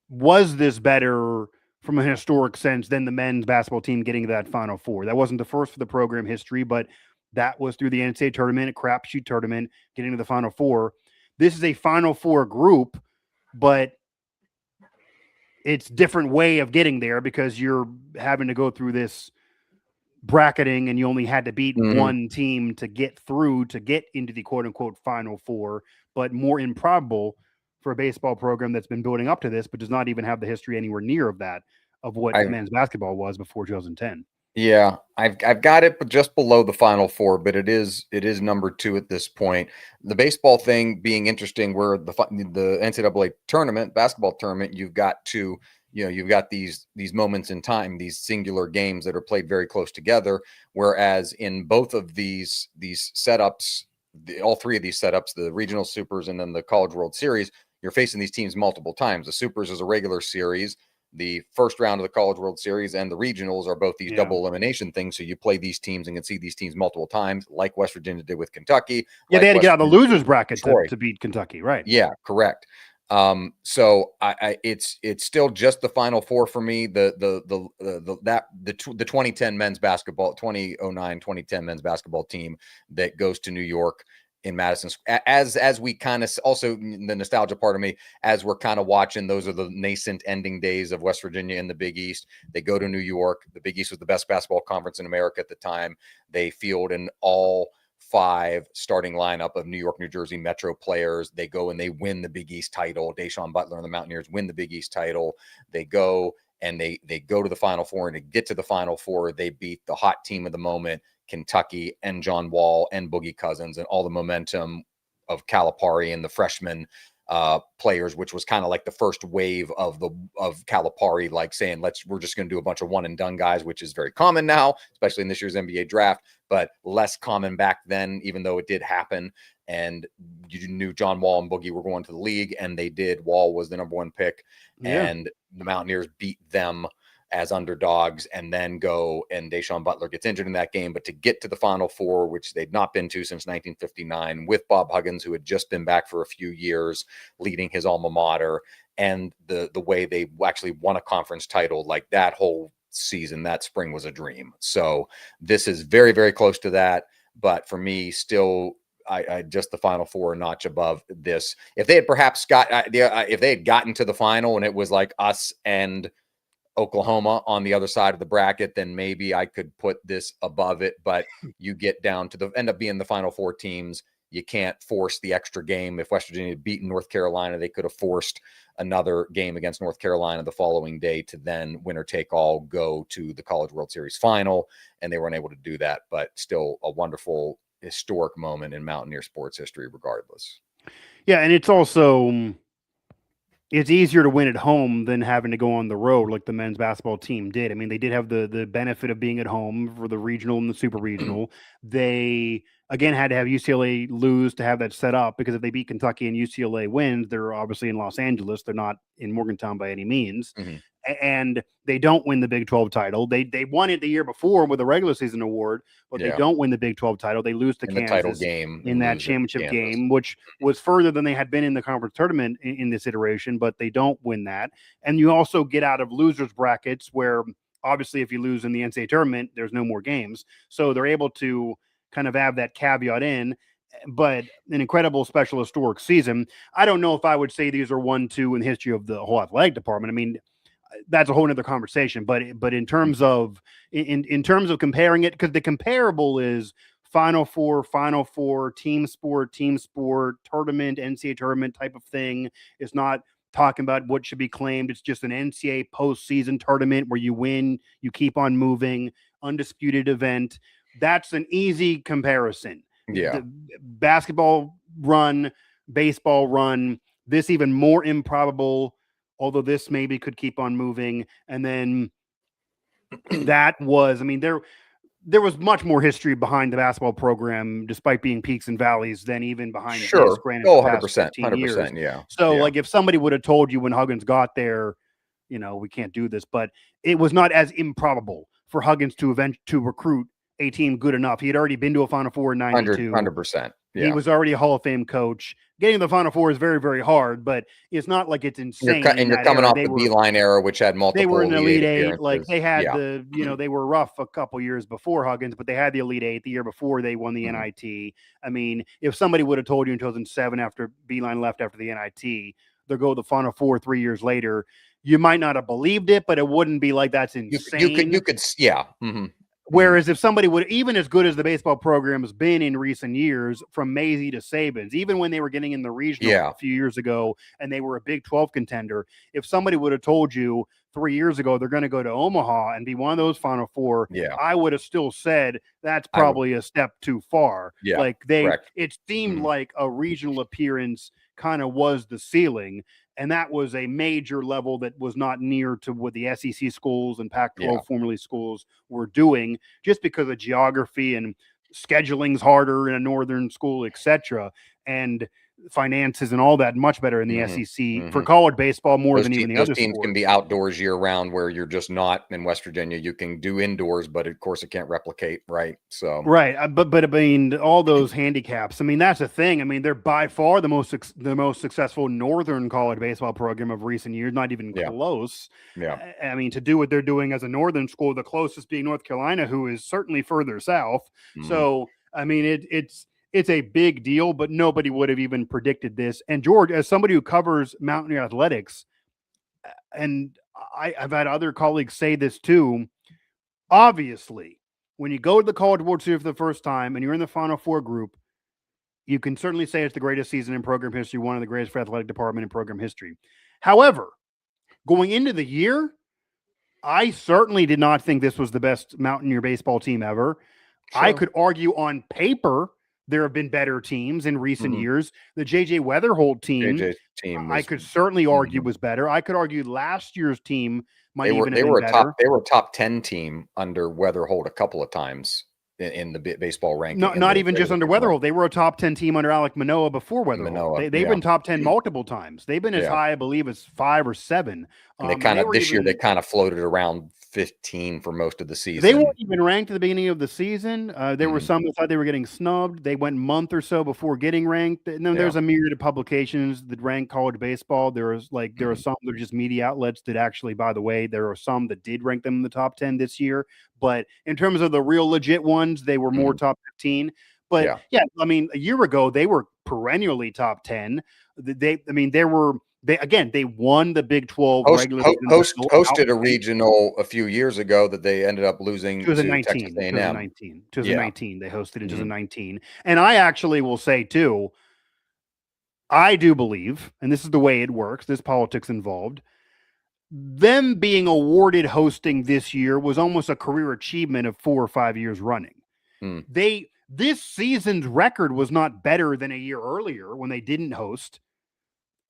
[SPEAKER 2] was this better from a historic sense than the men's basketball team getting to that Final Four? That wasn't the first for the program history, but that was through the NCAA tournament, a crapshoot tournament, getting to the Final Four. This is a Final Four group, but it's different way of getting there because you're having to go through this bracketing and you only had to beat one team to get through, to get into the quote unquote Final Four, but more improbable for a baseball program that's been building up to this, but does not even have the history anywhere near of that, of what men's basketball was before 2010.
[SPEAKER 1] Yeah, I've got it, but just below the Final Four, but it is number 2 at this point. The baseball thing being interesting, where the NCAA tournament, basketball tournament, you've got these moments in time, these singular games that are played very close together. Whereas in both of these setups, all 3 of these setups, the regional supers and then the College World Series, you're facing these teams multiple times. The supers is a regular series. The first round of the College World Series and the regionals are both these double elimination things. So you play these teams and can see these teams multiple times, like West Virginia did with Kentucky.
[SPEAKER 2] Yeah, they had to get out of the losers bracket to beat Kentucky, right?
[SPEAKER 1] Yeah, correct. So it's still just the Final Four for me. The 2010 men's basketball, 2009-2010 men's basketball team that goes to New York in Madison, as we kind of also, the nostalgia part of me, as we're kind of watching, those are the nascent ending days of West Virginia in the Big East. They go to New York. The Big East was the best basketball conference in America at the time. They field an all 5 starting lineup of New York, New Jersey Metro players. They go and they win the Big East title. Deshaun Butler and the Mountaineers win the Big East title. They go and they go to the Final Four, and to get to the Final Four, they beat the hot team of the moment, Kentucky, and John Wall and Boogie Cousins, and all the momentum of Calipari and the freshman players, which was kind of like the first wave of Calipari, like saying, we're just going to do a bunch of one and done guys, which is very common now, especially in this year's NBA draft, but less common back then, even though it did happen. And you knew John Wall and Boogie were going to the league, and they did. Wall was the number 1 pick, and the Mountaineers beat them as underdogs and then go, and Deshaun Butler gets injured in that game, but to get to the Final Four, which they'd not been to since 1959, with Bob Huggins, who had just been back for a few years leading his alma mater, and the way they actually won a conference title, like that whole season, that spring was a dream. So this is very, very close to that. But for me, still, I just the Final Four a notch above this. If they had perhaps if they had gotten to the final and it was like us and Oklahoma on the other side of the bracket, then maybe I could put this above it. But you get down to end up being the Final Four teams. You can't force the extra game. If West Virginia had beaten North Carolina, they could have forced another game against North Carolina the following day to then winner take all go to the College World Series final. And they weren't able to do that, but still a wonderful historic moment in Mountaineer sports history regardless.
[SPEAKER 2] Yeah. And it's also, it's easier to win at home than having to go on the road like the men's basketball team did. I mean, they did have the benefit of being at home for the regional and the super regional. They, again, had to have UCLA lose to have that set up, because if they beat Kentucky and UCLA wins, they're obviously in Los Angeles. They're not in Morgantown by any means. Mm-hmm. And they don't win the Big 12 title. They won it the year before with a regular season award, but they don't win the Big 12 title. They lose to Kansas
[SPEAKER 1] the title game
[SPEAKER 2] in that championship game, which was further than they had been in the conference tournament in this iteration, but they don't win that. And you also get out of losers brackets where obviously if you lose in the NCAA tournament, there's no more games. So they're able to kind of have that caveat in, but an incredible special historic season. I don't know if I would say these are 1-2 in the history of the whole athletic department. I mean, that's a whole nother conversation, but in terms of in terms of comparing it, because the comparable is Final Four, team sport, tournament, NCAA tournament type of thing. It's not talking about what should be claimed. It's just an NCAA postseason tournament where you win, you keep on moving, undisputed event. That's an easy comparison.
[SPEAKER 1] Yeah.
[SPEAKER 2] The basketball run, baseball run, this even more improbable, although this maybe could keep on moving. And then that was, I mean, there was much more history behind the basketball program, despite being peaks and valleys, than even behind this. Granted,
[SPEAKER 1] 100%, 100%, yeah.
[SPEAKER 2] So, like, if somebody would have told you when Huggins got there, you know, we can't do this, but it was not as improbable for Huggins to recruit a team good enough. He had already been to a Final Four in 92.
[SPEAKER 1] 100%. Yeah.
[SPEAKER 2] He was already a Hall of Fame coach. Getting to the Final Four is very, very hard, but it's not like it's insane.
[SPEAKER 1] You're coming off the Beeline era, which had multiple.
[SPEAKER 2] They were in the Elite Eight. Like, they had they were rough a couple years before Huggins, but they had the Elite Eight the year before they won the NIT. I mean, if somebody would have told you in 2007, after Beeline left after the NIT, they'll go to the Final Four 3 years later, you might not have believed it, but it wouldn't be like that's insane.
[SPEAKER 1] You could, yeah. Mm-hmm.
[SPEAKER 2] Whereas if somebody would, even as good as the baseball program has been in recent years, from Maisie to Sabins, even when they were getting in the regional a few years ago and they were a Big 12 contender, if somebody would have told you 3 years ago they're going to go to Omaha and be one of those Final Four, I would have still said that's probably a step too far.
[SPEAKER 1] Yeah,
[SPEAKER 2] like it seemed like a regional appearance kind of was the ceiling. And that was a major level that was not near to what the SEC schools and Pac-12 formerly schools were doing, just because of geography and scheduling's harder in a northern school, etc. And finances and all that much better in the SEC for college baseball more than even the other
[SPEAKER 1] teams
[SPEAKER 2] sports.
[SPEAKER 1] Can be outdoors year round, where you're just not in West Virginia. You can do indoors, but of course it can't replicate, right? So
[SPEAKER 2] but I mean, all those handicaps, I mean, that's the thing. I mean, they're by far the most successful northern college baseball program of recent years, not even close. I mean, to do what they're doing as a northern school, the closest being North Carolina, who is certainly further south. So I mean, it's a big deal, but nobody would have even predicted this. And George, as somebody who covers Mountaineer athletics, and I've had other colleagues say this too, obviously, when you go to the College World Series for the first time and you're in the Final Four group, you can certainly say it's the greatest season in program history, one of the greatest for athletic department in program history. However, going into the year, I certainly did not think this was the best Mountaineer baseball team ever. I could argue on paper there have been better teams in recent years. The J.J. Weatherholt team, I could certainly argue was better. I could argue last year's team might have been better.
[SPEAKER 1] They were a top 10 team under Weatherholt a couple of times in the baseball ranking.
[SPEAKER 2] Not even just under Weatherholt. They were a top 10 team under Alec Manoah before Weatherholt. They've been top 10 multiple times. They've been as high, I believe, as 5 or 7.
[SPEAKER 1] And they kind of this year they kind of floated around 15 for most of the season.
[SPEAKER 2] They weren't even ranked at the beginning of the season. There were some that thought they were getting snubbed. They went a month or so before getting ranked. And then there's a myriad of publications that rank college baseball. There are some that are just media outlets that actually, by the way, there are some that did rank them in the top 10 this year. But in terms of the real legit ones, they were more top 15. But yeah, I mean, a year ago, they were perennially top 10. They won the Big 12 regular season.
[SPEAKER 1] Hosted a regional a few years ago that they ended up losing to Texas A&M.
[SPEAKER 2] 2019. They hosted in 2019. And I actually will say, too, I do believe, and this is the way it works, there's politics involved, them being awarded hosting this year was almost a career achievement of 4 or 5 years running. This season's record was not better than a year earlier when they didn't host.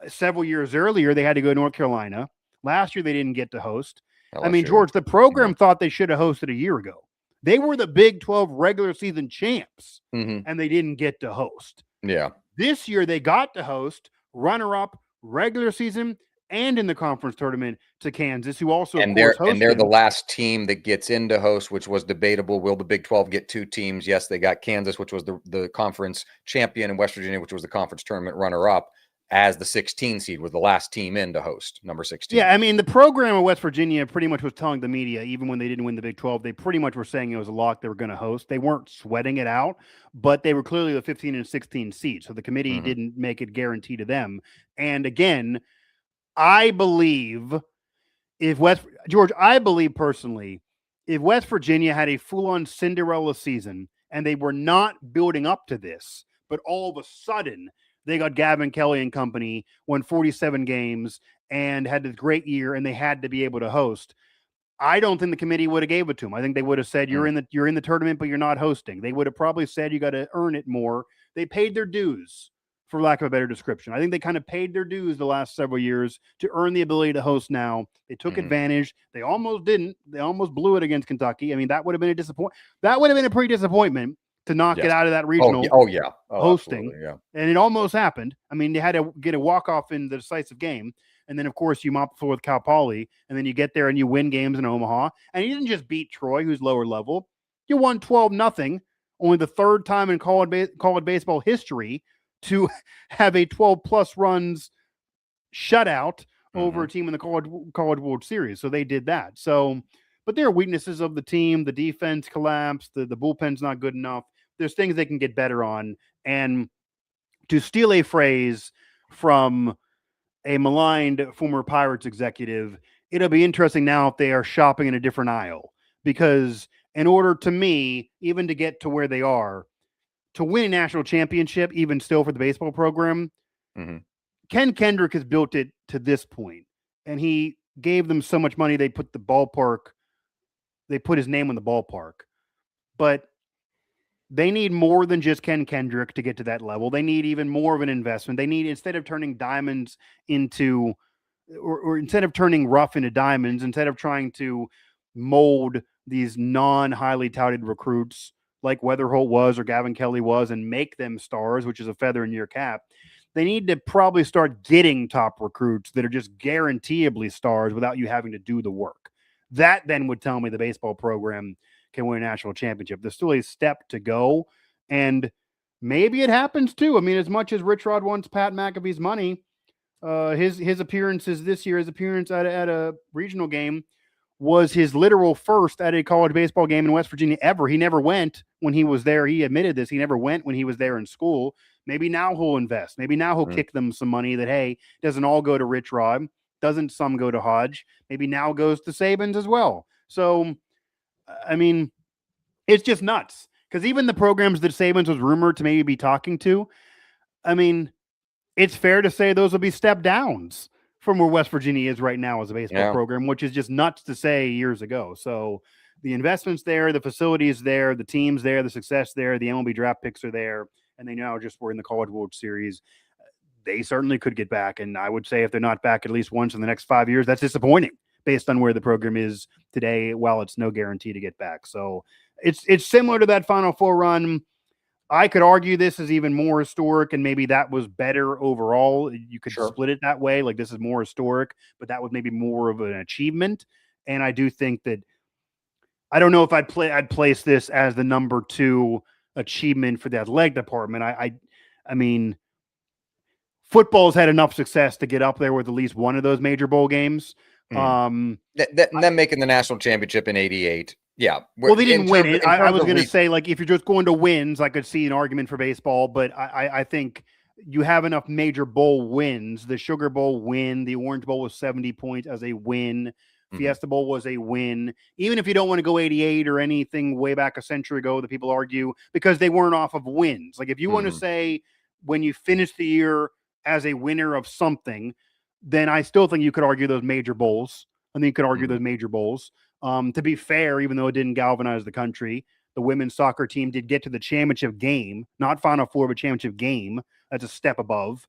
[SPEAKER 2] Several years earlier, they had to go to North Carolina. Last year, they didn't get to host. LSU. I mean, George, the program thought they should have hosted a year ago. They were the Big 12 regular season champs, and they didn't get to host.
[SPEAKER 1] Yeah.
[SPEAKER 2] This year, they got to host, runner-up, regular season, and in the conference tournament to Kansas, who also,
[SPEAKER 1] and they're the last team that gets into host, which was debatable. Will the Big 12 get 2 teams? Yes, they got Kansas, which was the conference champion, and West Virginia, which was the conference tournament runner-up, as the 16 seed, was the last team in to host, number 16.
[SPEAKER 2] Yeah, I mean, the program of West Virginia pretty much was telling the media, even when they didn't win the Big 12, they pretty much were saying it was a lock they were going to host. They weren't sweating it out, but they were clearly the 15 and 16 seed, so the committee didn't make it guaranteed to them. And again, I believe personally, if West Virginia had a full-on Cinderella season and they were not building up to this, but all of a sudden they got Gavin Kelly and company, won 47 games, and had this great year, and they had to be able to host, I don't think the committee would have gave it to them. I think they would have said, you're in the tournament, but you're not hosting. They would have probably said you got to earn it more. They paid their dues, for lack of a better description. I think they kind of paid their dues the last several years to earn the ability to host now. They took advantage. They almost didn't. They almost blew it against Kentucky. I mean, that would have been a disappointment. That would have been a pretty disappointment to not get out of that regional hosting. And it almost happened. I mean, they had to get a walk-off in the decisive game. And then, of course, you mop the floor with Cal Poly. And then you get there and you win games in Omaha. And you didn't just beat Troy, who's lower level. You won 12-0, only the third time in college baseball history to have a 12-plus runs shutout over a team in the College World Series. So they did that. So, but there are weaknesses of the team. The defense collapsed. The bullpen's not good enough. There's things they can get better on. And to steal a phrase from a maligned former Pirates executive, it'll be interesting now if they are shopping in a different aisle. Because in order, to me, even to get to where they are, to win a national championship, even still for the baseball program, Ken Kendrick has built it to this point. And he gave them so much money, they put his name on the ballpark. But they need more than just Ken Kendrick to get to that level. They need even more of an investment. They need, instead of turning diamonds into, or instead of turning rough into diamonds, instead of trying to mold these non-highly touted recruits like Weatherholt was or Gavin Kelly was and make them stars, which is a feather in your cap, they need to probably start getting top recruits that are just guaranteeably stars without you having to do the work. That then would tell me the baseball program can win a national championship. There's still a step to go, and maybe it happens too. I mean, as much as Rich Rod wants Pat McAfee's money, his appearances this year, his appearance at a regional game was his literal first at a college baseball game in West Virginia ever. He never went when he was there. He admitted this. He never went when he was there in school. Maybe now he'll invest. Maybe now he'll kick them some money that, hey, doesn't all go to Rich Rod. Doesn't some go to Hodge? Maybe now goes to Sabins as well. So, I mean, it's just nuts. Because even the programs that Sabins was rumored to maybe be talking to, I mean, it's fair to say those will be step downs from where West Virginia is right now as a baseball program, which is just nuts to say years ago. So the investment's there, the facilities there, the team's there, the success there, the MLB draft picks are there, and they now just were in the College World Series. They certainly could get back. And I would say if they're not back at least once in the next 5 years, that's disappointing based on where the program is today, while it's no guarantee to get back. So it's similar to that Final Four run. I could argue this is even more historic, and maybe that was better overall. You could split it that way. Like, this is more historic, but that was maybe more of an achievement. And I do think that I don't know if I'd place this as the number 2 achievement for the athletic department. I mean, football's had enough success to get up there with at least one of those major bowl games.
[SPEAKER 1] And then making the national championship in '88. Yeah.
[SPEAKER 2] Well, they didn't win it. I was going to say, like, if you're just going to wins, I could see an argument for baseball, but I think you have enough major bowl wins. The Sugar Bowl win, the Orange Bowl was 70 points as a win. Fiesta Bowl was a win. Even if you don't want to go 88 or anything way back a century ago that people argue, because they weren't off of wins. Like, if you want to say when you finish the year as a winner of something, then I still think you could argue those major bowls. I think you could argue those major bowls. To be fair, even though it didn't galvanize the country, the women's soccer team did get to the championship game, not Final Four, but championship game. That's a step above.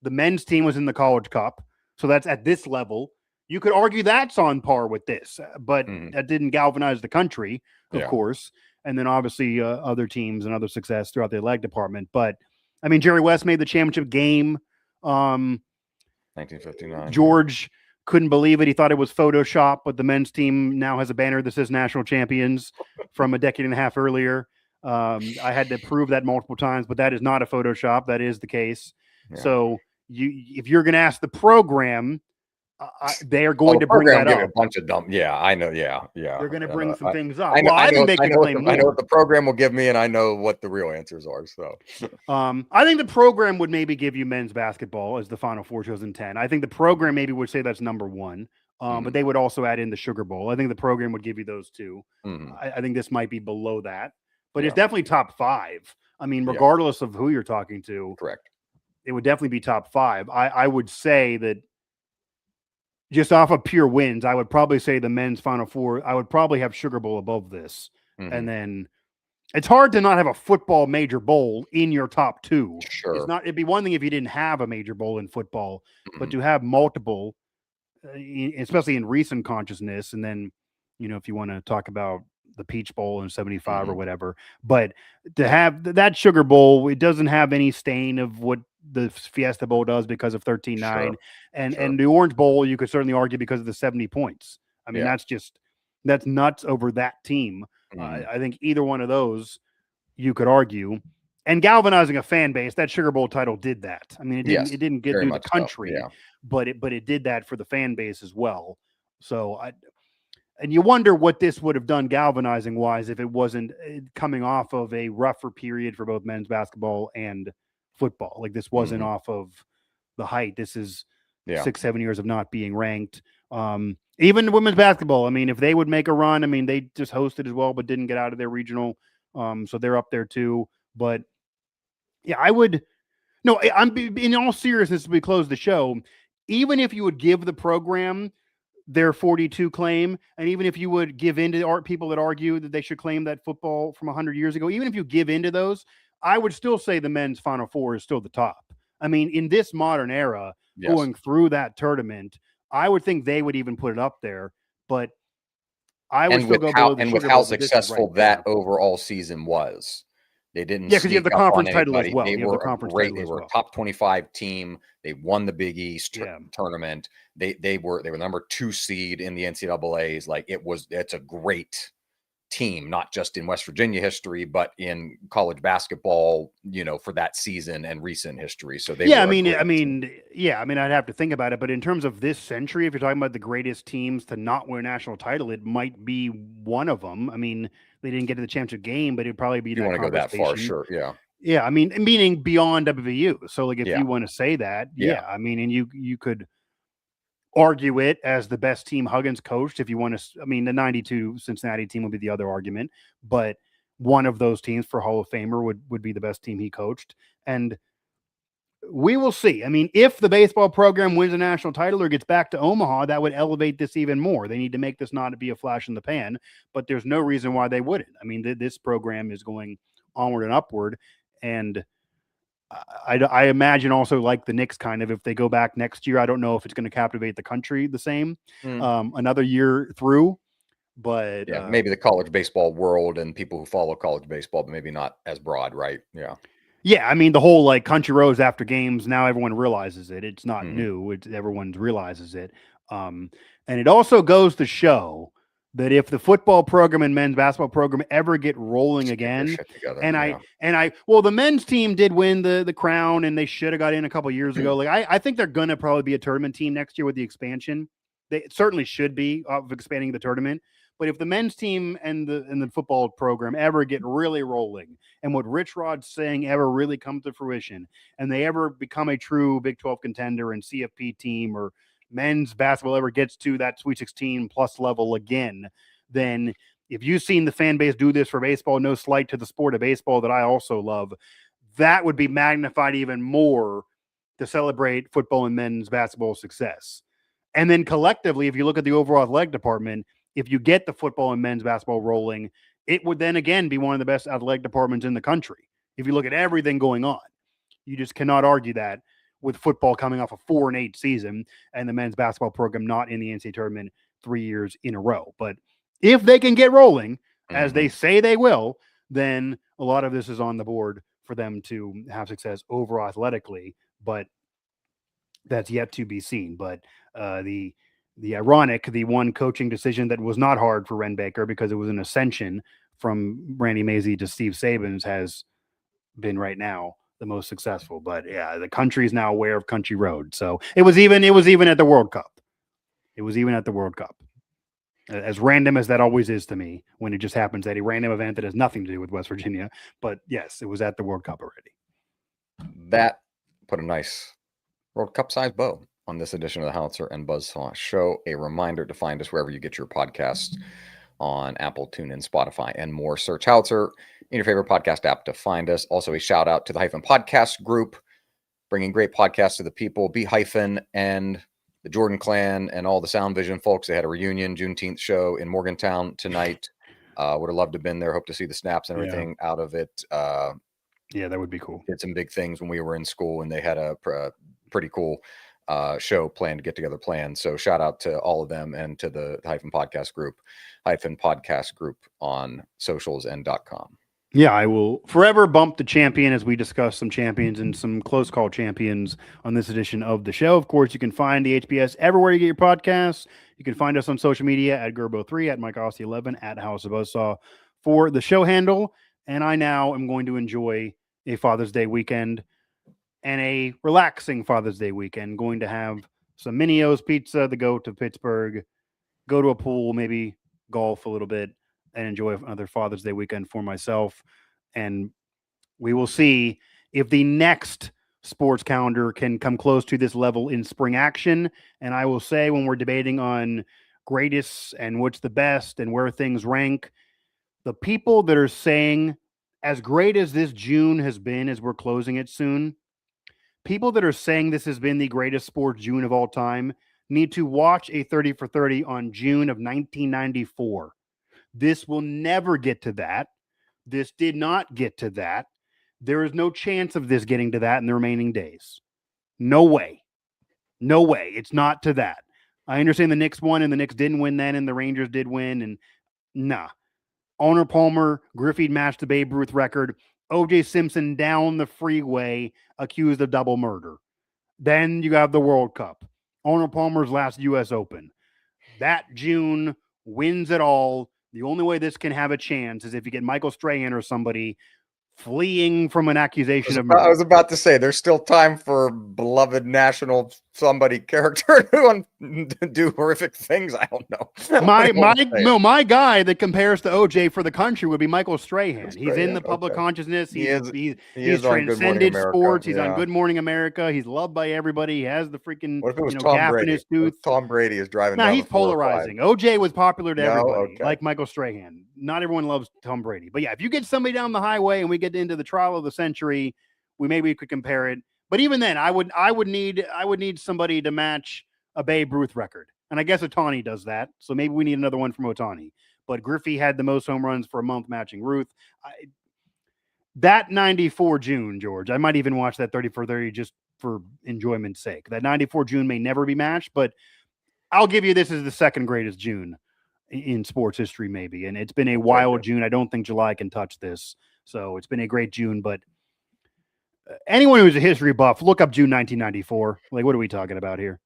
[SPEAKER 2] The men's team was in the College Cup. So that's at this level. You could argue that's on par with this, but that didn't galvanize the country, of course. And then obviously other teams and other success throughout the athletic department. But I mean, Jerry West made the championship game.
[SPEAKER 1] 1959.
[SPEAKER 2] George couldn't believe it. He thought it was Photoshop, but the men's team now has a banner that says national champions from a decade and a half earlier. I had to prove that multiple times, but that is not a Photoshop. That is the case. Yeah. So if you're going to ask the program, they are going to bring that up.
[SPEAKER 1] A bunch of dumb. Yeah, I know. Yeah.
[SPEAKER 2] They're going to bring some things up.
[SPEAKER 1] I think they can claim more. I know what the program will give me, and I know what the real answers are. So,
[SPEAKER 2] I think the program would maybe give you men's basketball as the Final Four 2010. I think the program maybe would say that's number 1, but they would also add in the Sugar Bowl. I think the program would give you those 2. I think this might be below that, but it's definitely top 5. I mean, regardless of who you're talking to,
[SPEAKER 1] correct.
[SPEAKER 2] It would definitely be top 5. I would say that. Just off of pure wins, I would probably say the men's Final Four. I would probably have Sugar Bowl above this. And then it's hard to not have a football major bowl in your top 2.
[SPEAKER 1] Sure.
[SPEAKER 2] It'd be one thing if you didn't have a major bowl in football, but to have multiple, especially in recent consciousness. And then, if you want to talk about the Peach Bowl in 75 or whatever, but to have that Sugar Bowl, it doesn't have any stain of what the Fiesta Bowl does because of 13-9 and the Orange Bowl, you could certainly argue because of the 70 points. I mean, that's nuts over that team. I think either one of those you could argue, and galvanizing a fan base, that Sugar Bowl title did that. I mean, it didn't get through the country, but it did that for the fan base as well. So and you wonder what this would have done galvanizing wise if it wasn't coming off of a rougher period for both men's basketball and football. Like, this wasn't off of the height. This is 6-7 years of not being ranked. Even women's basketball, I mean, if they would make a run, I mean, they just hosted as well, but didn't get out of their regional. So they're up there too. But yeah, I'm in all seriousness, as we close the show, even if you would give the program their 42 claim, and even if you would give in to people that argue that they should claim that football from 100 years ago, even if you give into those, I would still say the men's Final Four is still the top. I mean, in this modern era, going through that tournament, I would think they would even put it up there, but I would still go below the Sugar Bowl.
[SPEAKER 1] And with how successful that overall season was. They didn't.
[SPEAKER 2] Yeah, because you have the conference title as well.
[SPEAKER 1] They were a top 25 team. They won the Big East tournament. They were number 2 seed in the NCAA's. Like, it's a great team, not just in West Virginia history, but in college basketball, for that season and recent history. So I'd have to think about it. But in terms of this century, if you're talking about the greatest teams to not win a national title, it might be one of them. I mean, they didn't get to the championship game, but it'd probably be. You want to go that far, sure, yeah.
[SPEAKER 2] Yeah, I mean, meaning beyond WVU. So, like, if you want to say that, I mean, and you could argue it as the best team Huggins coached. If you want to, I mean, the 92 Cincinnati team would be the other argument, but one of those teams for Hall of Famer would be the best team he coached. And we will see. I mean, if the baseball program wins a national title or gets back to Omaha, that would elevate this even more. They need to make this not be a flash in the pan, but there's no reason why they wouldn't. I mean, this program is going onward and upward. And I imagine also, like the Knicks, kind of, if they go back next year, I don't know if it's going to captivate the country the same another year through, but
[SPEAKER 1] maybe the college baseball world and people who follow college baseball, but maybe not as broad, right?
[SPEAKER 2] Yeah, I mean, the whole, like, country roads after games, now everyone realizes it. It's not new. Everyone realizes it. And it also goes to show that if the football program and men's basketball program ever get rolling again, well, the men's team did win the crown and they should have got in a couple years ago. Like I think they're going to probably be a tournament team next year with the expansion. They certainly should be of expanding the tournament. But if the men's team and the football program ever get really rolling and what Rich Rod's saying ever really come to fruition and they ever become a true Big 12 contender and CFP team or men's basketball ever gets to that Sweet 16 plus level again, then if you've seen the fan base do this for baseball, no slight to the sport of baseball that I also love, that would be magnified even more to celebrate football and men's basketball success. And then collectively, if you look at the overall athletic department, if you get the football and men's basketball rolling, it would then again be one of the best athletic departments in the country. If you look at everything going on, you just cannot argue that with football coming off a 4-8 season and the men's basketball program not in the NCAA tournament 3 years in a row. But if they can get rolling, as they say they will, then a lot of this is on the board for them to have success overall athletically. But that's yet to be seen. But the one coaching decision that was not hard for Ren Baker because it was an ascension from Randy Mazey to Steve Sabins has been right now the most successful. But yeah, the country is now aware of Country Road. So it was even at the World Cup. It was even at the World Cup. As random as that always is to me when it just happens at a random event that has nothing to do with West Virginia. But yes, it was at the World Cup already.
[SPEAKER 1] That put a nice World Cup size bow on this edition of the Howitzer and Buzz-sasw show. A reminder to find us wherever you get your podcasts on Apple, TuneIn, Spotify, and more. Search Howitzer in your favorite podcast app to find us. Also, a shout out to the Hyphen Podcast Group, bringing great podcasts to the people. B-Hyphen and the Jordan Clan and all the Sound Vision folks. They had a reunion Juneteenth show in Morgantown tonight. Would have loved to have been there. Hope to see the snaps and everything out of it.
[SPEAKER 2] Yeah, that would be cool.
[SPEAKER 1] Did some big things when we were in school, and they had a pretty cool show planned to get together planned. So shout out to all of them and to the Hyphen Podcast Group on socials and .com.
[SPEAKER 2] Yeah, I will forever bump the champion as we discuss some champions and some close call champions on this edition of the show. Of course, you can find the HBS everywhere you get your podcasts. You can find us on social media at Gerbo3, at Mike Asti 11, at House of Buzz-sasw for the show handle. And I now am going to enjoy a Father's Day weekend and a relaxing Father's Day weekend. Going to have some Minio's pizza to go to Pittsburgh, go to a pool, maybe golf a little bit, and enjoy another Father's Day weekend for myself. And we will see if the next sports calendar can come close to this level in spring action. And I will say, when we're debating on greatest and what's the best and where things rank, the people that are saying, as great as this June has been, as we're closing it soon, people that are saying this has been the greatest sports June of all time need to watch a 30 for 30 on June of 1994. This will never get to that. This did not get to that. There is no chance of this getting to that in the remaining days. No way. No way. It's not to that. I understand the Knicks won and the Knicks didn't win then and the Rangers did win. And nah. Arnold Palmer, Griffey matched the Babe Ruth record. O.J. Simpson down the freeway accused of double murder. Then you have the World Cup. Arnold Palmer's last U.S. Open. That June wins it all. The only way this can have a chance is if you get Michael Strahan or somebody fleeing from an accusation of murder.
[SPEAKER 1] I was about to say, there's still time for beloved national somebody character to do horrific things. I don't know.
[SPEAKER 2] My guy that compares to OJ for the country would be Michael Strahan. He's in the public consciousness. He's transcended sports. He's on Good Morning America. He's loved by everybody. He has the freaking gap in his tooth.
[SPEAKER 1] Tom Brady is driving.
[SPEAKER 2] Now he's polarizing. OJ was popular to everybody, like Michael Strahan. Not everyone loves Tom Brady, but yeah, if you get somebody down the highway and we get into the trial of the century, maybe we could compare it. But even then, I would need somebody to match a Babe Ruth record, and I guess Ohtani does that. So maybe we need another one from Ohtani. But Griffey had the most home runs for a month, matching Ruth. That 94 June, George, I might even watch that 30 for 30 just for enjoyment's sake. That 94 June may never be matched, but I'll give you this as the second greatest June in sports history, maybe. And it's been a wild June. I don't think July can touch this. So it's been a great June, but anyone who's a history buff, look up June 1994. Like, what are we talking about here?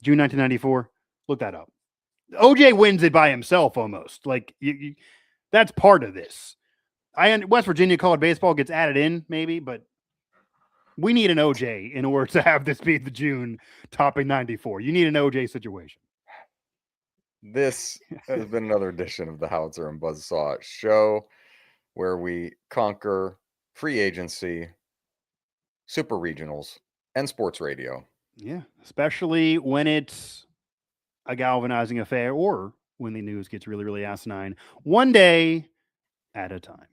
[SPEAKER 2] June 1994? Look that up. OJ wins it by himself almost. Like that's part of this. West Virginia colored baseball gets added in maybe, but we need an OJ in order to have this be the June topping 94. You need an OJ situation.
[SPEAKER 1] This has been another edition of the Howitzer and Buzz-sasw show, where we conquer free agency, super regionals, and sports radio.
[SPEAKER 2] Yeah, especially when it's a galvanizing affair or when the news gets really, really asinine. One day at a time.